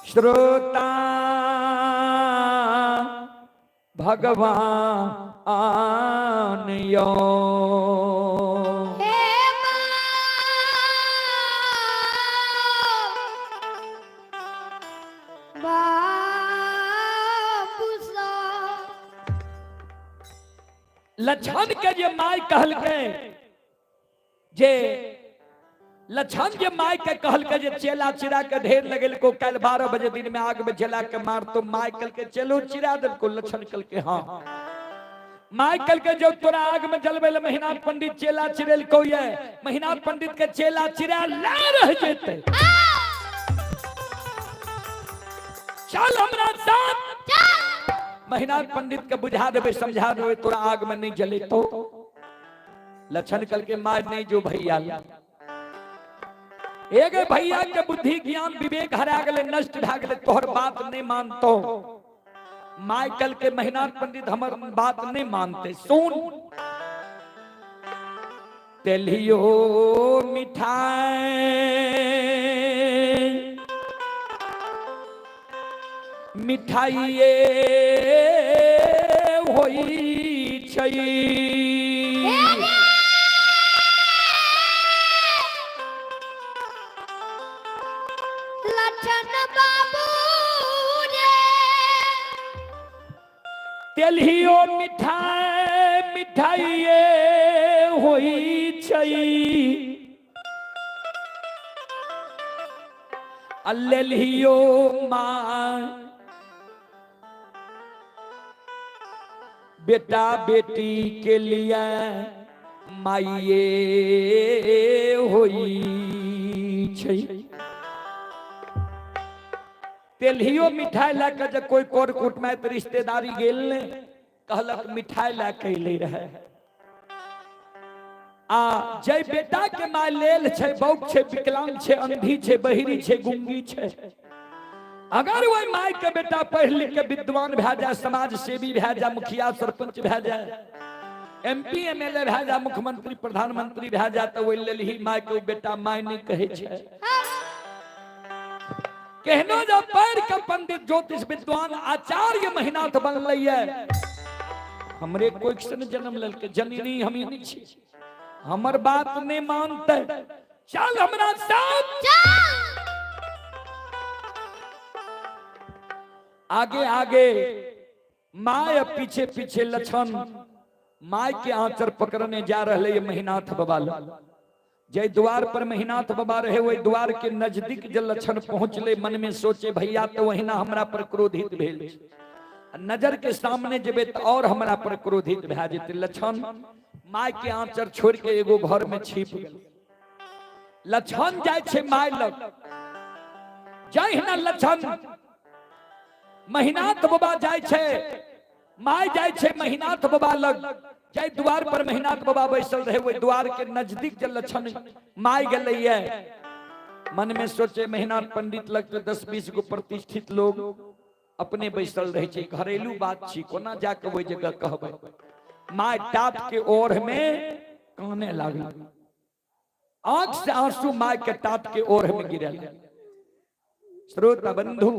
श्रोता भगवान यो लक्षण के जे माय कहल के जे लक्षण जे माय के कहल के जे चेला चिरा के ढेर लगेल को कल 12 बजे दिन में आग में जला के मार तो माय कल के चलो चिरा दल को। लक्षण कल के हाँ माय कल के जो तोरा आग में जलबे महीनाथ पंडित चेला चिरेल को ये महीनाथ पंडित के चेला चिरा ला रह जेते। चल हमरा साथ महीनाथ पंडित के बुझा देवे समझा देवे तोरा आग में नहीं जले तो। लक्षण कल के मार नहीं जो भैया एक भैया के बुद्धि ज्ञान विवेक हरा गले नष्ट भा गले तोहर बात नहीं मानतो। माइकल के महीनाथ पंडित हमर बात नहीं मानते। सुन तेलियो मिठाई मिठाइए होई छई लक्षण बाबू रे तेलियो मिठाई मिठाइए होई छई अल्लेलियो मां बेटा बेटी के लिए माइये होई छई। तेलियो मिठाई लाके जब कोई कोर कुट में रिश्तेदारी गेल ने कहलक मिठाई लाके ले रहे आ जय बेटा के माय लेल छे बौक छे विकलांग छे अंधी छे बहिरी छे गुंगी छे। अगर वही माय के बेटा पढ़ लिख के विद्वान भै जाए समाज सेवी भै जाए मुखिया सरपंच भै जाए MP MLA भए जा, मुख्यमंत्री प्रधानमंत्री भए जा, तो ओहि लेल ही माय के बेटा माय नहीं कहे छै। कहनो जब पैर के पंडित ज्योतिष विद्वान आचार्य महिनाथ बनलै, हमरे कोई सन जन्म लेलके, जननी हम नहीं छी, हमर बात नहीं मानते, चल हमरा साथ आगे आगे। माय पीछे पीछे लछन माय के आंचर पकड़ने जा रहे ये महिनाथ बाबा। जय द्वार पर महिनाथ बाबा रहे, वही द्वार के नजदीक जब लछन पहुंचले, मन में सोचे भैया तो वहीना हमरा पर क्रोधित भेल, नजर के सामने जेबे तो और हमरा पर क्रोधित भए जेते। लछन माय के आंचर छोड़ के एगो घर में छिप गेल। लछन जाय छे माय लग, जय ना लछन महिनाथ बाबा जाय छे, माय जाय छे महिनाथ बाबा लग। जय द्वार पर महिनाथ बाबा बैसल रहे, वही द्वार के नजदीक जब लछन माय गलैये, मन में सोचे महिनाथ पंडित लग तो 10-20 गो प्रतिष्ठित लोग अपने बैसल रहे छे, घरेलू बात छी, कोना जाके वही जगह कहबै। माय टाप के ओर में काने लागल, आंख से आंसू माय के टाप के ओर में गिरल। श्रोता बंधु,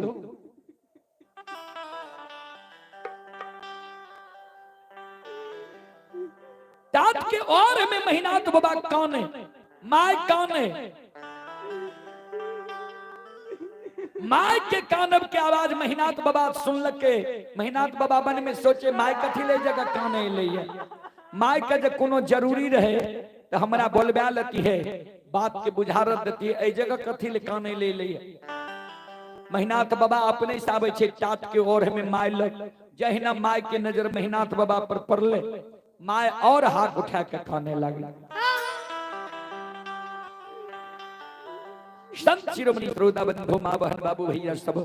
टाट के और में महिनाथ बाबा काने, माय काने, माय के कानब के आवाज महिनाथ बाबा सुनल के। महिनाथ बाबा मन में सोचे माय कथी ले जगह काने ले, माय के जब कोनो जरूरी रहे तो हमरा बोलबा लेती है, बात के बुझारत देती है, ए जगह कथी ले काने ले ले। महिनाथ बाबा अपने से आवे छे टाट के ओर में माय लग। जहिना माय के नजर महिनाथ बाबा पर पड़ले, माय और हाथ उठा के खाने लगी। संत शिरोमणि श्रोता बंधु, मां बहन बाबू भैया सब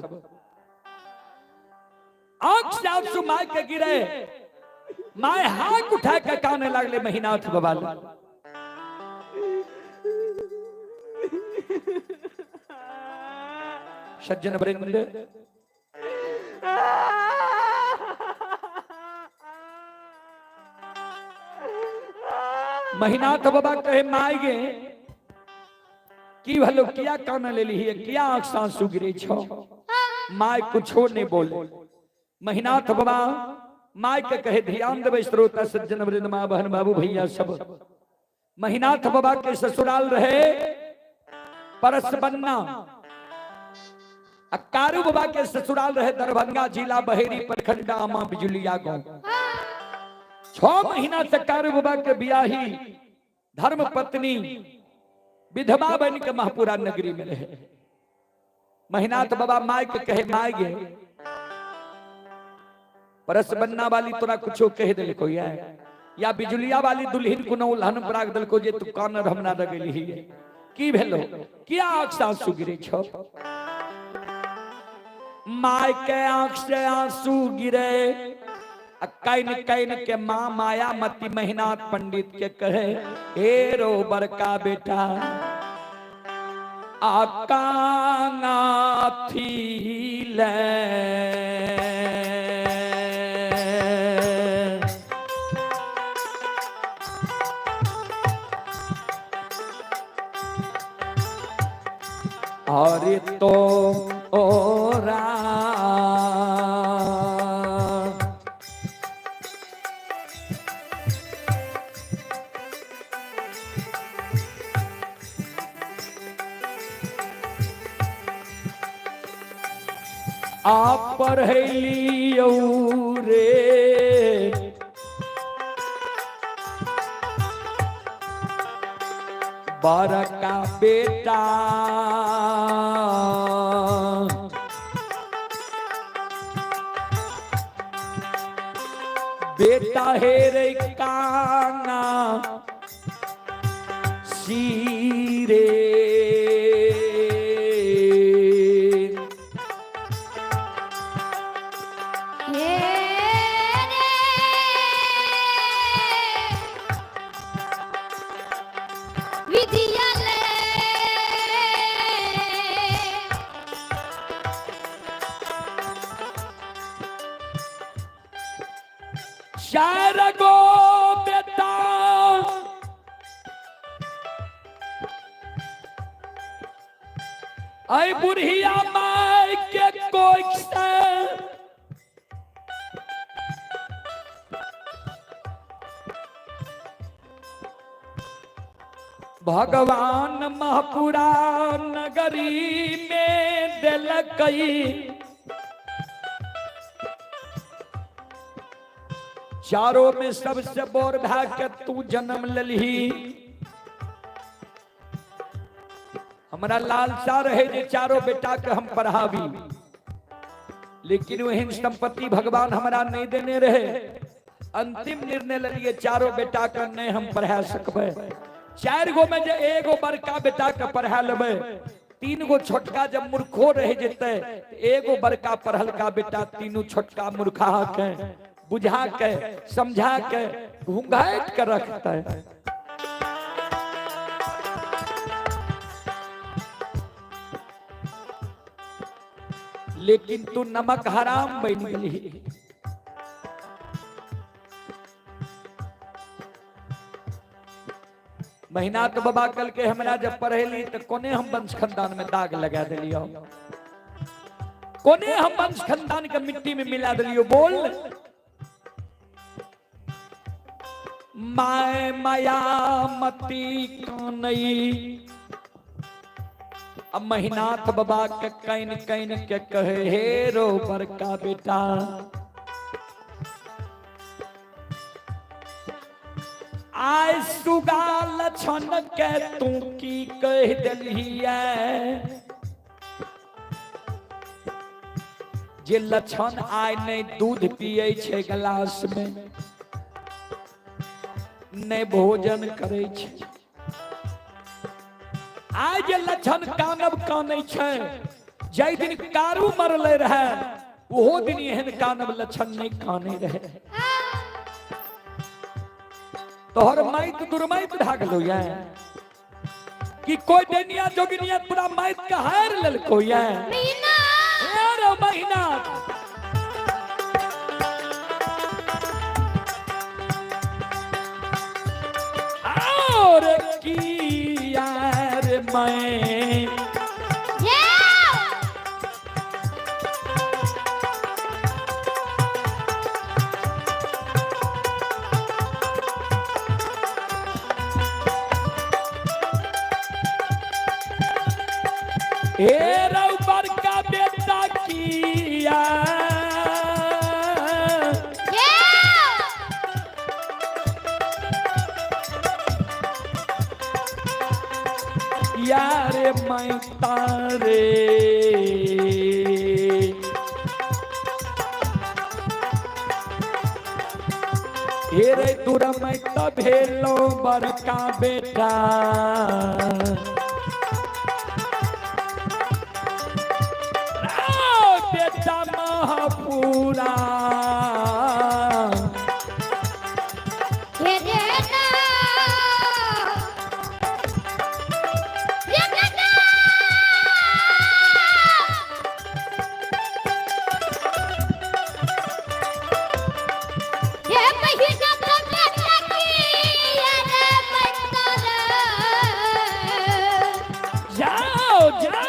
आंख से आंसू माय के गिरे, माय हाथ उठा के खाने लगले महिनाथ बाबा। सज्जन वृंद, महिनाथ बाबा कहे माय गे की भलो, किया कान ले ली है, किया आंख से आंसू गिरे छो। माय कुछो नहीं बोले। महिनाथ बाबा माय के कहे ध्यान देवे श्रोता सज्जन वृंद, मां बहन बाबू भैया सब। महिनाथ बाबा के ससुराल रहे परसबन्ना, कारू बाबा के ससुराल रहे दरभंगा जिला बहेरी प्रखंड आमा बिजुलिया गांव। 6 महीना से कारू बाबा के बियाही धर्म पत्नी विधवा बन के महपुरा नगरी में रहे। महिनाथ बाबा माय के कहे माय गे परसबन्ना वाली तोरा कुछो कह दिल को, या बिजुलिया वाली दुल्हन को न उल्हन प्राग दिल को, जे तू कानर हमरा लगली है की भेलो, किया आंख से आंसू गिरे छो। माय के आंख से आंसू गिरे, कैन कैन के मां माया मती महिनाथ पंडित के कहे, हे रो बड़का बेटा आकांगा थी ले, और तो ओरा आप पढ़लियो रे बड़का बेटा, बेटा हे रे काना सीरे, शायर गो आई बुढ़िया माई के कोख से भगवान महपुरा नगरी में दिलकई चारों में सबसे बोर भा के तू जन्म ललही। हमारा लालसा रहे जे चारों बेटा के हम पढ़ावी, लेकिन वही संपत्ति भगवान हमारा नहीं देने रहे। अंतिम निर्णय लिए चारों बेटा का नहीं हम पढ़ा सकबे। 4 गो में जे एगो बड़का बेटा के पढ़ा लेबे, 3 गो छोटका जब मूर्खो रह जेते, एगो बड़का पढ़ल का बेटा तीनों छोटका मूर्खा के बुझा के समझा के घूंघाट के रखता है। लेकिन तू नमक हराम बन गई। महीना तो बाबा कल के हमरा जब पढ़ेली तो कोने हम वंश खानदान में दाग लगा दिलियो, कोने हम वंश खानदान के मिट्टी में मिला दिलियो। बोल माय माया मती कानई। अब महीनाथ बाबा के कैन कैन के कहे हे रो बड़का बेटा, आय सुगाल छन के तू की कह दिलिया, जे लक्षण आय नहीं दूध पिए छे गिलास में, नहीं भोजन करे छे। आय जे लक्षण कानब काने छे, जै दिन कारू मरले रहे ओहो दिन एहन कानब लक्षण नहीं काने रहे। तोहर माइत दुर्माइत भागलो या कि कोई डेनिया जोगिनिया पूरा माइत का हार ललको या महीना अरे महीना। और की यार मैं हे रउबर का बेटा किया यार मैं तारे हे रे दूर मैं तब भेलो बड़का बेटा, पूरा जाओ जाओ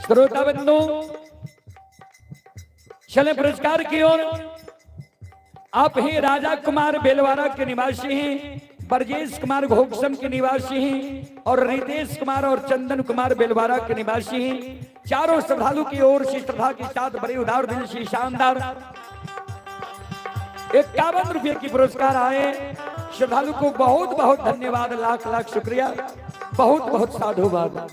श्रोता बंधु चले पुरस्कार की ओर। आप ही राजा कुमार बेलवारा के निवासी हैं, ब्रजेश कुमार घोकसम के निवासी हैं और रितेश कुमार और चंदन कुमार बेलवारा के निवासी हैं। चारों श्रद्धालु की ओर से श्रद्धा के साथ बड़े उदार दिल से शानदार 51 रुपये की पुरस्कार आए। श्रद्धालु को बहुत बहुत धन्यवाद, लाख लाख शुक्रिया। बहुत बहुत साधुवाद।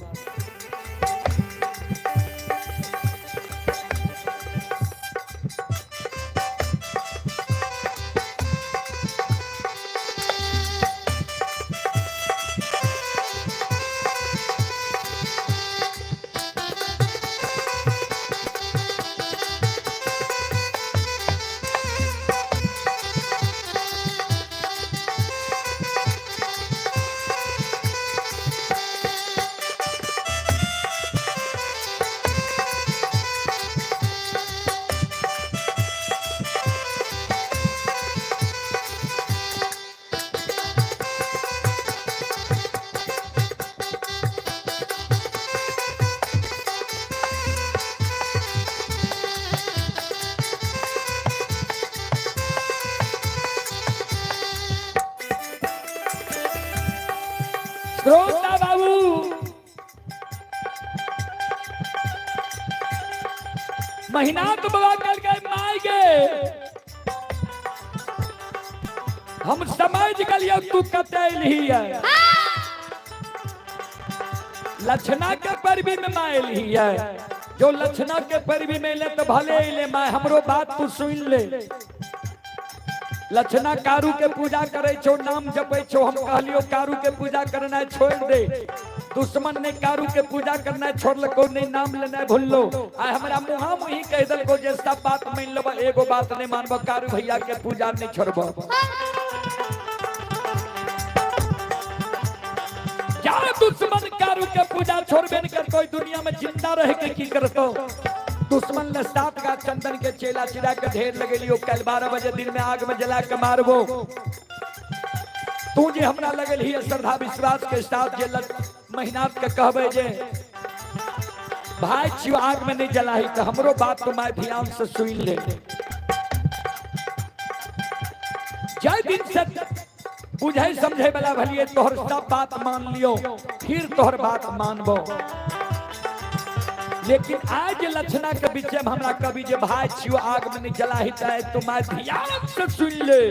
श्रोता बाबू, महीना तो बाबा कल गए माय गए, हम समझ गलियो तू कतैल ही है। लक्षणा के परवी में मायल ही है, जो लक्षणा के परवी में ले तो भले ही ले माय, हमरो बात तू सुन ले। लक्षणा कारू के पूजा करे छो, नाम जपे छो, हम कहलियो कारू के पूजा करना छोड़ दे। दुश्मन ने कारू के पूजा करना छोड़ लो, नहीं नाम लेना भूल लो। आ हमरा मुहा मुही कह दल को जे सब बात मान लो, एगो बात नहीं मानबो, कारू भैया के पूजा नहीं छोड़बो। क्या दुश्मन कारू के पूजा छोड़बे न कर, कोई दुनिया में जिंदा रह के की करतो। दुश्मन ने 7 का चंदन के चेला चिरा के ढेर लगे लियो, कल 12 बजे दिन में आग में जला के मारबो। तू जे हमरा लगल ही श्रद्धा विश्वास के साथ जे मेहनत के कहबे जे भाई छियो आग में नहीं जलाही, तो हमरो बात तो मैं ध्यान से सुन ले। जय दिन से बुझे समझे वाला भलिए तोहर सब बात मान लियो, फिर तोहर बात मानबो। लेकिन आज लक्षणा के बीच में हमरा कभी जे भाई छियो आग में नहीं जला ही चाहे, तो मैं ध्यान से सुन ले।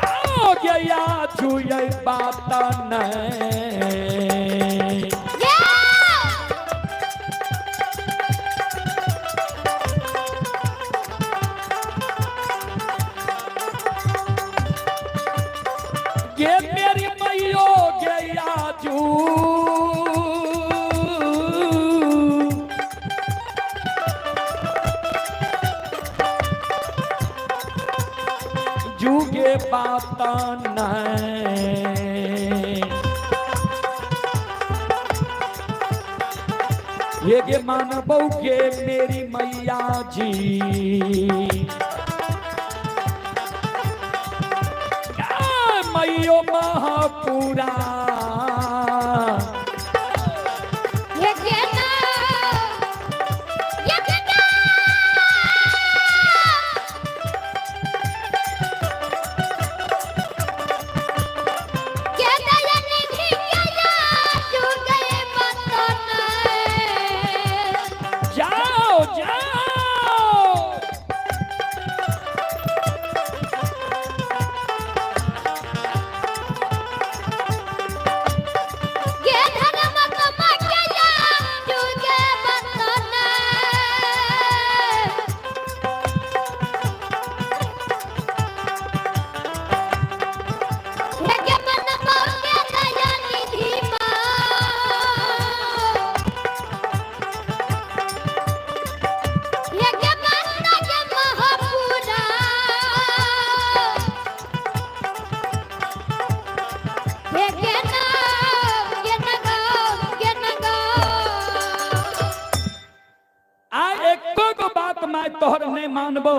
आओ गया छुए बात नहीं, ये मेरी मैयो गया जू, जूगे बात नहीं, ये मानबो के मेरी मैया जी, मैयो महापुरा जाओ जाओ, तोहर नहीं मानबो।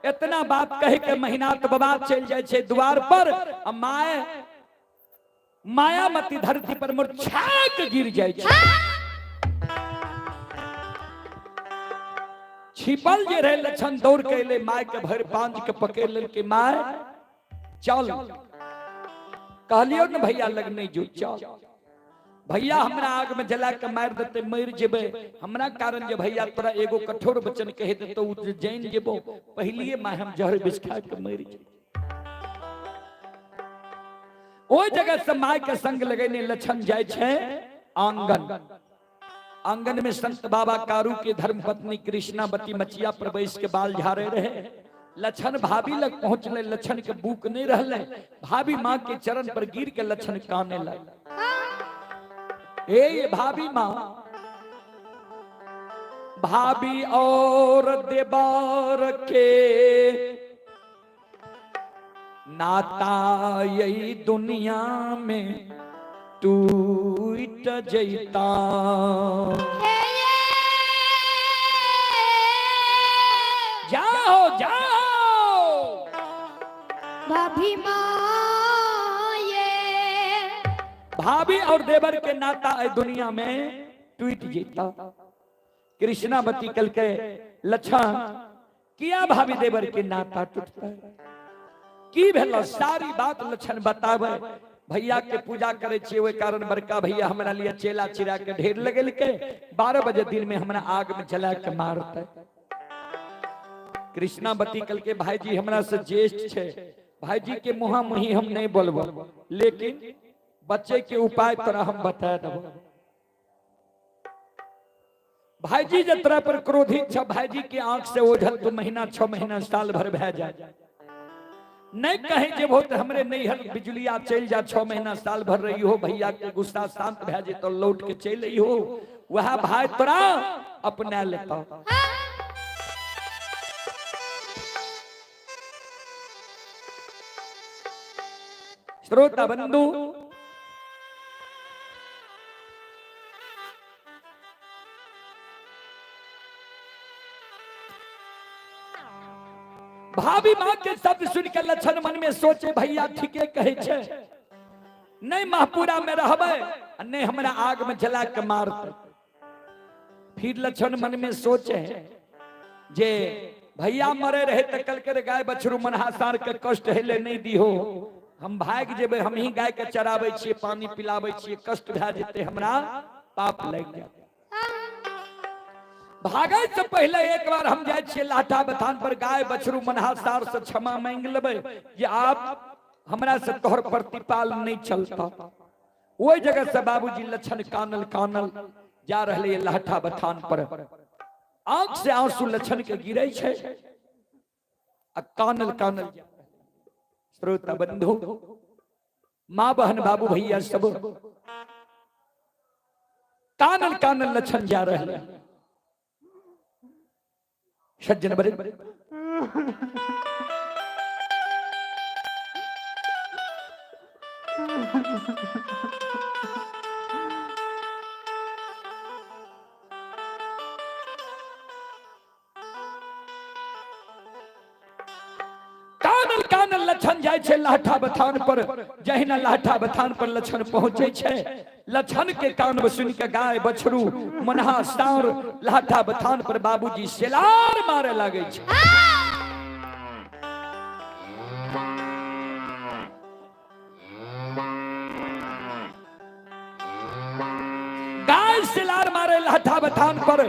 इतना बात कह के महीना तो बाबा चल जाए छे द्वार पर, मायामती धरती पर मूर्छाक गिर जाए छे। छिपल जे रहे लक्षण दौड़ के ले माय के भर बांध के पकड़ ले के माय चल, कहलियो न भैया लग नहीं जो चल। भैया हमरा आग में जला के मार देते मर जेबे हमरा कारण जे भैया तोरा एगो कठोर वचन कह दे तो जैन जेबो पहलिए मां हम जहर विष खा के मर जेबे। ओई जगह से माय के संग लगेने लक्षण जाय छे आंगन। आंगन में संत बाबा कारू के धर्म पत्नी कृष्णावती मचिया पर बैस के बाल झाड़े रहे। लक्षण भाभी लग पहुंचले, लक्षण के बुक नहीं रहले, भाभी माँ के चरण पर गिर के लक्षण काने लगे। ए भाभी माँ, भाभी और देवर के नाता यही दुनिया में टूट जैता। जाओ जाओ भाभी माँ ये भाभी और देवर के नाता इस दुनिया में टूट जीता। कृष्णावती कल के लक्षण किया भाभी देवर के नाता टूटता की भेलो सारी बात लक्षण बतावे। भैया के पूजा करे छे ओय कारण बड़का भैया हमरा लिए चेला चिरा के ढेर लगेल के 12 बजे दिन में हमरा आग में जला के मारते। कृष्णावती कल के भाईजी हमरा से ज्येष्ठ छे, भाईजी के मुहा मुही हम नहीं बोलबो, लेकिन बच्चे के उपाय तोरा हम बता देबो। भाईजी जतरा पर क्रोधित छ, भाईजी के आंख से ओझल तो महीना 6 महीना साल भर भे जाए। नहीं कहे जे बहुत हमरे नहीं हल बिजलिया चल जा 6 महीना साल भर रही हो, भैया के गुस्सा शांत भे जे तो लौट के चल रही हो, वह भाई तोरा अपना लेता। श्रोता बंधु, भाभी मां के शब्द सुनकर लक्षण मन में सोचे भैया ठीके कहे छे, नहीं महपुरा में रहबे नहीं हमरा आग में जला के मारते। फिर लक्षण मन में सोचे जे भैया मरे रहे त कल के गाय बछरू मनहासार के कष्ट हेले नहीं दी हो, हम भाग जेबे, हम ही गाय के चराबे छिए, पानी पिलाबे छिए, कष्ट भे जेते, हमरा पाप लग जाए। भागे से पहले एक बार हम जाए छिए लाठा बथान पर, गाय बछरू मनहासार से क्षमा मांग लेबे जे आप हमरा से तोहर प्रतिपाल नहीं चलता। ओई जगह से बाबूजी लक्षण कानल कानल जा रहले लाठा बथान पर, आंख से आंसू लक्षण के गिरे छे आ कानल कानल। श्रोता बंधु, मां बहन बाबू भैया सब कानल कानल लक्षण जा रहे। सज्जन बड़े कानल कानल लक्षण जाय छे लाठा बथान पर। जहिना लाठा बथान पर लक्षण पहुंचे छे, लक्षण के कान सुन के गाय बछरू मनहासार लाठा बथान पर बाबूजी सेलार मारे लागे छे। गाय सेलार मारे लाठा बथान पर,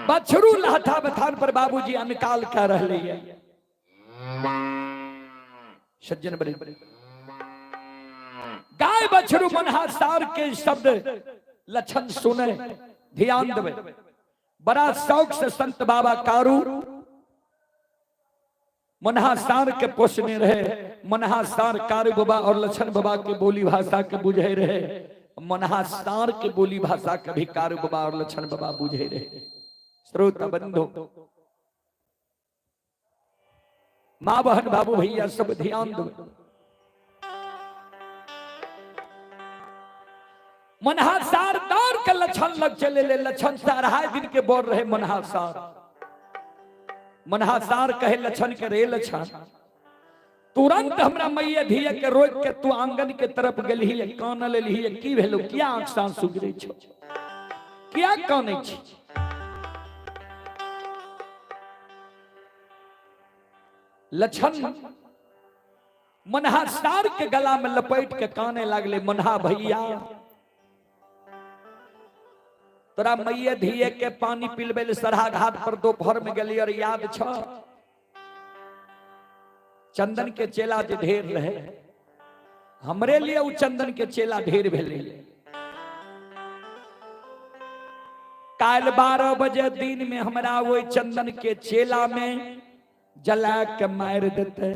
बछरू लाठा बथान पर बाबूजी अनकाल कर रहे हैं। सज्जन बड़े गाय बछरू मनहासार के शब्द लक्षण सुने, ध्यान देवे। बड़ा शौक से संत बाबा कारू मनहासार के पोषने रहे। मनहासार कारू बाबा और लक्षण बाबा के बोली भाषा के बुझे रहे, मनहासार के बोली भाषा के भी कारू बाबा और लक्षण बाबा बुझे रहे। श्रोता बंधु, मां बहन बाबू भैया सब ध्यान दो। मनहासार दौड़ के लक्षण लग चले ले, लक्षण से 2.5 दिन के बोल रहे मनहासार। मनहासार कहे लक्षण के रे लक्षण, तुरंत हमरा मैया धिया के रोक के तू आंगन के तरफ गेलही, कान लेलही, की भेलो, किया आंख से आंसू गिरै छौ, किया कानै छी। लक्षण मनहा सार के गला में लपेट के काने लागले, मनहा भैया तोरा मैये धिये के पानी पिलबे सरहा घाट पर दोपहर में गली और याद छ चंदन के चेला जे ढेर रहे, हमरे लिए उ चंदन के चेला ढेर भेले। काल 12 बजे दिन में हमरा वो चंदन के चेला में जला के मार देते।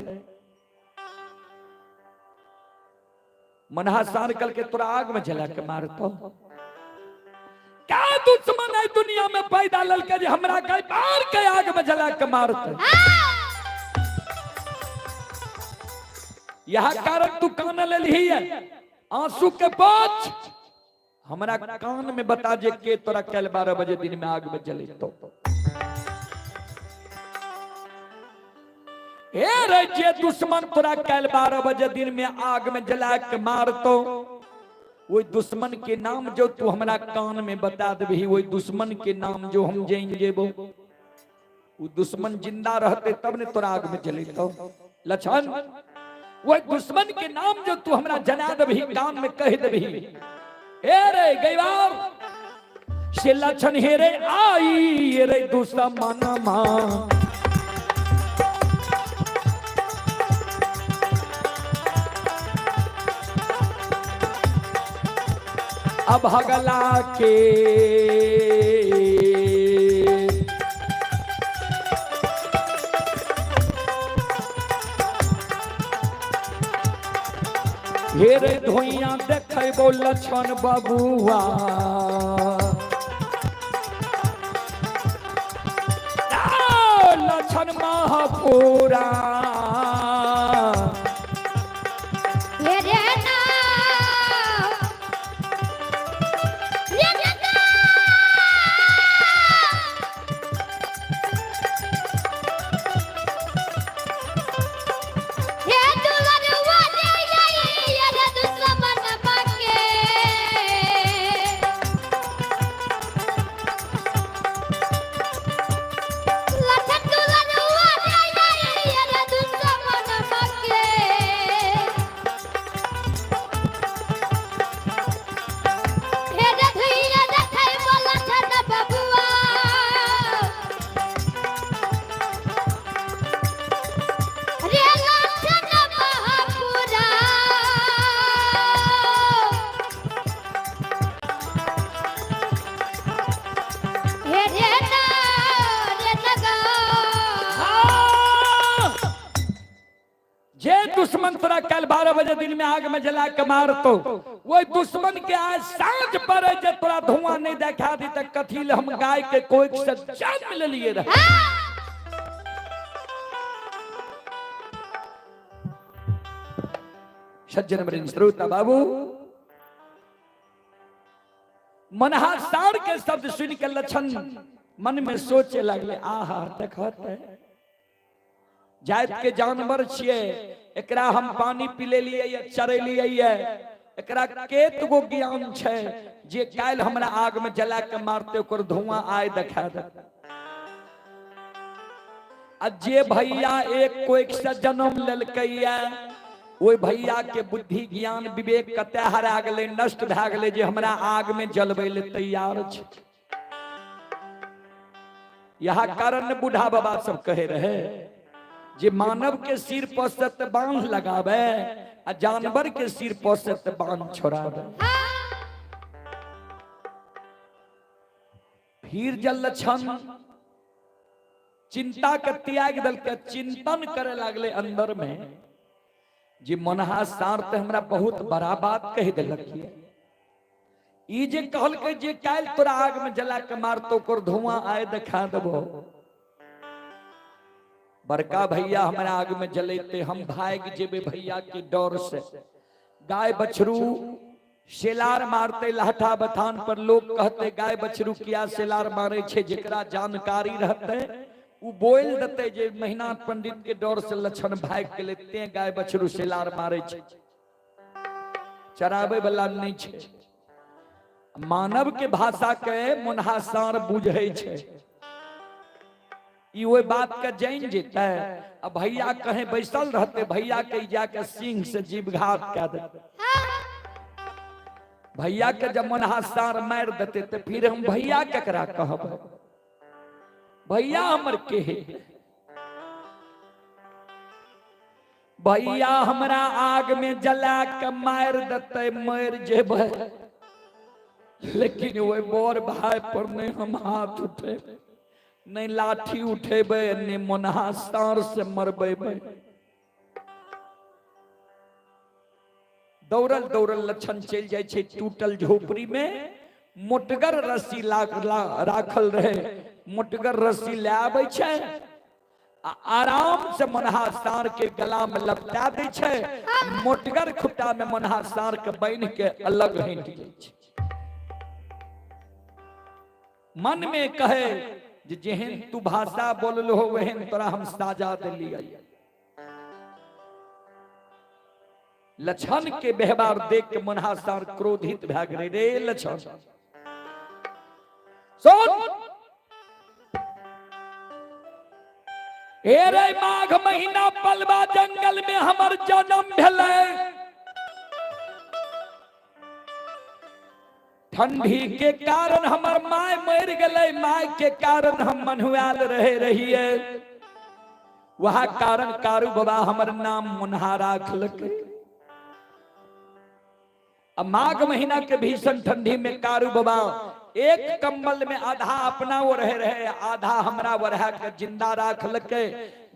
मनहा सार कल के तोरा आग में जला के मारतो। क्या दुश्मन है दुनिया में पैदा ललके जे हमरा कई बार के आग में जला के मारते। यह कारण तू कान ले ली है, आंसू के पोछ हमरा कान में बता जे के तोरा कल 12 बजे दिन में आग में जले तो। ए रे जे दुश्मन तोरा कल 12 बजे दिन में आग में जला के मारतो, वो दुश्मन के नाम जो तू हमरा कान में बता देबही, वो दुश्मन के नाम जो हम जाएंगे वो दुश्मन जिंदा रहते तब ने तोरा आग में जले तो। लछन वो दुश्मन के नाम जो तू हमरा जना देबही, कान में कह देबही, ए रे गैवार से लछन हे रे आई ये रे दुश्मन मां। अब हगला के हेरे धोइया देखो लछन बबुआ, लछन महापुरा दुश्मन तोरा कल 12 बजे दिन में आग में जला के मारतो, वो दुश्मन के आज सांझ पर जे तोरा धुआं नहीं देखा दी तक कथी हम गाय के कोई से जान मिल लिए रहे। सज्जन वृंद श्रोता बाबू, मनहा सार के शब्द सुन के लछन मन में सोचे लगले, आहा देखत जात के जानवर छिए, एकरा हम पानी पिले लिए या चरे लिए, एकरा केत गो ज्ञान छे जे काल हमरा आग में जला के मारते ओकर धुआं आए देखा दे। जे भैया एक को एक से जन्म लेलकैया, ओई भैया के बुद्धि ज्ञान विवेक कते हरा गेले, नष्ट भए गेले जे हमरा आग में जलबै ले तैयार छे। यह कारण बूढ़ा बाबा सब कहे रहे जे मानव के सिर पर सत बांध लगावे आ जानवर के सिर पर सत बांध छोड़ावे। फिर जल लछन चिंता के त्याग दल के चिंतन करे लागले अंदर में, जे मनहा सार ते हमरा बहुत बड़ा बात कह देलक। ई जे कहल के जे काल तोरा आग में जला के मारतो कर धुआं आए देखा देबो, बड़का भैया हमारा आग में जलेते हम भाग जेबे भैया के डर से। गाय बछरू शेलार मारते लाठा बथान पर, लोग कहते गाय बछरू किया शेलार मारे छे, जेकरा जानकारी रहते वो बोल देते जे मेहनाथ पंडित के डर से लछन भाग के लेते गाय बछरू शेलार मारे छे, चराबे वाला नहीं छे। मानव के भाषा के मुनहा सार बुझे छे। ई वो बात का जान जेता है। अब भैया कहे बैसल रहते, भैया के जाके सिंह से जीव घात कर देते। भैया के जब मनहासार मार देते तो फिर हम भैया केकरा कहब? भैया हमर के है? भैया हमरा आग में जला के मार देते, मर जेबे, लेकिन वो बोर भाई पर नहीं हम हाथ उठे, नहीं लाठी उठेबे, नहीं मनहासार से मरबे। दौड़ल दौड़ल लक्षण चल जाए छे टूटल झोपड़ी में, मोटगर रस्सी राखल रहे, मोटगर रस्सी ले आबे छे, आराम से मनहासार के गला में लपटा दे छे, मोटगर खुट्टा में मनहासार के बांध के अलग हट जाए छे। मन में कहे जे जेहन तू भाषा बोललो हो वहन तोरा हम साजा दिलिया। लक्षण के व्यवहार देख के मनहासार क्रोधित भए गेलै। रे लक्षण सुन, ए रे माघ महीना पलवा जंगल में हमर जन्म भेलै, ठंडी के कारण हमर माय मर गेलै, माय के कारण हम मनुआल रहे रहिए, वह कारण कारू बाबा हमर नाम मुन्हा राखलकै। अब माघ महीना के भीषण ठंडी में कारू बाबा एक कंबल में आधा अपना वो रहे, आधा हमरा वरहा के जिंदा राख लके।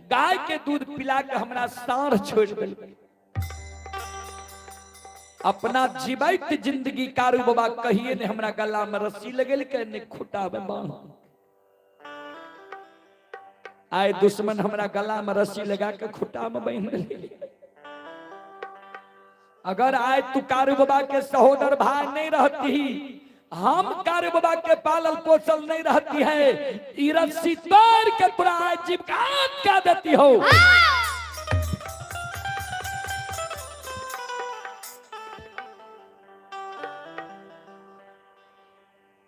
गाय के दूध पिला के हमरा साँढ़ छोड़ दिल। अपना जीवित जिंदगी कारू बाबा कहिए ने हमरा गला में रस्सी लगेल के ने खुटा में बांध। आए दुश्मन हमरा गला में रस्सी लगा के खुटा में बांध ले। अगर आज तू कारू बाबा के सहोदर भाई नहीं रहती, हम कारू बाबा के पालल पोसल नहीं रहती है, ई रस्सी तोड़ के पूरा जीवघात कर देती हो।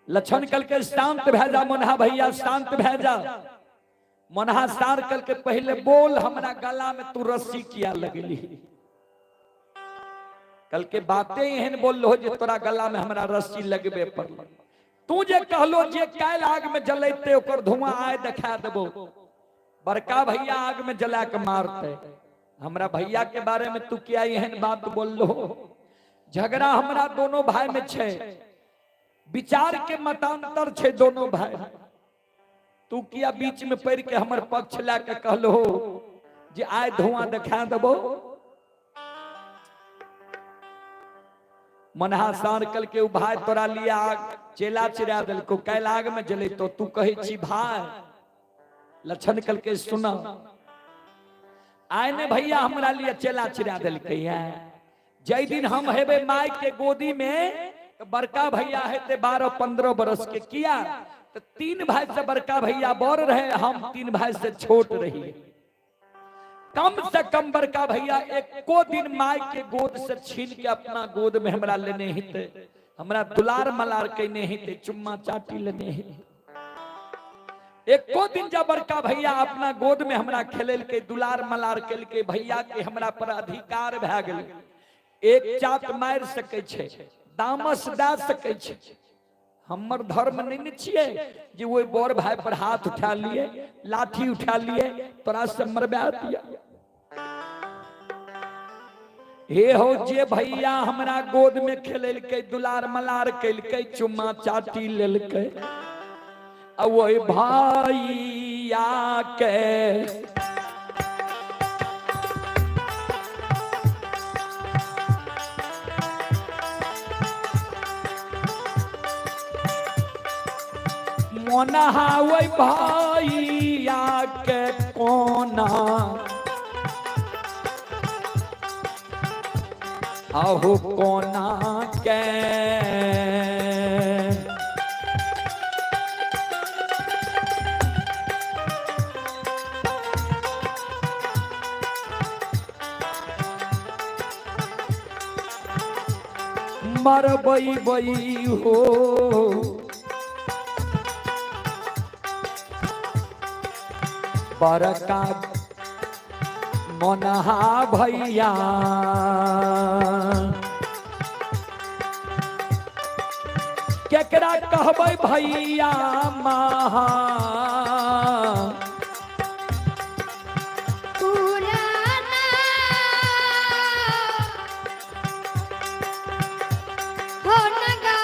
लक्षण कल के शांत भेजा, मुन्हा भैया शांत भेजा। मुन्हा सार कल के पहले बोल, हमरा गला में तू रस्सी किया लगली? कल के बातें एहन बोल लो जे तोरा गला में हमरा रस्सी लगबे पर। तू जे कहलो जे काल आग में जलैते ओकर धुआं आए देखा देबो, बड़का भैया आग में जला के मारते। हमरा भैया के बारे में तू क्या एहन बात बोल लो? झगड़ा हमरा दोनों भाई में छे, विचार के मतांतर छे दोनों भाई। तू किया बीच में पड़ के हमर पक्ष ला के कहलो जे आए धुआं देखा देबो? मनहासार कल के भाई तोरा लिया चेला चिरा दिल को, कैल आग में जले तो तू कहे छी भाई। लक्षण कल के सुना, आय ने भैया हमरा लिए चेला चिरा दिल के। जय दिन हम हेबे माई के गोदी में, तो बड़का भैया हेते 12-15 बरस के, किया तो 3 भाई से बड़का भैया बड़ रहे, हम 3 भाई से छोट रही। कम से कम बड़का भैया एको दिन माई के गोद से छीन के अपना गोद में हमरा लेने हिते, हमरा दुलार मलार कहने हिते, चुम्मा चाटी लेने हिते। एको दिन जब बड़का भैया अपना गोद में हमरा खेलल के, दुलार मलार कल के, भैया के हमरा पर अधिकार भए गेल। एक चाट मार सके छे, दामस दे सके छे। हमर धर्म नहीं छिए जे वो बड़ भाई पर हाथ उठा लिए, लाठी उठा लिए, तोरा से मरबा दिया। हे हो जे भैया हमरा गोद में खेलल के, दुलार मलार कल के, चुम्मा चाटी लेल के, वो भैया के मोनहा वही भैया के कोना, आहु कोना के मरबई बई हो। बरका मनहा भैया केकरा कहबै भैया महा पुराना हो नगा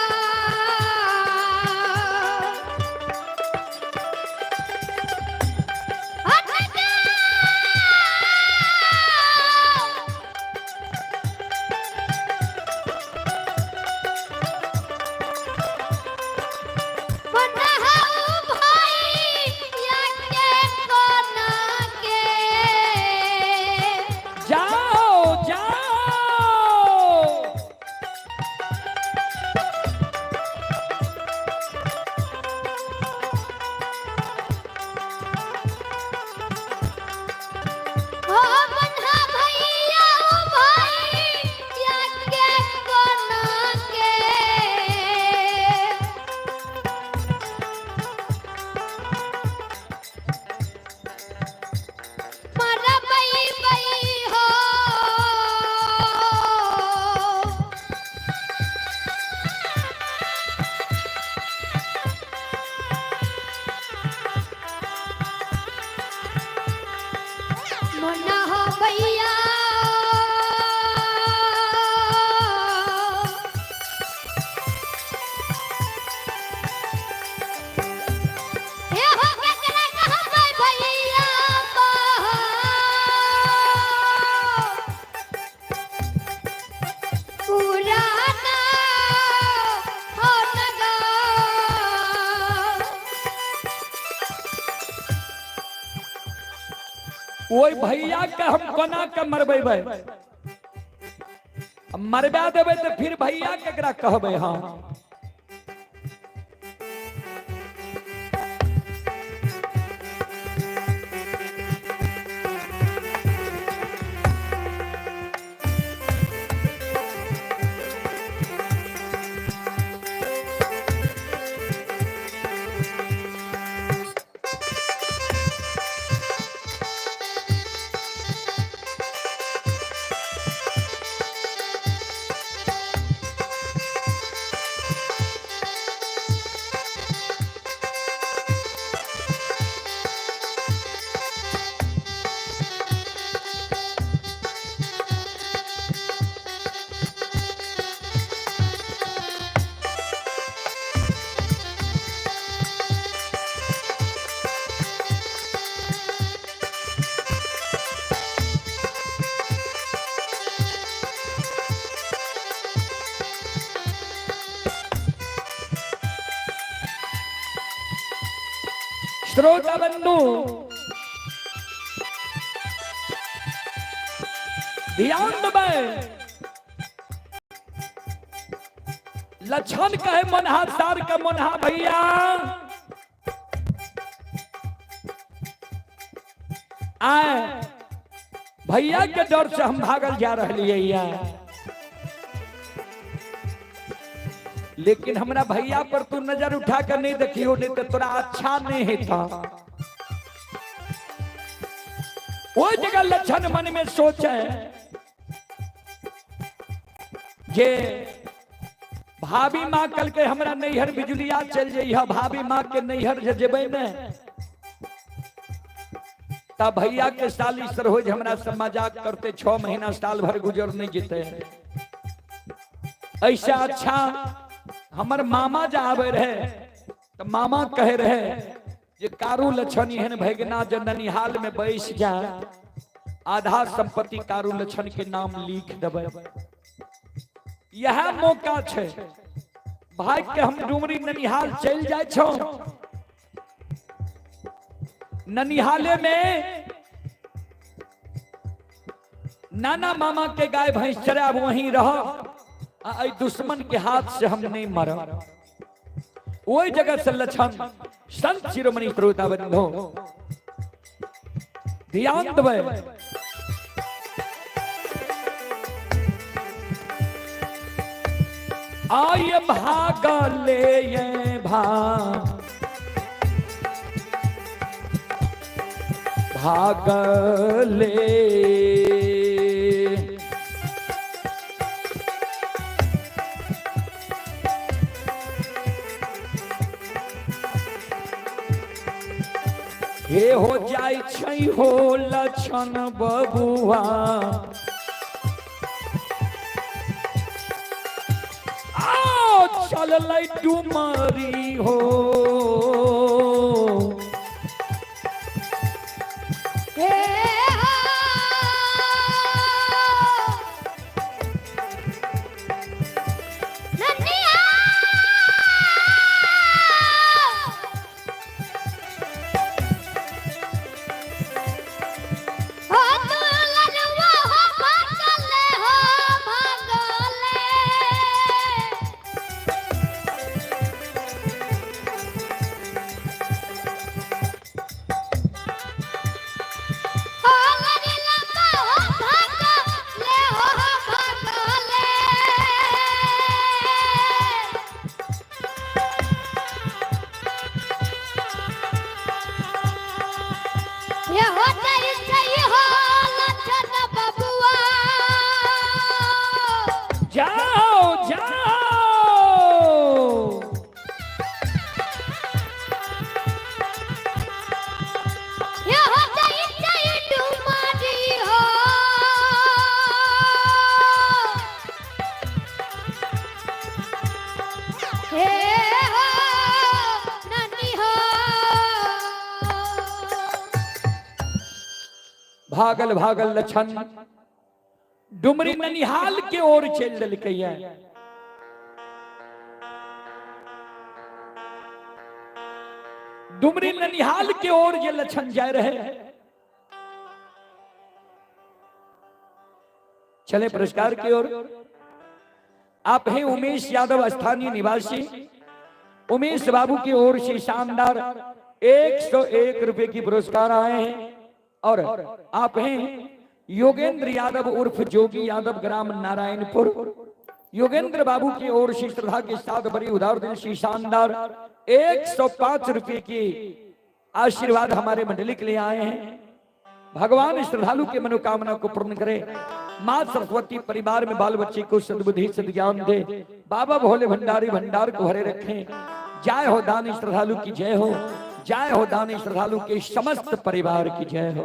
जाओ जाओ मना हो भैया ये हो केकरा कहबै भैया पुराना हो नगा ओई भैया के हम कोना के मरबेबै मरबा देबै तो फिर भैया केकरा कहबै हाँ श्रोता बंधु ध्यान देबै लक्षण कहे मनहा सार के मनहा भैया आए भैया के डर से हम भागल जा रहे लेकिन हमरा भैया पर तू नजर उठा कर नहीं देखियो नहीं तो तोरा अच्छा नहीं है था वो जगह लक्षण मन में सोचे जे भाभी माँ कल के हमरा नैहर बिजुलिया चल जाइए भाभी माँ के नैहर जेबे ने तब भैया के साली सरोज हमरा से मजाक करते 6 महीना साल भर गुजर नहीं जीते ऐसा अच्छा हमर मामा जा आवे रहे तो मामा कहे रहे जे कारू लक्षण एहन भगना जे ननिहाल में बैस जा आधा संपत्ति कारू लक्षण के नाम लिख देबै यह मौका छे भाई के हम डुमरी ननिहाल चल जाय छो ननिहाले में नाना मामा के गाय भैंस चराब वहीं रह दुश्मन के हाथ से हम नहीं मरा वही जगह से लक्षण संत शिरोमणि श्रोता बंधो ध्यान देबै आय भागले ये भाग भागले। हे हो जाय छै हो लक्षण बबुआ, आओ चल डुमरी हो। हे हो ननिया हो दुलनवा हो भागले हो भागले। हो ललिलम्बा हो भागले हो भागले। ये हो जाई सही हो लक्षण बबुआ, जाओ जाओ ये हो जाई सही डुमरी हो। हे हो ननी हो भागल भागल लछन डुमरी ननिहाल के ओर चल दिलकैया। डुमरी ननिहाल के ओर ये लछन जा रहे हैं। चले पुरस्कार की ओर। आप हैं उमेश यादव, स्थानीय निवासी। उमेश बाबू की ओर से शानदार 101 रुपए की पुरस्कार आए हैं। और आप हैं योगेंद्र यादव उर्फ जोगी यादव, ग्राम नारायणपुर। योगेंद्र बाबू की ओर से श्रद्धा के साथ बड़ी उदार दिल से शानदार 105 रुपए की आशीर्वाद हमारे मंडली के लिए आए हैं। भगवान श्रद्धालु के मनोकामना को पूर्ण करे। मां सरस्वती परिवार में बाल बच्चे को सद्बुद्धि सद्ज्ञान दे। बाबा भोले भंडारी भंडार को भरे रखें। जय हो दानी श्रद्धालु की जय हो। जय हो दानी श्रद्धालु के समस्त परिवार की जय हो।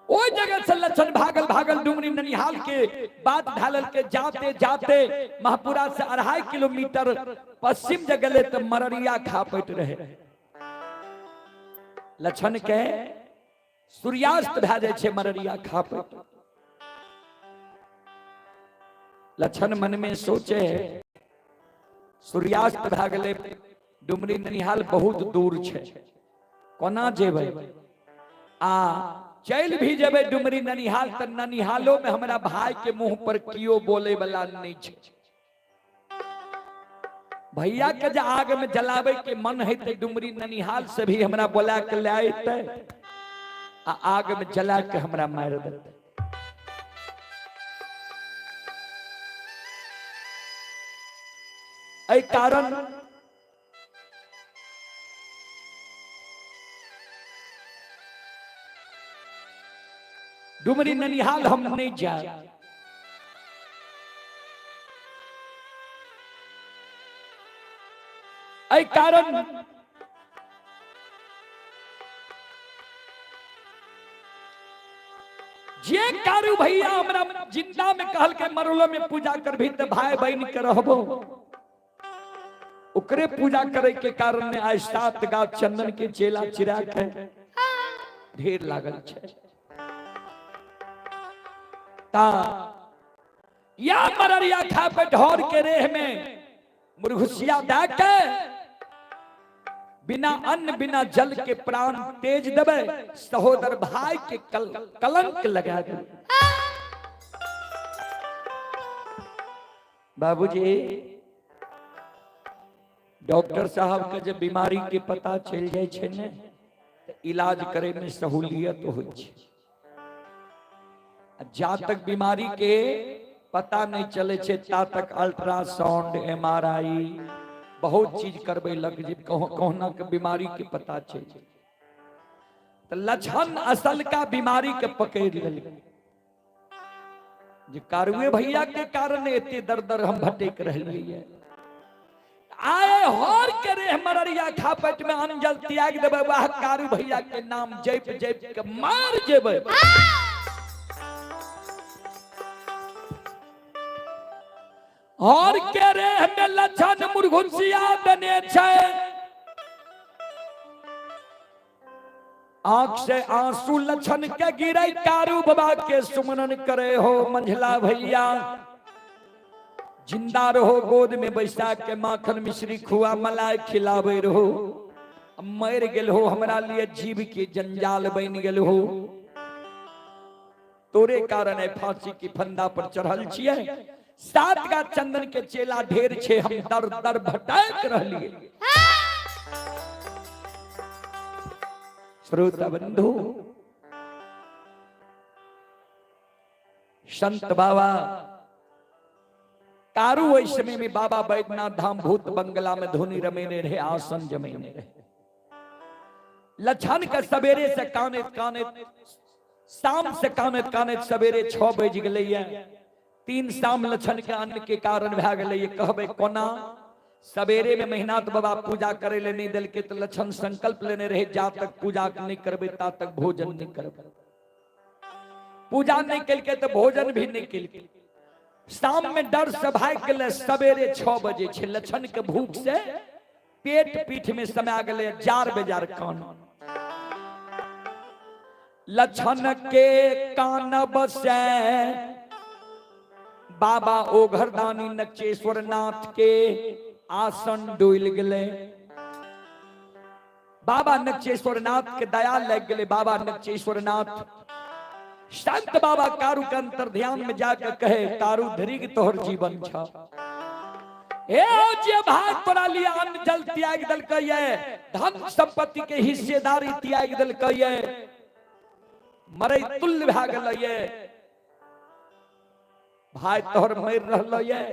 ओ जगह से लक्षण भागल भागल डुमरी ननिहाल के बात ढालल के जाते जाते महापुरा से 2.5 किलोमीटर पश्चिम जगले तो मररिया खापट रहे। लक्षण के सूर्यास्त भे जाय छे मररिया खापट। लक्षण मन में सोचे सूर्यास्त भे गेले, डुमरी ननिहाल बहुत दूर छे, कोना जेबै। आ चल भी जेबै डुमरी ननिहाल त ननिहालो में हमरा भाई के मुंह पर कियो बोले वाला नहीं छे। भैया के जे आग में जलावे के मन है ते डुमरी ननिहाल से भी हमरा बोला के ले आते आ आग में जला के हमरा मार देते। ऐ कारण डुमरी ननिहाल हम नहीं जाए। ऐ कारण जे कारू भैया हमरा जिंदा में कहल के मरलो में पूजा कर भी तो भाई बहन के रहबो, ओकरे पूजा करे के कारण ने आज 7 गाछ चंदन के चेला चिरा के ढेर लागल छे। ता या मररिया खा पे ढोर के रेह में मुरघुसिया दे के बिना अन्न बिना जल के प्राण तेज देवे, सहोदर भाई के कलंक लगा दे। बाबूजी डॉक्टर साहब के जब बीमारी के पता चल जाए छे ने तो इलाज करे में सहूलियत हो छे। जा तक बीमारी के पता नहीं चले छे ता तक अल्ट्रासाउंड MRI बहुत चीज करबे लग जे कहना के बीमारी के पता चल। तो लक्षण असल का बीमारी के पकड़ लेल जे कारुए भैया के कारण एते दर दर हम भटक रहिए। आए हर करे मररिया खापट में अंजल त्याग देबे वाह कारू भैया के नाम जप जप के मार जेबे। और करे हमें लक्षण मुर्घुसिया देने छे। आंख से आंसू लक्षण के गिरे कारू बाबा के सुमरन करे हो मंझला भैया। जिंदा रहो गोद में बैसा के माखन मिश्री खुआ मलाई खिलावे रहो। मर गेल हो हमरा लिए जीव के जंजाल बन गेल हो। तोरे कारण है फांसी की फंदा पर चढ़ल छिए। 7 का चंदन के चेला ढेर छे हम दर दर भटक रहलिए। श्रोता बंधु संत बाबा कारू वही समय में बाबा बैद्यनाथ धाम भूत बंगला में धुनी रमेने रहे आसन जमेने रहे। लक्षण का सवेरे से कानित कानित शाम से कानित कानित सवेरे 6 बज गए। 3 शाम लक्षण के अन्न के कारण भा गए। कहबे कोना सवेरे में मेहनत बाबा पूजा करे ले नहीं दिल के तो लक्षण संकल्प लेने रहे जा तक पूजा नहीं करबे ता तक भोजन नहीं करबे। पूजा नहीं कल के तो भोजन भी नहीं कल के। शाम में डर से भाग गए। सवेरे 6 बजे छे लक्षण के भूख से पेट पीठ में समा गए 4 बजार कान। लक्षण के कान बसे बाबा ओघरदानी नक्षेश्वर नाथ के आसन डोल गए। बाबा नक्षेश्वर नाथ के दया लग गए। बाबा नक्षेश्वर नाथ संत बाबा कारू के अंतर ध्यान में जाकर कहे कारू धरिक तोहर जीवन छा। ए जे भाग तोरा लिया अन्न जल त्याग दल कहिए धन संपत्ति के हिस्सेदारी त्याग दल कहिए मरे तुल्य भाग लइए। भाई तोहर मर रहलो ये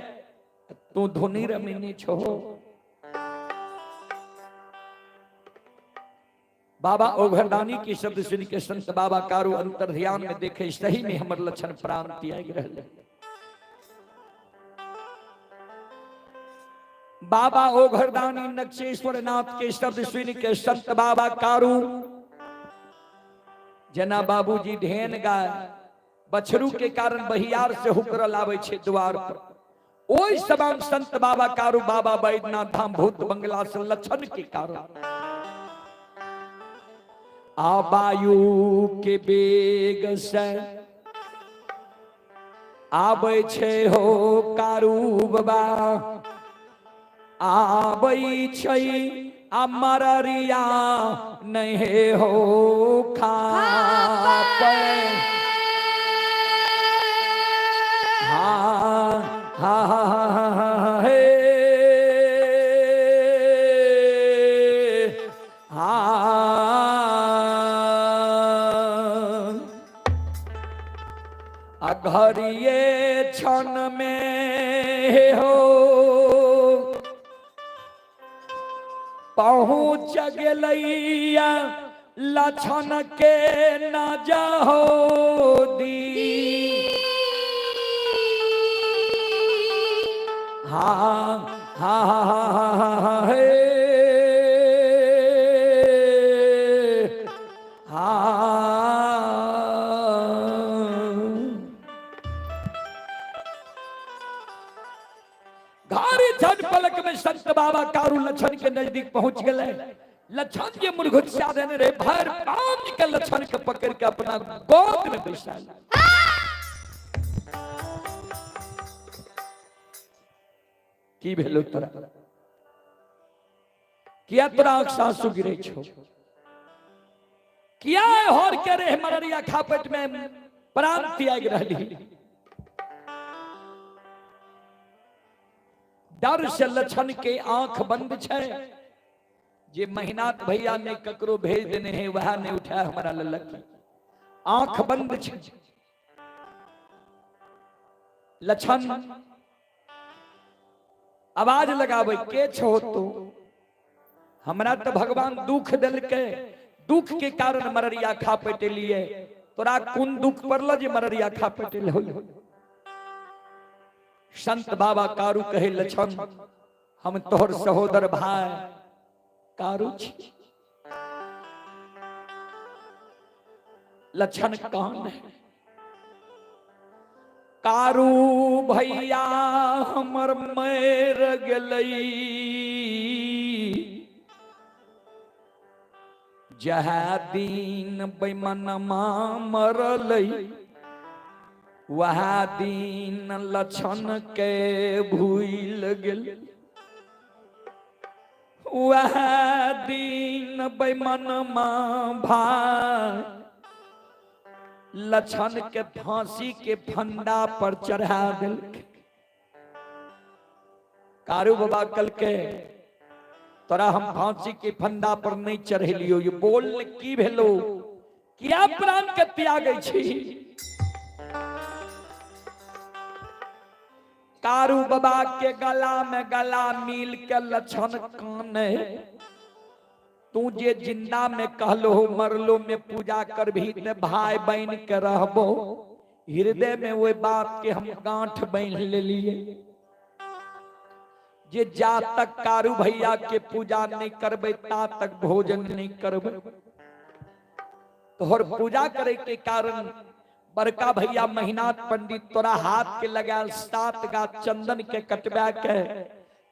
तू धुनी रमिनी छो। बाबा ओघरदानी की शब्द सुन के संत बाबा कारू अंतर ध्यान में देखे सही में हमर लक्षण प्राण त्याग रहले। बाबा ओघरदानी नक्षेश्वर नाथ के शब्द सुन के संत बाबा कारू जना बाबूजी ढेन गाय बछरू के कारण बहियार से हुकर लावे छे द्वार पर। ओई समान संत बाबा कारू बाबा बैद्यनाथ धाम भूत बंगला से लक्षण के कारण आबायु के बेग से आबै छे हो कारू बाबा। आबै छे अमररिया नहीं हो खा पे। हा हा हे घरिए क्षण में हो पहुँच गलैया लक्षण के न जाहो दी। हाँ हाँ हाँ हे पलक में संत बाबा कारू लक्षण के नजदीक पहुंच गए। लक्षण के मुर्घुस्या देने रे भर पांच के लक्षण के पकड़ के अपना गोद में बैठा। की भेलो तोरा किया तोरा आंसू गिरे छो किया हर के रे मररिया खापट में प्राण त्याग रहली। डर से लक्षण के आंख बंद छे। जे मेहनत भैया ने ककरो भेज देने हैं वह ने उठाया हमारा ललक आंख बंद छे। लक्षण आवाज लगावे के छो तो हमरा तो भगवान दुख दिल के, दुख के कारण मररिया खा पेटे लिए, तोरा कौन दुख पड़ल जे मररिया खा पेटे हो। संत बाबा कारू कहे लछन हम तोहर सहोदर भाई कारू छी। लछन कौन है? कारू भैया हमर मर गलई, जह दिन बेमनमा मरलई, वह दिन लछन के भूल गेल, वह दिन बेमनमा भाई लछन के फांसी के फंदा पर चढ़ा दिल। कारू बाबा कल के तोरा हम फांसी के फंदा पर नहीं चढ़ेलियो, ये बोल की भेलो, क्या प्राण के त्यागे छी। कारू बाबा के गला में गला मिल के लछन काने, तू जे जिंदा में कहलो मरलो में पूजा कर भी ते भाई बहन के रहबो, हृदय में वो बात के हम गांठ बांध ले लिए। जे जा तक कारू भैया के पूजा नहीं करबे ता तक भोजन नहीं करबे। तोहर पूजा करे के कारण बड़का भैया महीनाथ पंडित तोरा हाथ के लगाल 7 गाछ चंदन के कटबा के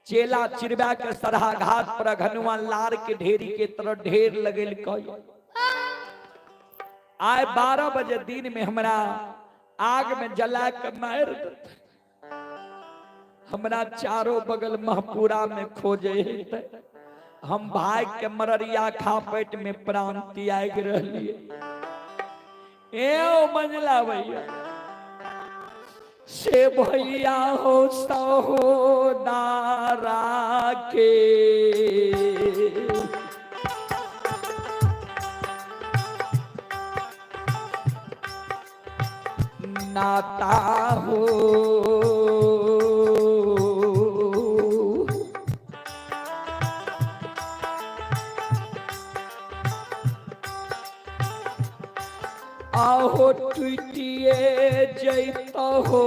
चेला चिरबा के सरहा घाट पर घनुआ लार के ढेरी के तरह ढेर लगेल कई। आए 12 बजे दिन में हमरा आग में जला के मार देते, हमरा चारों बगल महपुरा में खोजे हेते, हम भाई के मररिया खा पेट में प्राण त्याग रहलिए। ए मंजला भैया से भैया हो सहोदारा के नाता हो, आहो टूटिए जैता हो,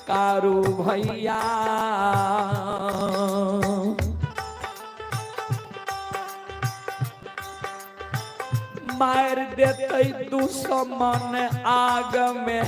कारू भैया मार देते दुश्मन आग में,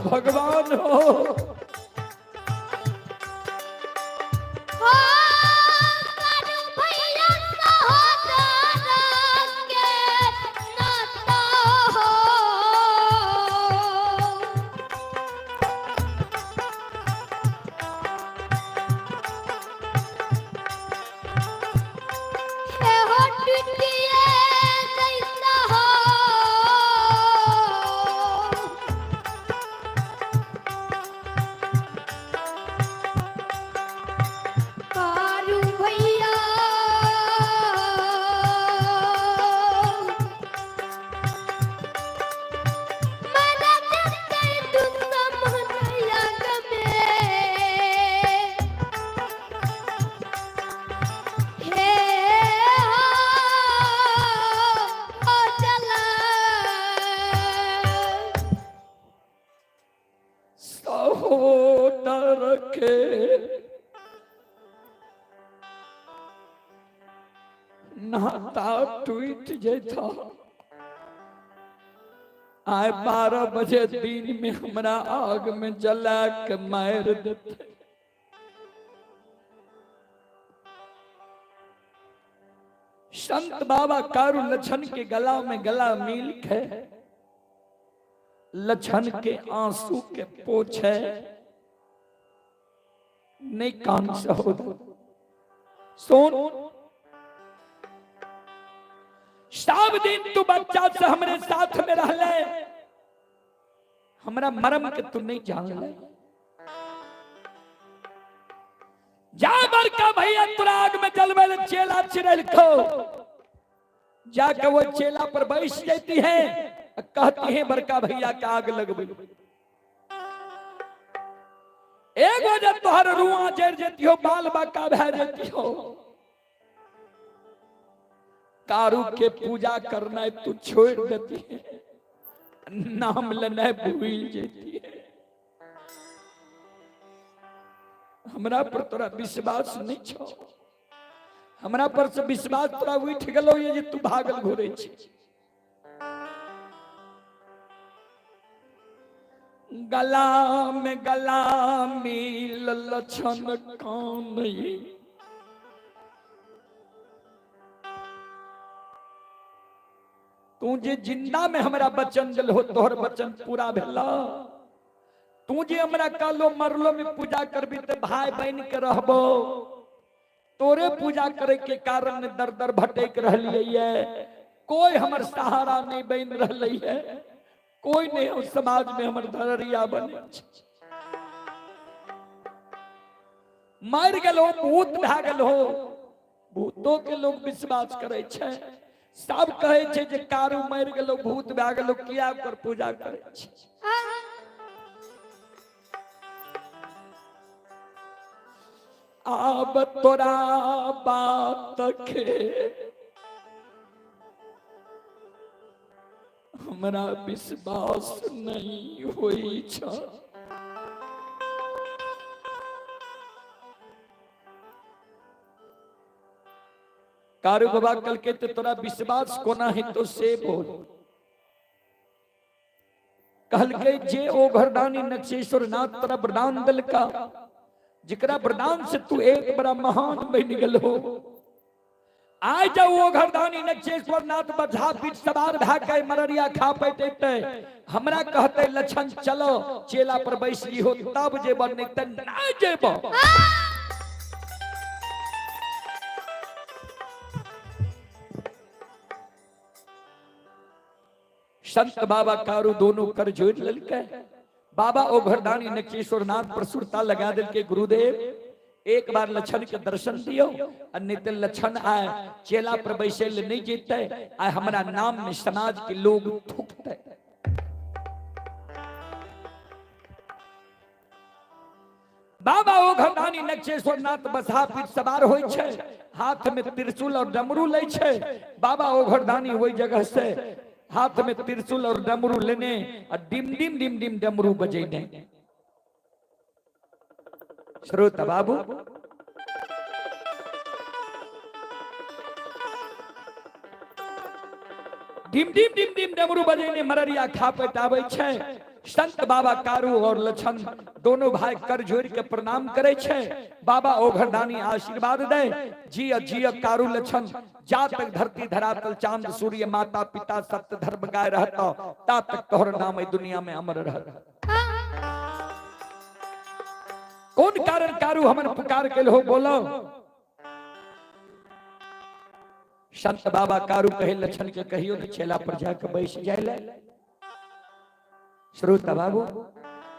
भगवान हो नाता टूट जैता। आए 12 बजे दिन में हमरा आग में जला के मार देते। संत बाबा कारू लछन के गला में गला मिल के लछन के आंसू के पोछे नहीं कान सहोदर सोन सब दिन तू बच्चा से हमरे साथ में रह ले, हमरा मरम के तू नहीं जान ले। जा बड़का भैया तोरा आग में जलवे ले चेला चिरल को जाके वो चेला पर बैठ जाती है, कहती है बड़का भैया के आग लगबे। एक वजह तोहर रुआ जर जेती हो, बाल बाका भै जेती हो। कारू के पूजा करना तू छोड़ देती है, नाम लेना भूल जेती है। हमरा पर तोरा विश्वास नहीं छो, हमरा पर से विश्वास तोरा उठ गलो ये जे तू भागल घुरे छी। गला में गला मिल लछन कान तू जे जिंदा में हमरा बचन दिल हो, तोहर बचन पूरा भेला। तू जे हमरा कालो मरलो में पूजा करबी ते भाई बन के रहबो। तोरे पूजा करे के कारण दर दर भटक रहलिए है, कोई हमर सहारा नहीं बन रहलै है, कोई नहीं उस समाज में हमर धररिया बने। मर गेलो भूत भै गेलो, भूतों के लोग विश्वास करे छे। सब कहे छे जे कारू मर गेलो भूत भै गेलो, किया ओकर पूजा करे छे। आब तोरा बात के हमरा विश्वास नहीं होई छ। कारू बाबा कल के तोरा विश्वास कोना है तो से बोल। कहल के जे ओ घरदानी नक्षेश्वर नाथ तोरा वरदान दिल का, जिकरा वरदान से तू एक बड़ा महान बन गेल हो। आज जब वो घरदानी नक्षेश्वर नाथ बधा पीठ सवार भै के मररिया खा पैते, हमरा कहते लछन चलो चेला पर बैसली हो, तब जे बनने ना जेबो। संत बाबा कारू दोनों कर जोड़ ललके। बाबा ओ घरदानी नक्षेश्वर नाथ पर सुरता लगा दिल के, गुरुदेव एक बार लछन के दर्शन दियो। अन्यथा लछन आए चेला पर बैसे नहीं जीते, आए हमारा नाम में समाज के लोग थूकते। बाबा ओ घरदानी नक्षेश्वर नाथ बसा पीठ सवार होय छे, हाथ में त्रिशूल और डमरू ले छे। बाबा ओ घरदानी वही जगह से हाथ में त्रिशूल और डमरू लेने और डिम डिम डिम डिम डमरू बजेने। श्रोता बाबू डिम डिम डिम डिम डमरू बजेने मररिया खा पटावे छे। संत बाबा कारू और लछन दोनों भाई कर जोड़ के प्रणाम करे छे। बाबा ओ घरदानी आशीर्वाद दे, जिय जिय कारू लछन, जा तक धरती धरातल चांद सूर्य माता पिता सत्य धर्म गाय रहता, ता तक तोहर नाम इस दुनिया में अमर रह। कौन कारण कारू हमन पुकार के हो बोलो। संत बाबा कारू कहे लछन के कहियो कि चेला पर जाकर बैठ जाए। श्रोता बाबू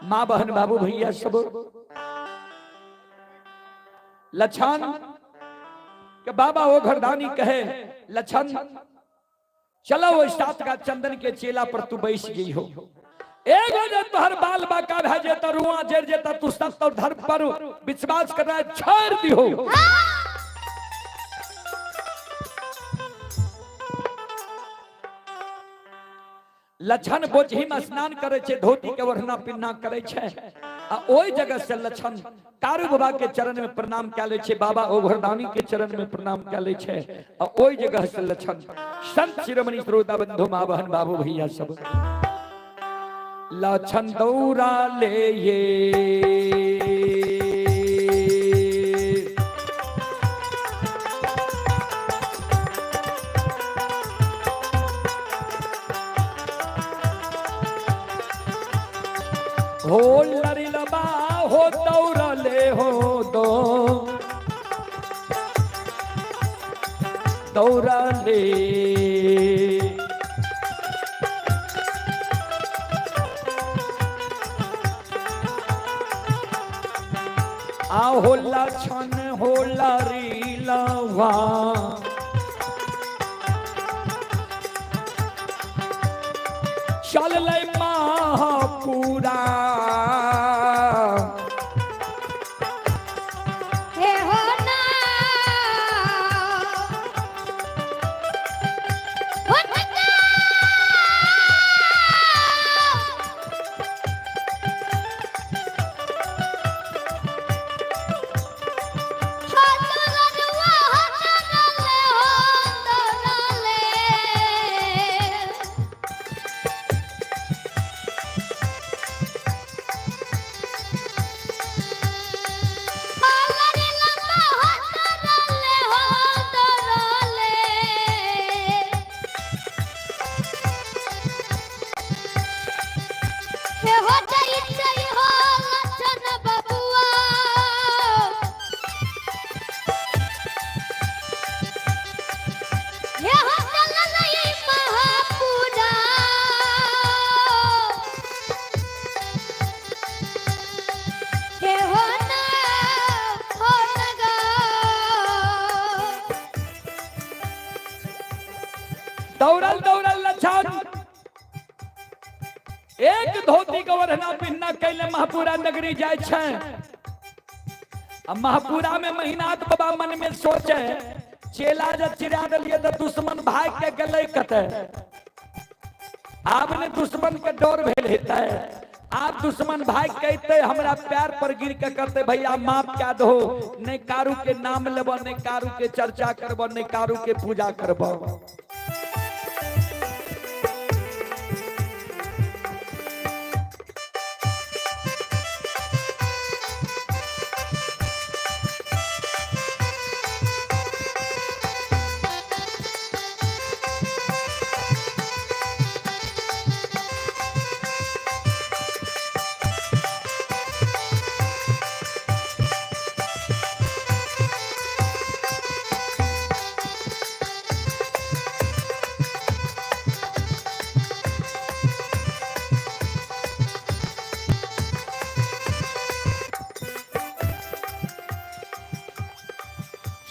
माँ बहन बाबू भैया सब लछन के बाबा वो घरदानी कहे लछन चलो वो सात का चंदन के चेला पर तू बैठ गई हो। एक तोहर बाल बाका भै जेता, रुआ जर जेता, तू सत्य और धर्म पर विश्वास कर रहा है, छोड़ दी हो। लछन बोझी में स्नान करे छे, धोती के ओढ़ना पिन्ना करे छे। आ ओई जगह से लछन कारू बाबा के चरण में प्रणाम कैले छे, बाबा ओ घरदानी के चरण में प्रणाम कैले छे। आ ओई जगह से लछन संत शिरोमणि श्रोता बंधु मां बहन बाबू भैया सब लछन दौरा ले ये दौरा ले। आहो लक्षण हो लीलावा चल ले महापुरा हे हो ना हो ना दौड़ल दौड़ल लक्षण एक धोती गवर्ना पिन्ना कैले महापुरा नगरी जाय छै। अब महापुरा में महिनाथ बाबा मन में सोचे चेला जब चिरा दिलिए तो दुश्मन भाग के गले कते आपने दुश्मन के डर भेल हेता है। आप दुश्मन भाग कहते हमरा पैर पर गिर के करते भैया माफ क्या दो नहीं कारू के नाम लेबो नहीं कारू के चर्चा करबो नहीं कारू के पूजा करबो।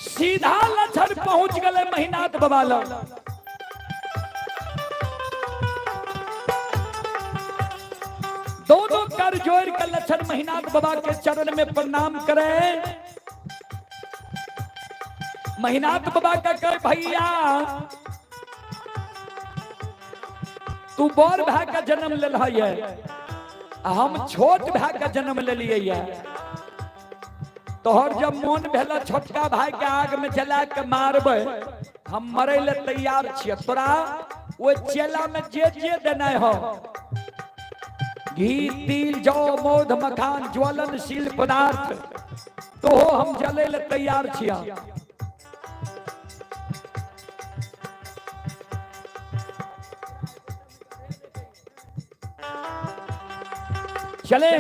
सीधा लक्षण पहुंच गए महिनाथ बाबा लग। दोनों कर जोड़ कर लक्षण महिनाथ बाबा के चरण में प्रणाम करे। महिनाथ बाबा का कह भैया तू बड़ भाई का जन्म ले है हम छोट भाई का जन्म ले लिए तोहर जब मन भेल छोटका भाई के आग में जला के मारबे हम मरे ले तैयार छियै। तोरा वो चेला में जे जे देना हो घी तिल जौ मौध मखान ज्वलनशील पदार्थ तो हम जले ले तैयार छियै। चले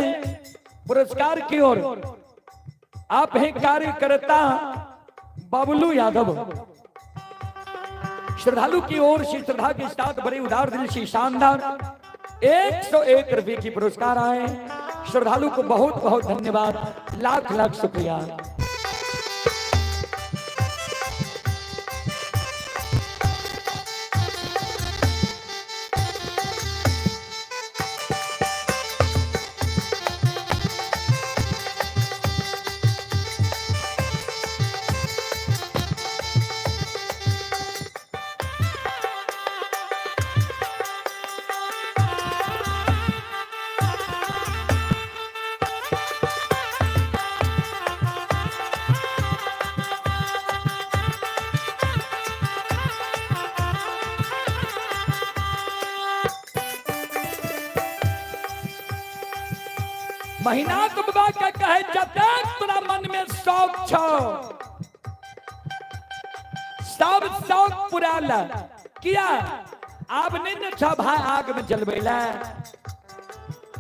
पुरस्कार की ओर। आप हैं कार्यकर्ता बबलू यादव। श्रद्धालु की ओर से श्रद्धा के साथ बड़े उदार दिल से शानदार 101 रुपए की पुरस्कार आए। श्रद्धालु को बहुत बहुत धन्यवाद, लाख लाख शुक्रिया। महिनाथ बाबा का कहे जतेक तोरा मन में शौक छो सब शौक पूरा ला। किया आब नहीं न छो भाई आग में जलबे ला।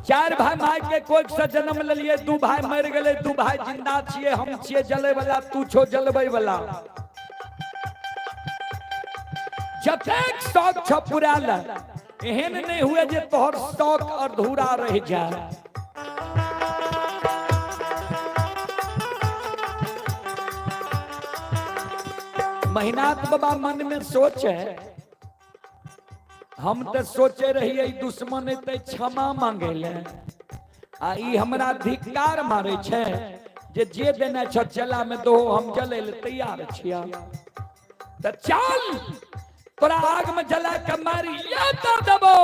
4 भाई माय के कोख से जन्म ले लिए, 2 भाई मर गए, 2 भाई जिंदा छिए, हम छिए जले वाला, तू छो जलबे वाला। जतेक शौक छ पूरा ल, एहन नहीं हुए जे तोहर शौक अधूरा रह जाए। महिनाथ बाबा मन में सोचे, हम तो सोचे रहिए दुश्मन ते क्षमा मांगे ले, आ ई हमरा धिक्कार मारे छे जे देने छ चला में दो, हम चले ले तैयार छिया। तो चल तोरा आग में जला के मारी या तो दबो।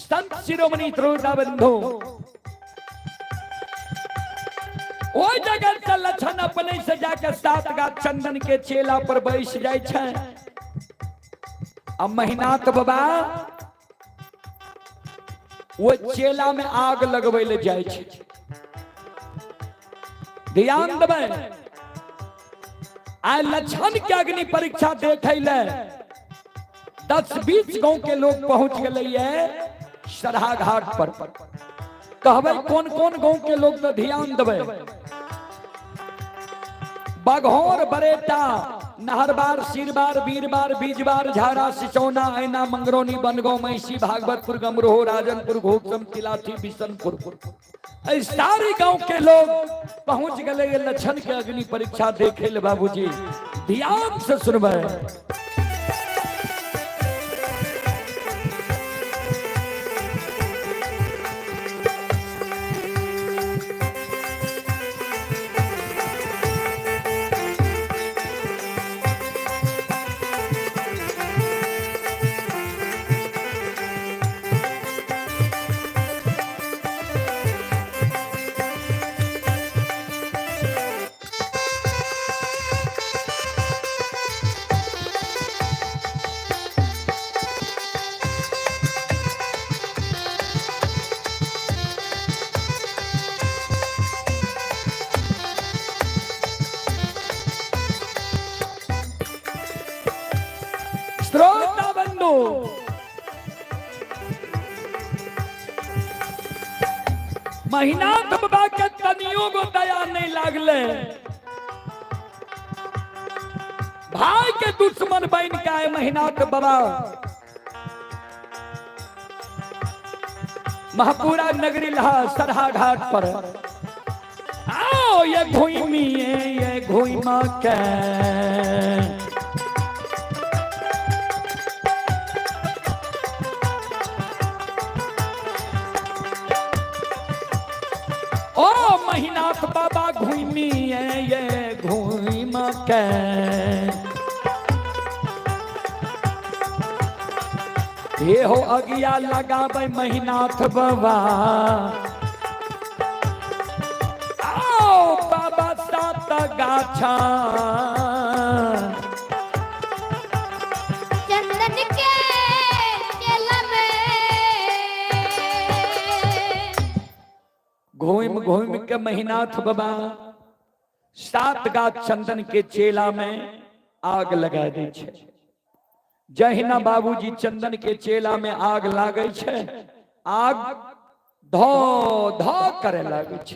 संत शिरोमणि श्रोता बंधु, ओ जगह से लक्षण अपने से जाकर 7 गाछ चंदन के चेला पर बैस जाय छे। अब महिनाथ बाबा वो चेला में आग लगबै ले जाय छे। ध्यान देबै, आय लक्षण के अग्नि परीक्षा देखे ले 10-20 गांव के लोग पहुंच गए सरहा घाट पर। कहबै कौन कौन गांव के लोग, तो ध्यान देबै। बघौर, बरेटा, नहरबार, सिरबार, बीरबार, बीजबार, झारा, सिसौना, ऐना, मंगरौनी, बनगांव, मैसी, भागवतपुर, गमरोह, राजनपुर, घोकसम, तिलाठी, बिशनपुर, इस सारे गांव के लोग पहुंच गए लक्षण के अग्नि परीक्षा देखे ले। बाबूजी ध्यान से सुनबै। श्रोता बंधु, महिनाथ बाबा के तनियों को दया नहीं लागले। भाई के दुश्मन बन के आए महिनाथ बाबा। महापुरा नगरी लहा सरहा घाट पर। आओ ये घोइमी ये घोइमा के, ओ महिनाथ बाबा घूमी ये घूम के, ये हो अगिया लगावे महिनाथ बाबा। आओ बाबा 7 गाछा चंदन के चेला में, घूम घूम के महिनाथ बाबा 7 गाछ चंदन के चेला में आग लगा दै छे। जहिना बाबूजी चंदन के चेला में आग लागे छे, आग धो धो करे लागे छे।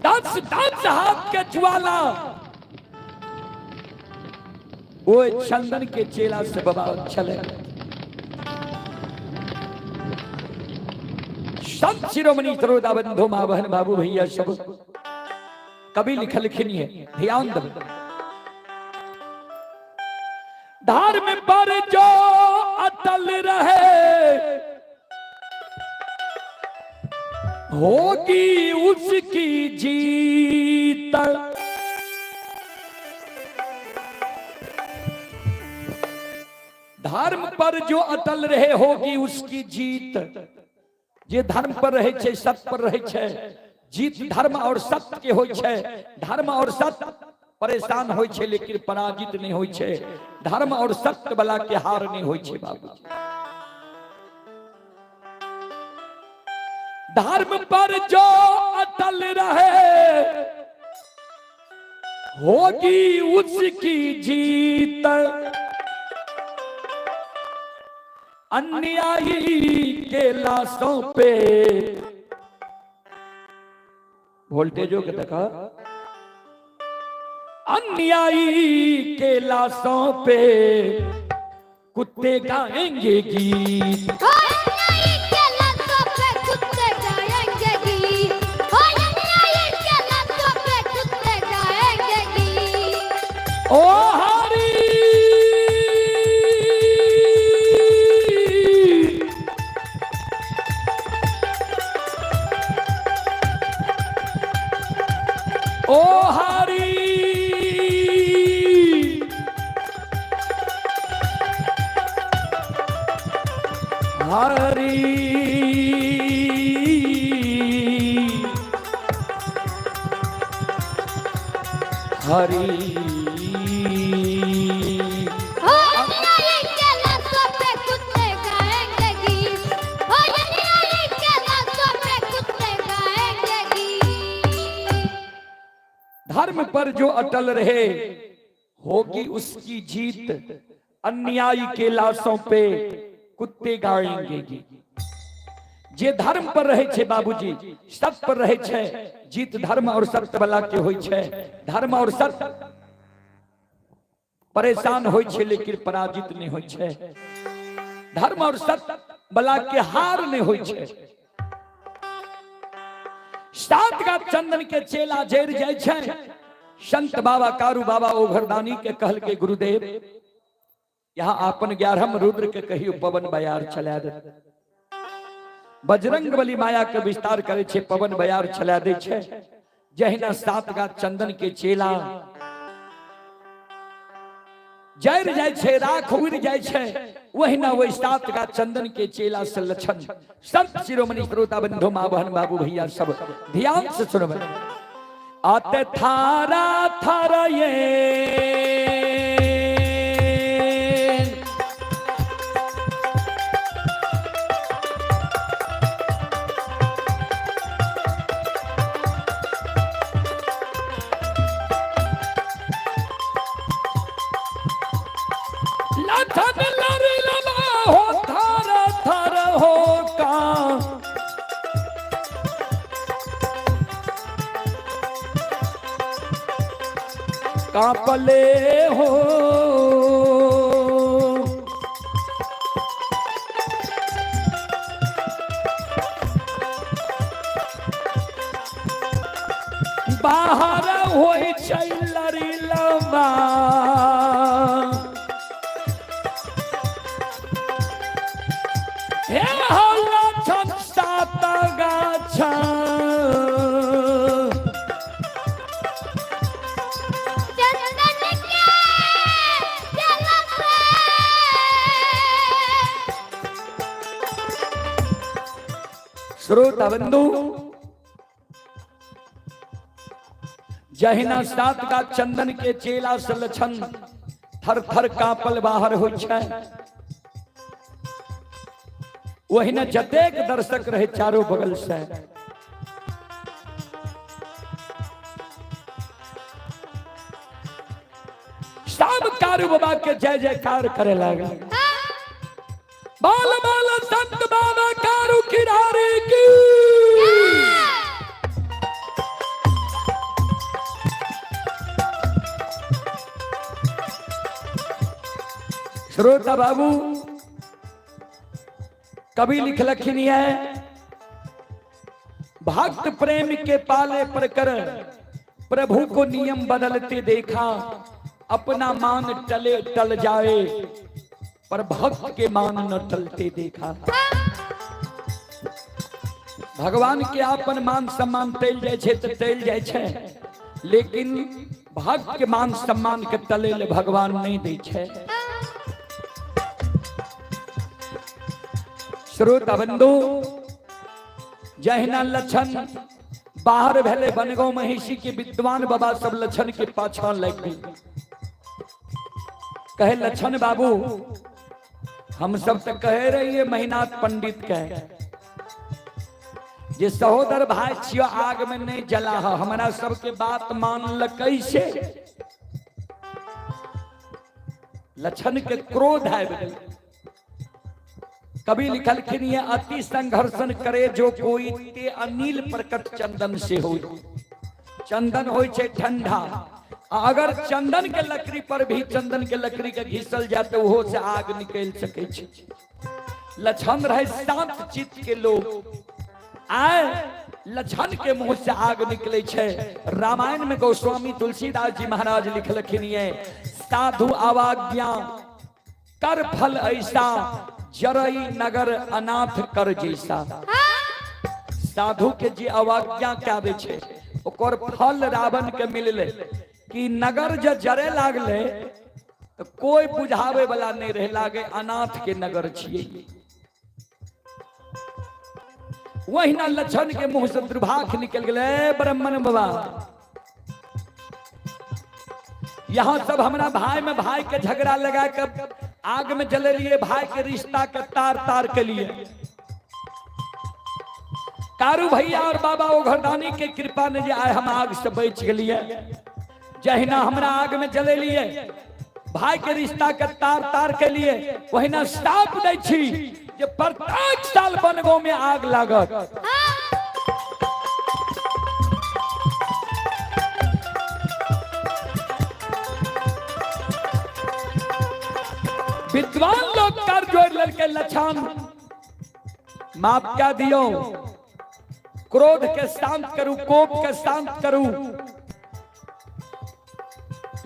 दस दस हाथ के ज्वाला वो चंदन के चेला से बाबा चले। संत शिरोमणि सरोदा बंधु मां बहन बाबू भैया सब कभी लिखल लिखनी है, ध्यान दो। धर्म पर जो अटल रहे होगी उसकी जीत। धर्म पर जो अटल रहे होगी उसकी जीत। जे धर्म पर रहे छे, सत्य पर रहे छे, जीत धर्म और सत्य के होय छे। धर्म और सत्य परेशान होय छे लेकिन पराजित नहीं होय छे। धर्म और सत्य वाला के हार नहीं होय छे बाबू। धर्म पर जो अटल रहे होगी उसकी जीत। अन्यायी के लाशों पे वोल्टेजों के देखा। अन्यायी के लाशों पे कुत्ते गाएंगे गीत। अन्यायी के लाशों पे कुत्ते गाएंगे गीत। अन्यायी के लाशों पे कुत्ते गाएंगे गीत। ओ हरी ओ हरी हरी हरी अन्यायी के लाशों पे कुत्ते गाएंगे गीत। अन्यायी के लाशों पे कुत्ते गाएंगे गीत। धर्म पर जो अटल रहे होगी उसकी जीत। अन्यायी के लाशों पे कुत्ते गाएंगे गीत। जे धर्म पर रहे छे बाबूजी, सत्य पर रहे छे, जीत धर्म और सत्य वाला के होय छे। धर्म और सत्य परेशान होय छे लेकिन पराजित नहीं होय छे। धर्म और सत्य वाला के हार नहीं होय छे। सात का चंदन के चेला जेर जाय छे। संत बाबा कारू बाबा ओघरदानी के कहल के गुरुदेव यहाँ आपन 11 रुद्र के कहियो पवन बयार चला दे। बजरंग बली माया के विस्तार करे छे, पवन बयार चला दे छे। जहिना सात का चंदन के चेला जैर जाय छे, राख उड़ जाय छे, वहिना वही सात का चंदन के चेला से लक्षण। संत शिरोमणि श्रोता बंधु मां बहन बाबू भैया सब ध्यान से सुनबे। आते थारा थारा ये लथन लरी लला हो थारा थारा हो का। कापले हो बाहर होई चलरी लबा। हे हल्ला छन सात गाछा चंदन के चला पे श्रोता बंधु जहिना सात का चंदन के चेला से लक्षण थर थर कापल बाहर हो छे। वही न जतेक दर्शक रहे चारों बगल से। सब कारू बाबा के जय जयकार करे लगा। बाल बाल संत बाबा कारू किनारे की। श्रोता बाबू कवि लिखलखिन है, भक्त प्रेम के पाले पर कर प्रभु को नियम बदलते देखा, अपना मान टले टल जाए पर भक्त के मान न टलते देखा। भगवान के आपन मान सम्मान तैल जाय छे तो तैल जाय छे, लेकिन भक्त के मान सम्मान के तले ले भगवान नहीं दै छे। श्रोता बंधु जहिना लक्षण बाहर भेले बनगांव महिषी के विद्वान बाबा सब लक्षण के पाछा लग गए। कहे लक्षण बाबू हम सब तो कहे रहिए महीनाथ पंडित के जे सहोदर भाई छियो आग में नहीं जला है, हमारा सबके बात मान ल कैसे। लक्षण के क्रोध है। कभी लिखलखिन ये अति संघर्षण करे जो कोई ते अनिल प्रकट चंदन से हो। चंदन हो ठंडा, अगर चंदन के लकड़ी पर भी चंदन के लकड़ी के घिसल जाते वो से आग निकल सके। लक्षण रहे शांत चित्त के लोग, आए लक्षण के मुंह से आग निकले छे। रामायण में गोस्वामी तुलसीदास जी महाराज लिखलखिन ये, साधु आवाज्ञा कर फल ऐसा, जरई नगर अनाथ कर जैसा। साधु के जी अवज्ञा क्या दे छे, ओकर फल रावण के मिलले कि नगर जो जरे लागले तो कोई बुझावे वाला नहीं रहे, लागे अनाथ के नगर छिए। वही ना लक्षण के मुंह से दुर्भाग निकल गए। ब्राह्मण बाबा यहाँ सब हमारा भाई में भाई के झगड़ा लगा कर आग में जले लिए, भाई के रिश्ता के तार तार के लिए। कारू भैया और बाबा वो घरदानी के कृपा ने आए हम आग से बच गए। जहिना हमरा आग में जले लिए भाई के रिश्ता के तार तार के लिए, वही ना साप दै छी जे प्रत्येक साल बनगांव में आग लागत। विद्वान लोग कर जोड़ लड़के लक्षण माप क्या दियो, क्रोध के शांत करूं, कोप के शांत करूं।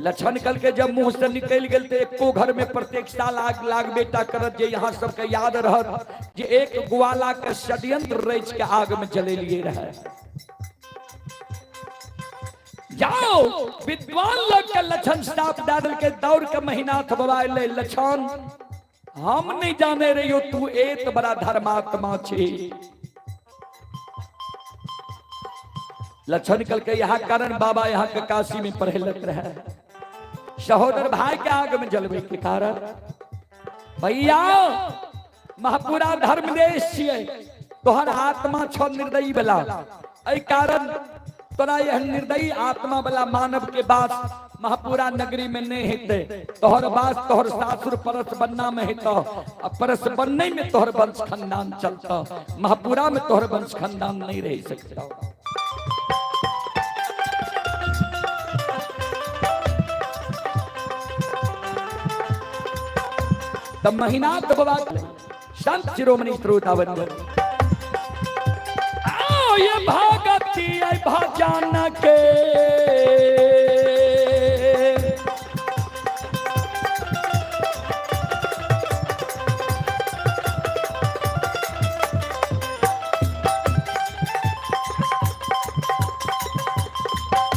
लक्षण कल के जब मुंह से निकल गए तो एको घर में प्रत्येक साल आग लाग बेटा करत, जे यहाँ सबके याद रहत जे एक ग्वाला के षड्यंत्र रच के आग में जले लिए रहे। जाओ विद्वान लोग के लक्षण साफ डाल के दौड़ के महीनाथ बाबा ले, लक्षण हम नहीं जाने रही हो तू एक बड़ा धर्मात्मा छे। लक्षण कल के यहाँ कारण बाबा यहाँ के काशी में पढ़े लग रहे, सहोदर भाई के आग में जलवे के कारण। भैया महापुरा धर्म देश छिए, तोहर आत्मा छो निर्दयी बला, ऐ कारण तोरा यह निर्दयी आत्मा वाला मानव के बात महापुरा नगरी में नहीं हेते। तोहर बात तोहर सासुर परस बनना में हेता, परस बनने में तोहर वंश खानदान चलता, महापुरा में तोहर वंश खानदान नहीं रह सकता। तब महीनाथ बाबा संत शिरोमणि श्रोतावंद ये भागती है भजन के,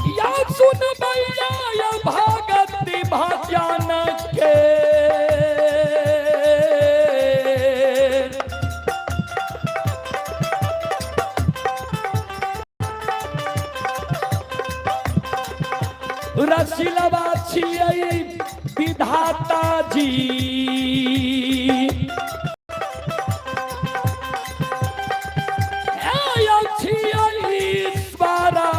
या सुन भैया ये भागती भजन के। रसिलवा छियै विधाता जी, छियै ईश्वरा।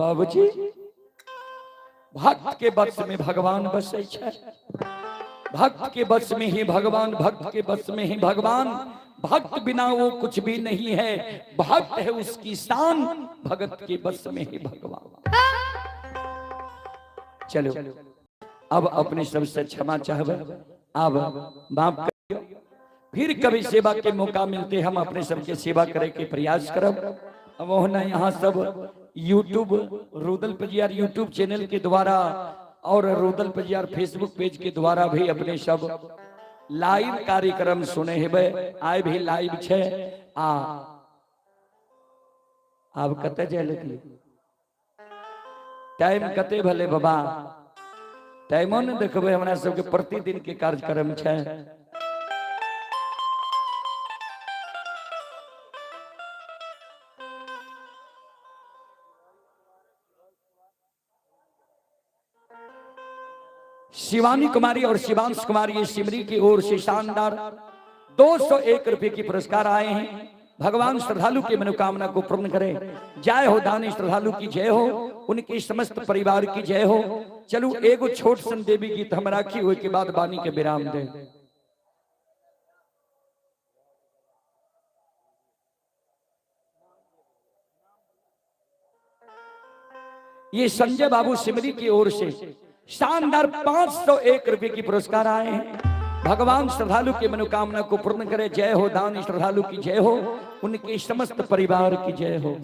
बाबूजी भक्त के बस में भगवान बसे छै, भक्त के बस में ही भगवान, भक्त के बस में ही भगवान, भक्त बिना वो कुछ भी नहीं है, भक्त है उसकी शान, भगत के बस में ही भगवान। चलो अब अपने सबसे क्षमा चाहबे, अब माफ करियो, फिर कभी सेवा के मौका मिलते हम अपने सबके सेवा करे के प्रयास करब। अब होना यहाँ सब YouTube Rudal Pajiyar YouTube channel के द्वारा और रुदल पजियार फेसबुक पेज के द्वारा भी अपने सब लाइव कार्यक्रम सुने हेबे, आए भी लाइव छे। अब कते जाए लगी टाइम कते भले बाबा, टाइमो ने देखबे, हमरा सबके प्रतिदिन के कार्यक्रम छे। शिवानी कुमारी और शिवांश कुमारी सिमरी की ओर से शानदार 201 रुपए की पुरस्कार आए हैं। भगवान श्रद्धालु की मनोकामना को पूर्ण करें। जय हो दानी श्रद्धालु की जय हो, उनके समस्त परिवार की जय हो। चलो एगो छोट सन देवी गीत हम राखी हुए के बाद बानी के विराम दे। ये संजय बाबू सिमरी की ओर से शानदार 501 रुपए की पुरस्कार आए हैं। भगवान श्रद्धालु की मनोकामना को पूर्ण करे। जय हो दानी श्रद्धालु की जय हो, उनके समस्त परिवार की जय हो।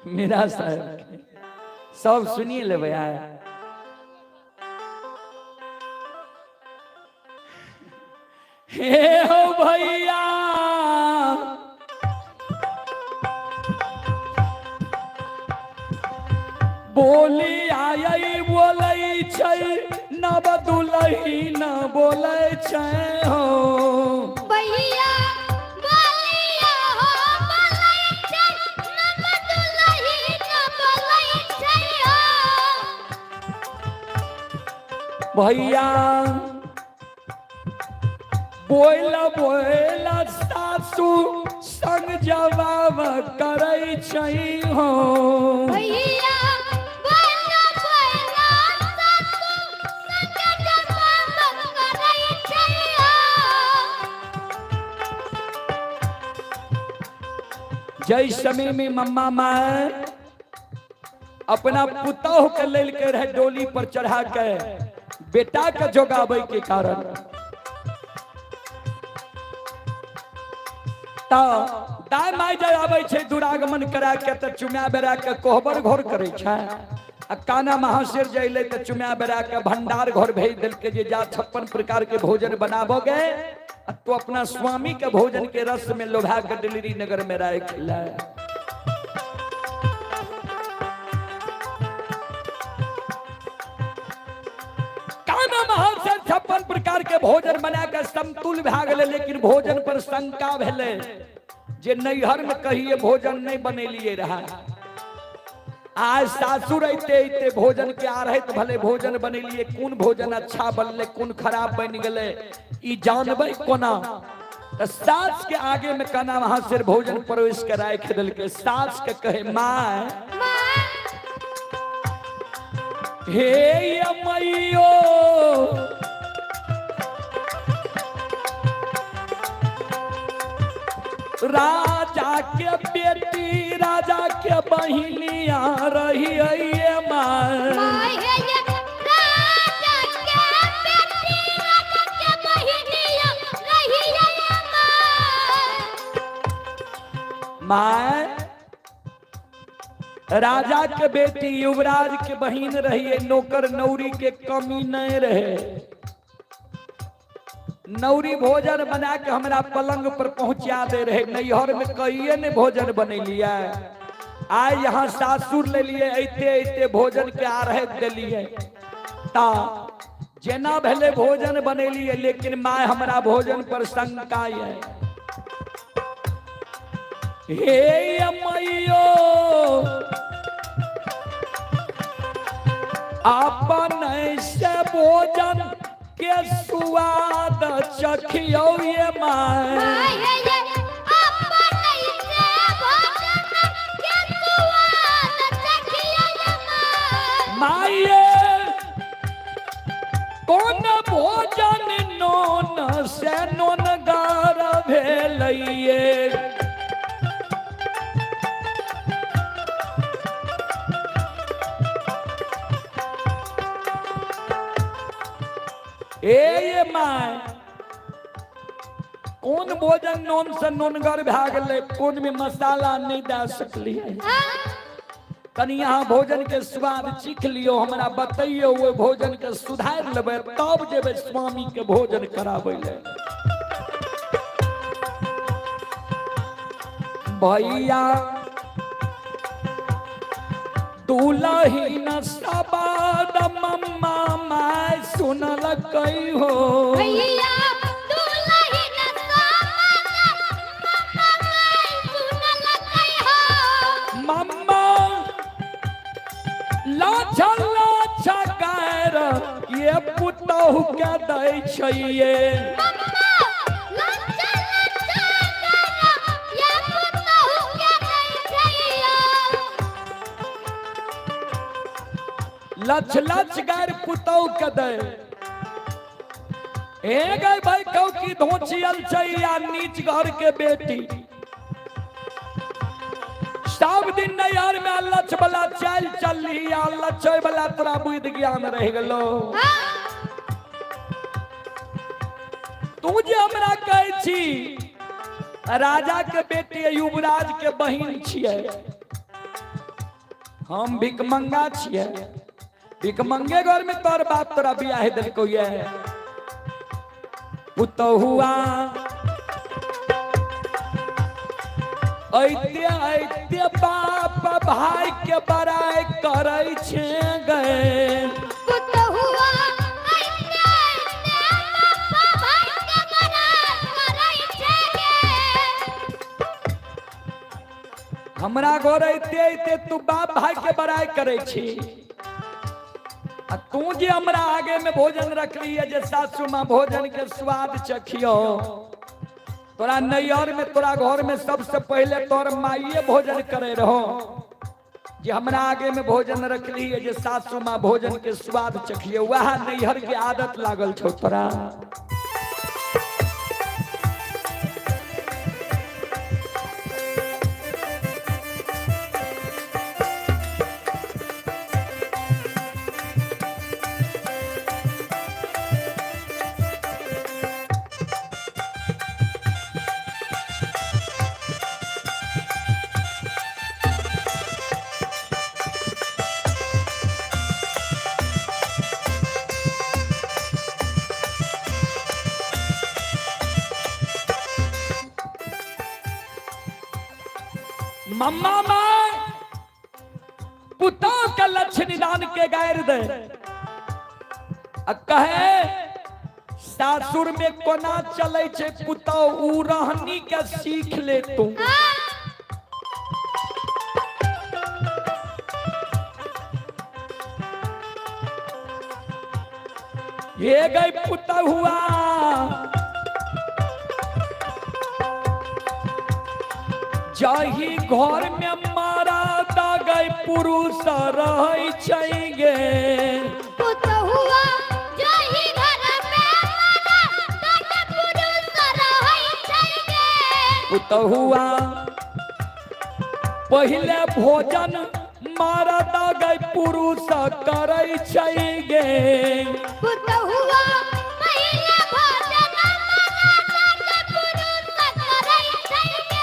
मेरा साहब सब सुनिए ले भैया। हे हो भैया बोली आई बोलै छै, नब दुलही न बोलै छै हो भैया बोलिया हो बोलै छै, नब दुलही न बोलै छै हो। भैया बोला बोला सासू संग जवाब करै छै हो। भैया बोला बोला सासू संग जवाब करै छै हो। जय समय में मम्मा माँ अपना पुतोह के लेल के रहे डोली पर चढ़ा के बेटा के जोगाबै के कारण दाय माय जब आबै छै दुरागमन करा के त चुम्या बेरा के कोहबर घर करे छै। आ काना महाशेर जैले त चुम्या बेरा के भंडार घर भेज दिल के जे जा 56 प्रकार के भोजन बनाबोगे, तो अपना स्वामी के भोजन के रस में लोभा के दिल्ली नगर में राख ले। काना महाशेर 56 प्रकार के भोजन बना के समतुल भा गेले, लेकिन भोजन पर शंका भेले जे नैहर में कहिए भोजन नहीं बनेलिए रहा। आज सासुर अते अते भोजन के आ रहे तो भले भोजन बनेलिए, कौन भोजन अच्छा बनले कौन खराब बन गए ई जानबे कोना। तो सास के आगे में काना वहां से भोजन परोस के राख दिल के। सास के कहे माँ हे मैयो राजा के बेटी राजा के बहिनिया रही है माँ। माँ राजा के बेटी युवराज के बहिन रही, नौकर नौरी के कमी नहीं रहे। नौरी भोजन बना के हमरा पलंग पर पहुंचा दे रहे। नैहर में कहिए ने भोजन बने लिया, आज यहाँ सासुर ले लिए ऐते ऐते भोजन के आ रहे दिलिए। ता जेना भले भोजन बने लिए, लेकिन माँ हमरा भोजन पर शंका है। हे मैयो अपन से भोजन के स्वाद चखियो ये माय माये कौन भोजन नोन से नोनगार भेलइए ये माय कौन भोजन नोन से नोनगर भए गेलै कौन में मसाला नहीं दे सकली कनी यहाँ भोजन के स्वाद चीख लियो हमरा बतैयो वो भोजन के सुधार लेबै तब जेबै स्वामी के भोजन कराबै ले भैया दुलहीन सबाद मम्मा माय सुनल कई हो भैया दुलहीन सबाद मम्मा माय सुनल कई हो मम्मा लाछा लाछा गायर ये पुतहु के दै छैये मम्मा लाछा लाछा गायर ये पुतहु के दै छैये लछ लछ गायर पुतहु के दै ए गई भाई कौ की धोचियल छैया नीच घर के बेटी सब दिन नैहर में लछ वाला चल चली लछ वाला तोरा बुद्धि ज्ञान रह गेलो तू जे हमरा कहै छी राजा के बेटी युवराज के बहिन छियै हम भिकमंगा छियै भिकमंगे घर में तोर बाप तोरा बियाह देलको ये पुतहुआ ऐते ऐते बाप भाई के बड़ाई करै छे गए पुतहुआ ऐते ऐते बाप भाई के बड़ाई करै छे गे हमरा घर ऐते ऐते तू बाप भाई के बड़ाई करै छी आ तू जे हमरा आगे में भोजन रखली है जे सासू माँ भोजन के स्वाद चखियो तोरा नैहर में तोरा घर में सबसे पहले तोर माइये भोजन करे रहो जे हमरा आगे में भोजन रखली है जे सासू माँ भोजन के स्वाद चखिए वह नैहर के आदत लागल छो तोरा मम्मा माय पुतौ के लक्ष्य निदान के गायर दे कहे सासुर में कोना चले छे पुतौ उ रहनी के सीख ले तू ये गई पुतौ हुआ जाही घर में मारा दागई पुरुष रही छैगे पुतहुआ जाही घर में मारा दागई पुरुष रही छैगे पुतहुआ पहले भोजन मारा दागई पुरुष करे छैगे पुतहुआ पहले भोजन मारा दागई पुरुष करे छैगे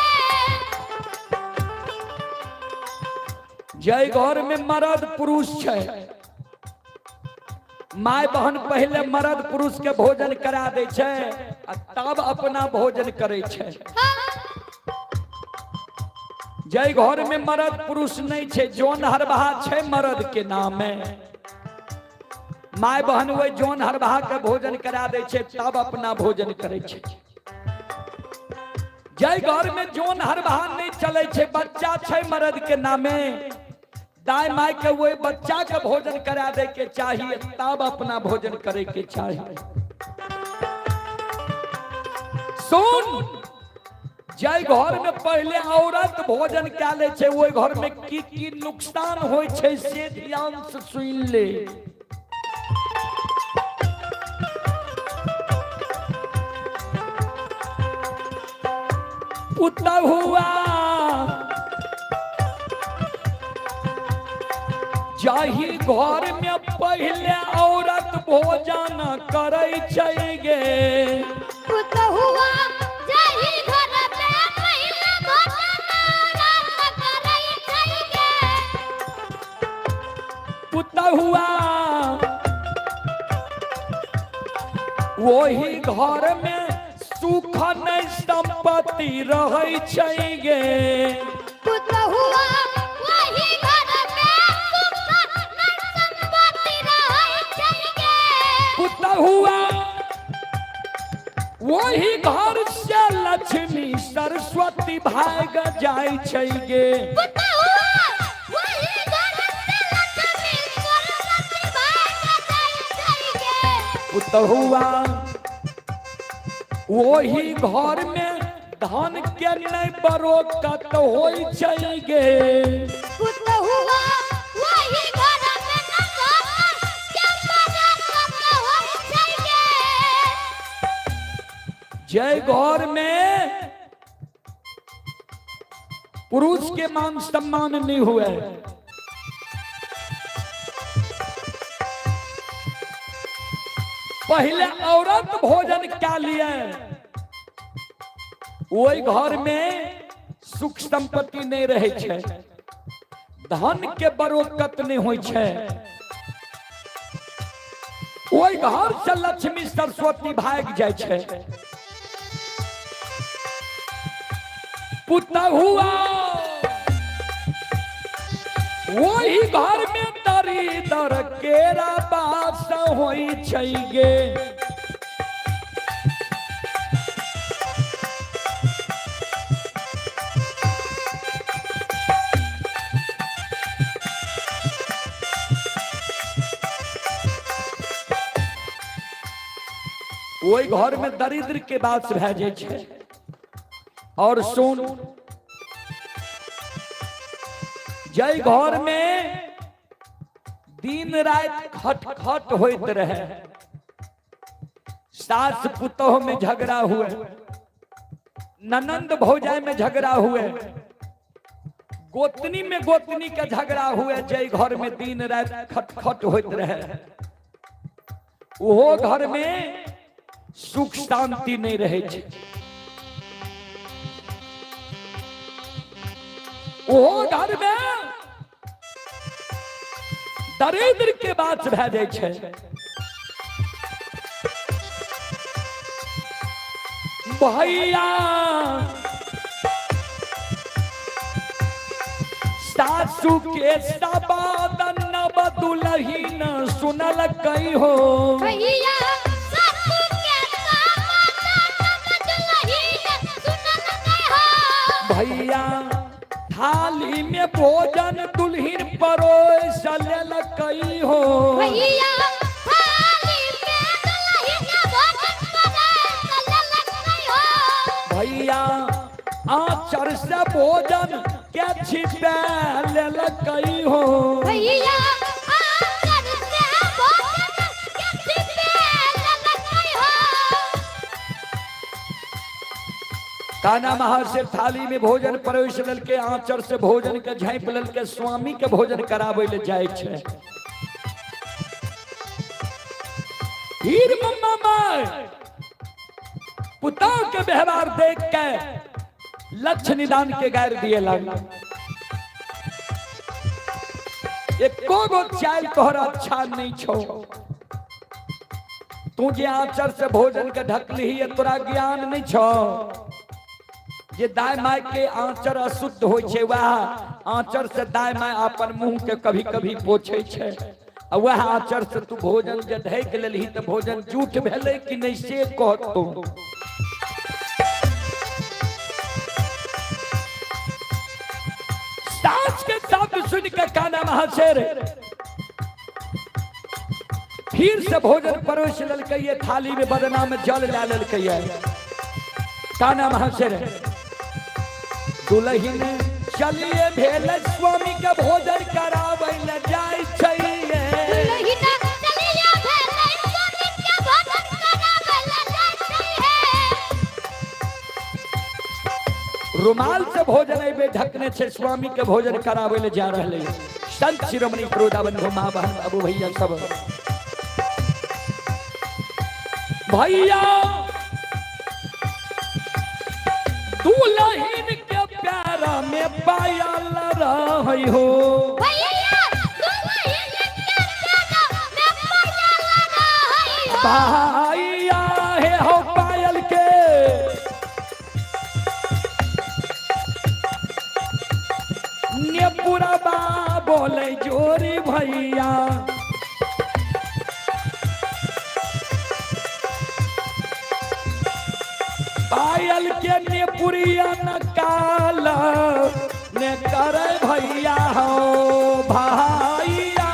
जय घर में मर्द पुरुष है माय बहन पहले मर्द पुरुष के भोजन करा दे छे आ तब अपना भोजन करे छे जय घर में मर्द पुरुष नहीं छे जोन हरबहा छे मर्द के नाम में माय बहन वो जोन हरबहा के भोजन करा दे छे तब अपना भोजन करे छे जय घर में जोन हर बहान नहीं चले छे, बच्चा छे मर्द के नामे, दाई माई के वो बच्चा के भोजन करा दे के चाहिए, तब अपना भोजन करे के चाहिए। सुन, जय घर में पहले औरत भोजन क्या ले छे, वो घर में की नुकसान होय छे से ध्यान से सुन ले। पुता हुआ जाही घर में पहले औरत भोजन करे छेगे, पुता हुआ जाही घर में पहले भोजन करे छेगे, पुता हुआ वही घर में सुख नहीं संपत्ति रहे छेगे, पुता हुआ वही घर में सुख नहीं संपत्ति रहे छेगे, पुता हुआ वही घर से लक्ष्मी सरस्वती भाग जाय छेगे, पुता हुआ वही घर से लक्ष्मी सरस्वती भाग जाय छेगे, पुता हुआ वही घर में धन के नहीं बरोकत होय छेगे, पुता हुआ वही घर में नौकर के बरोकत होय छेगे, जय घर में पुरुष के मान सम्मान नहीं हुए, पहले औरत भोजन क्या लिए, वही घर में सुख संपत्ति नहीं रहे छे, धन के बरोकत नहीं होय छे, वही घर से लक्ष्मी सरस्वती भाग जाय छे। पुता हुआ वही घर में दरिद्र केरा बास होई छेगे, वही घर में दरिद्र के बात भेजे छे। और सुन, जय घर में दिन रात खटखट होइत रहे, सास पुतोह में झगड़ा हुए, ननंद भौजाई में झगड़ा हुए, गोतनी में गोतनी का झगड़ा हुए, जय घर में दिन रात खटखट होइत रहे, वो घर में सुख शांति नहीं रहे छे, वो घर में दरिद्र के बात भेजे छे। भैया सासू के सबादन बदुलहीन सुनल कई हो, भैया सासू के सबादन बदुलहीन सुनल कई हो, भैया थाली में भोजन दुल्हीन परोस लेल कई हो, भैया थाली में दुल्हीन भोजन परोस लेल कई हो, भैया आचर से भोजन के छिपा लेल कई हो, भैया आचर से भोजन के छिपा लेल कई हो, काना महार से थाली में भोजन परोस लेल के आचर से भोजन के झाँप लेल के स्वामी के भोजन करावे ले जाय छे। फिर मम्मा माय पुताओं के व्यवहार देख के लक्ष्य निदान के गैर दिए लगा, एको गो चाल तोहरा अच्छा नहीं छो, तू जे आचर से भोजन के ढकली है तोरा ज्ञान नहीं छो, जे दाय माय के आंचर अशुद्ध होय छे, वह आंचर से दाय माय अपन मुंह के कभी कभी पोछे छे, वह आचर से तू भोजन जे ढक लेलही त भोजन झूठ भेले कि नहीं से कहतो। सुन के कान्हा महाशर फिर से भोजन परोस ललकैये, थाली में बदना में जल ला ललकैये। कान्हा महाशर दुल्हिन चलिए भेल स्वामी के भोजन कराबै ल जाय छैये। दुल्हिना चलिए भेल स्वामी के भोजन कराबै ल जाय छैये। रुमाल से भोजन एबे ढकने से स्वामी के भोजन कराबै ले जा रहले। संत शिरोमणि प्रोदाबंधु मां बहन अबू भैया सब भैया दुल्हिन के प्यारा में पायल रही हो। भैया दुल्हिन के प्यारा में पायल रही हो। भैया हे हो पायल के नेपुरा बा बोले जोरी भैया। पायल के नेपुरिया न काल ने करे भैया हो भैया।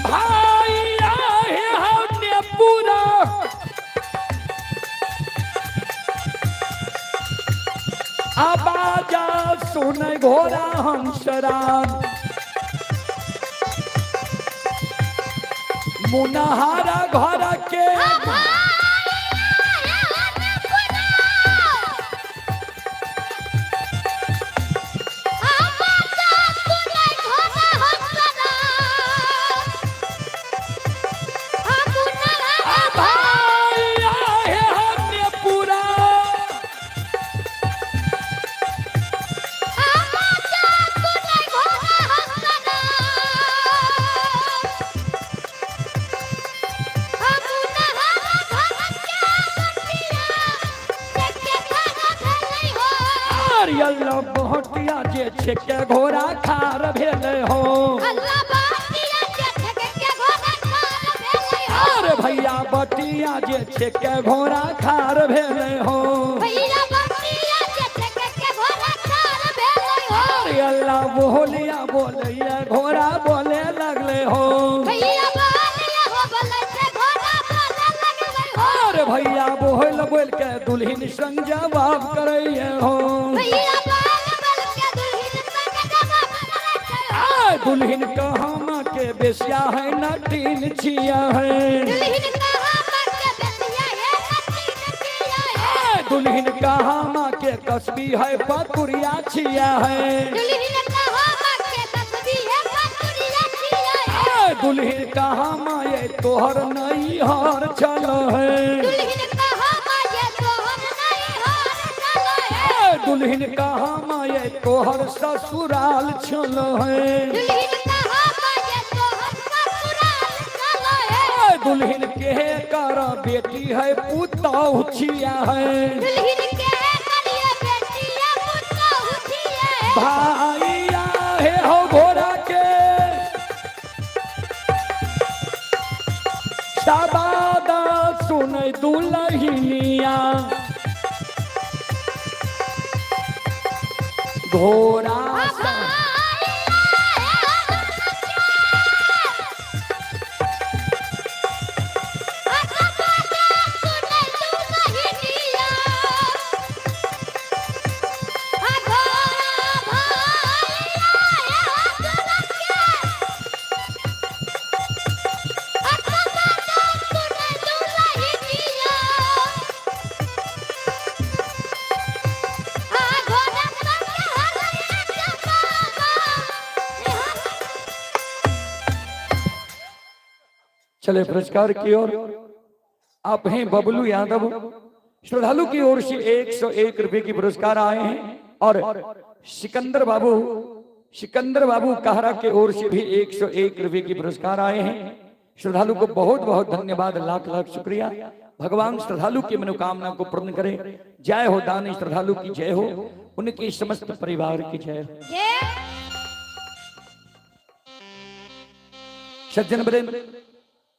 भैया हे हो नेपुरा आवाजा सुन घोड़ा हंसरान। मुनहारा घर के भैया हे हमने पूरा अल्लाह बहटिया जे छे के घोड़ा खार भेले हो। अरे भैया बटिया जे छे के घोड़ा खार भेले हो। अरे अल्लाह बोलिया बोलिया घोड़ा बोले लगले हो। अरे भैया बोल बोल के दुल्हिन संग जवाब करैये हो। दुल्हिन कहाँ के बेसिया है नटीन छिया है। दुल्हिन कहाँ के कसबी है पकुरिया छिया है। दुल्हिन कहाँ ये तोहर नहीं हार चल है। दुल्हिन कहाँ ये तोहर ससुराल चल है। दुल्हिन के कर बेटी है पुतौ छिया है। भैया हे हो घोड़ा के साबादा सुन दुल्हिनिया। घोड़ा चले पुरस्कार की ओर आप हैं बबलू यादव। श्रद्धालु की ओर से 101 रुपए की पुरस्कार आए हैं और सिकंदर बाबू कहरा के ओर से भी 101 रुपए की पुरस्कार आए हैं। श्रद्धालु को बहुत बहुत धन्यवाद, लाख लाख शुक्रिया। भगवान श्रद्धालु की मनोकामना को पूर्ण करे। जय हो दानी श्रद्धालु की जय हो, उनके समस्त परिवार की जय हो। सज्जन वृंद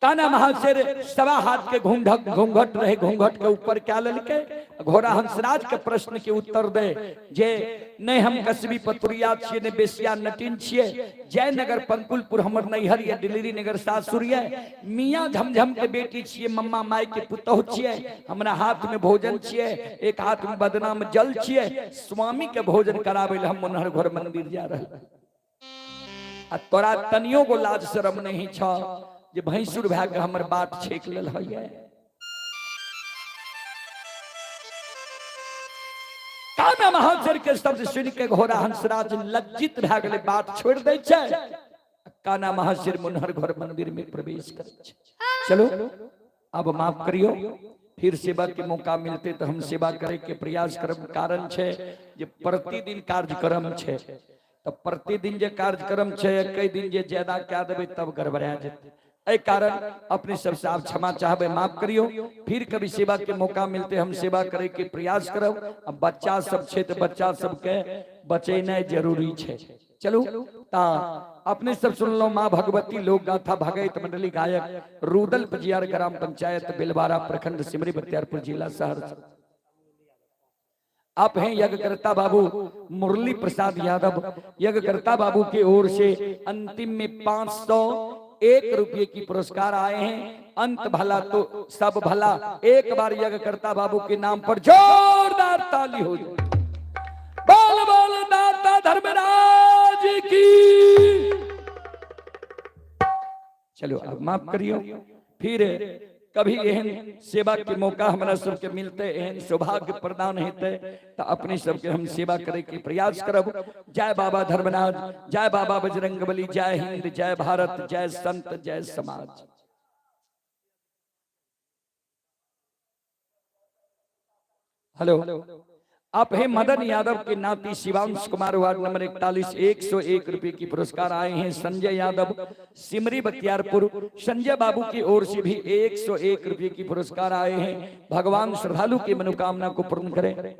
काना महाशर सवा हाथ के घूंघट रहे, घूंघट के ऊपर क्या ललके घोड़ा हंसराज के प्रश्न के उत्तर दे जे नहीं हम कसबी पतुरिया छिए ने बेसिया नटिन छिए, जयनगर पंकुलपुर हमर नैहर या दिल्ली नगर सासुर ये, मियां झमझम के बेटी छिए, मम्मा माई के पुतहु छिए, हमरा हाथ में भोजन छिए, एक हाथ में बदनाम जल छिए, स्वामी के भोजन करावे हम मनहर घर मंदिर जा रहे। आ तोरा तनियो को लाज शरम नहीं छ जे भैंसुर भए के हमर बाट छेक लेल है। काना महाशर के शब्द सुन के घोड़ा हंसराज लज्जित भए गेलै, बाट छोड़ दै छै। काना महाशर मुनहर घर मंदिर में प्रवेश करे छै। चलो अब माफ करियो, फिर सेवा के मौका मिलते तो हम सेवा करे के प्रयास करब। कारण छै जे प्रतिदिन कार्यक्रम छै, तो प्रतिदिन जे कार्यक्रम छै कई दिन जे ज्यादा क्या देबै तब गड़बड़ा जेतै। ए कारण अपने सबसे आप क्षमा चाहबे, माफ करियो। फिर कभी सेवा के मौका मिलते हम सेवा करे के प्रयास करब। अब बच्चा सब छै तो बच्चा सबके बचेनाइ जरूरी छै। चलू ता अपने सब सुन लो। माँ भगवती लोक गाथा भगत मंडली गायक रूदल पजियार ग्राम पंचायत बेलवारा प्रखंड सिमरी बख्तियारपुर जिला सहरसा। आप हैं यज्ञकर्ता बाबू मुरली प्रसाद यादव। यज्ञकर्ता बाबू की ओर से अंतिम में 501 रुपये की पुरस्कार आए हैं। अंत भला तो सब भला। एक बार यज्ञकर्ता बाबू के नाम पर जोरदार ताली हो जाए। बोल बोल दाता धर्मराज की। चलो अब माफ करियो। फिर कभी एहन सेवा के मौका हमारा सबके मिलते, एहन सौभाग्य प्रदान हेते तो अपने सबके हम सेवा करे के प्रयास करब। जय बाबा धर्मराज, जय बाबा बजरंगबली, जय हिंद, जय भारत, जय संत, जय समाज। हेलो, आप है मदन यादव के नाती शिवांश कुमार वार्ड नंबर 41 101 रुपए की पुरस्कार आए हैं। संजय यादव सिमरी बख्तियारपुर, संजय बाबू की ओर से भी 101 रुपए की पुरस्कार आए हैं। भगवान श्रद्धालु की मनोकामना को पूर्ण करें।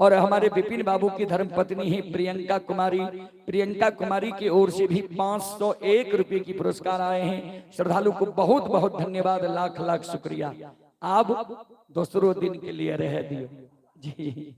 और हमारे विपिन बाबू की धर्मपत्नी है प्रियंका कुमारी, प्रियंका कुमारी की ओर से भी 501 रुपए की पुरस्कार आए हैं। श्रद्धालु को बहुत बहुत धन्यवाद, लाख लाख शुक्रिया। आप दूसरों दिन के लिए रह दियो जी।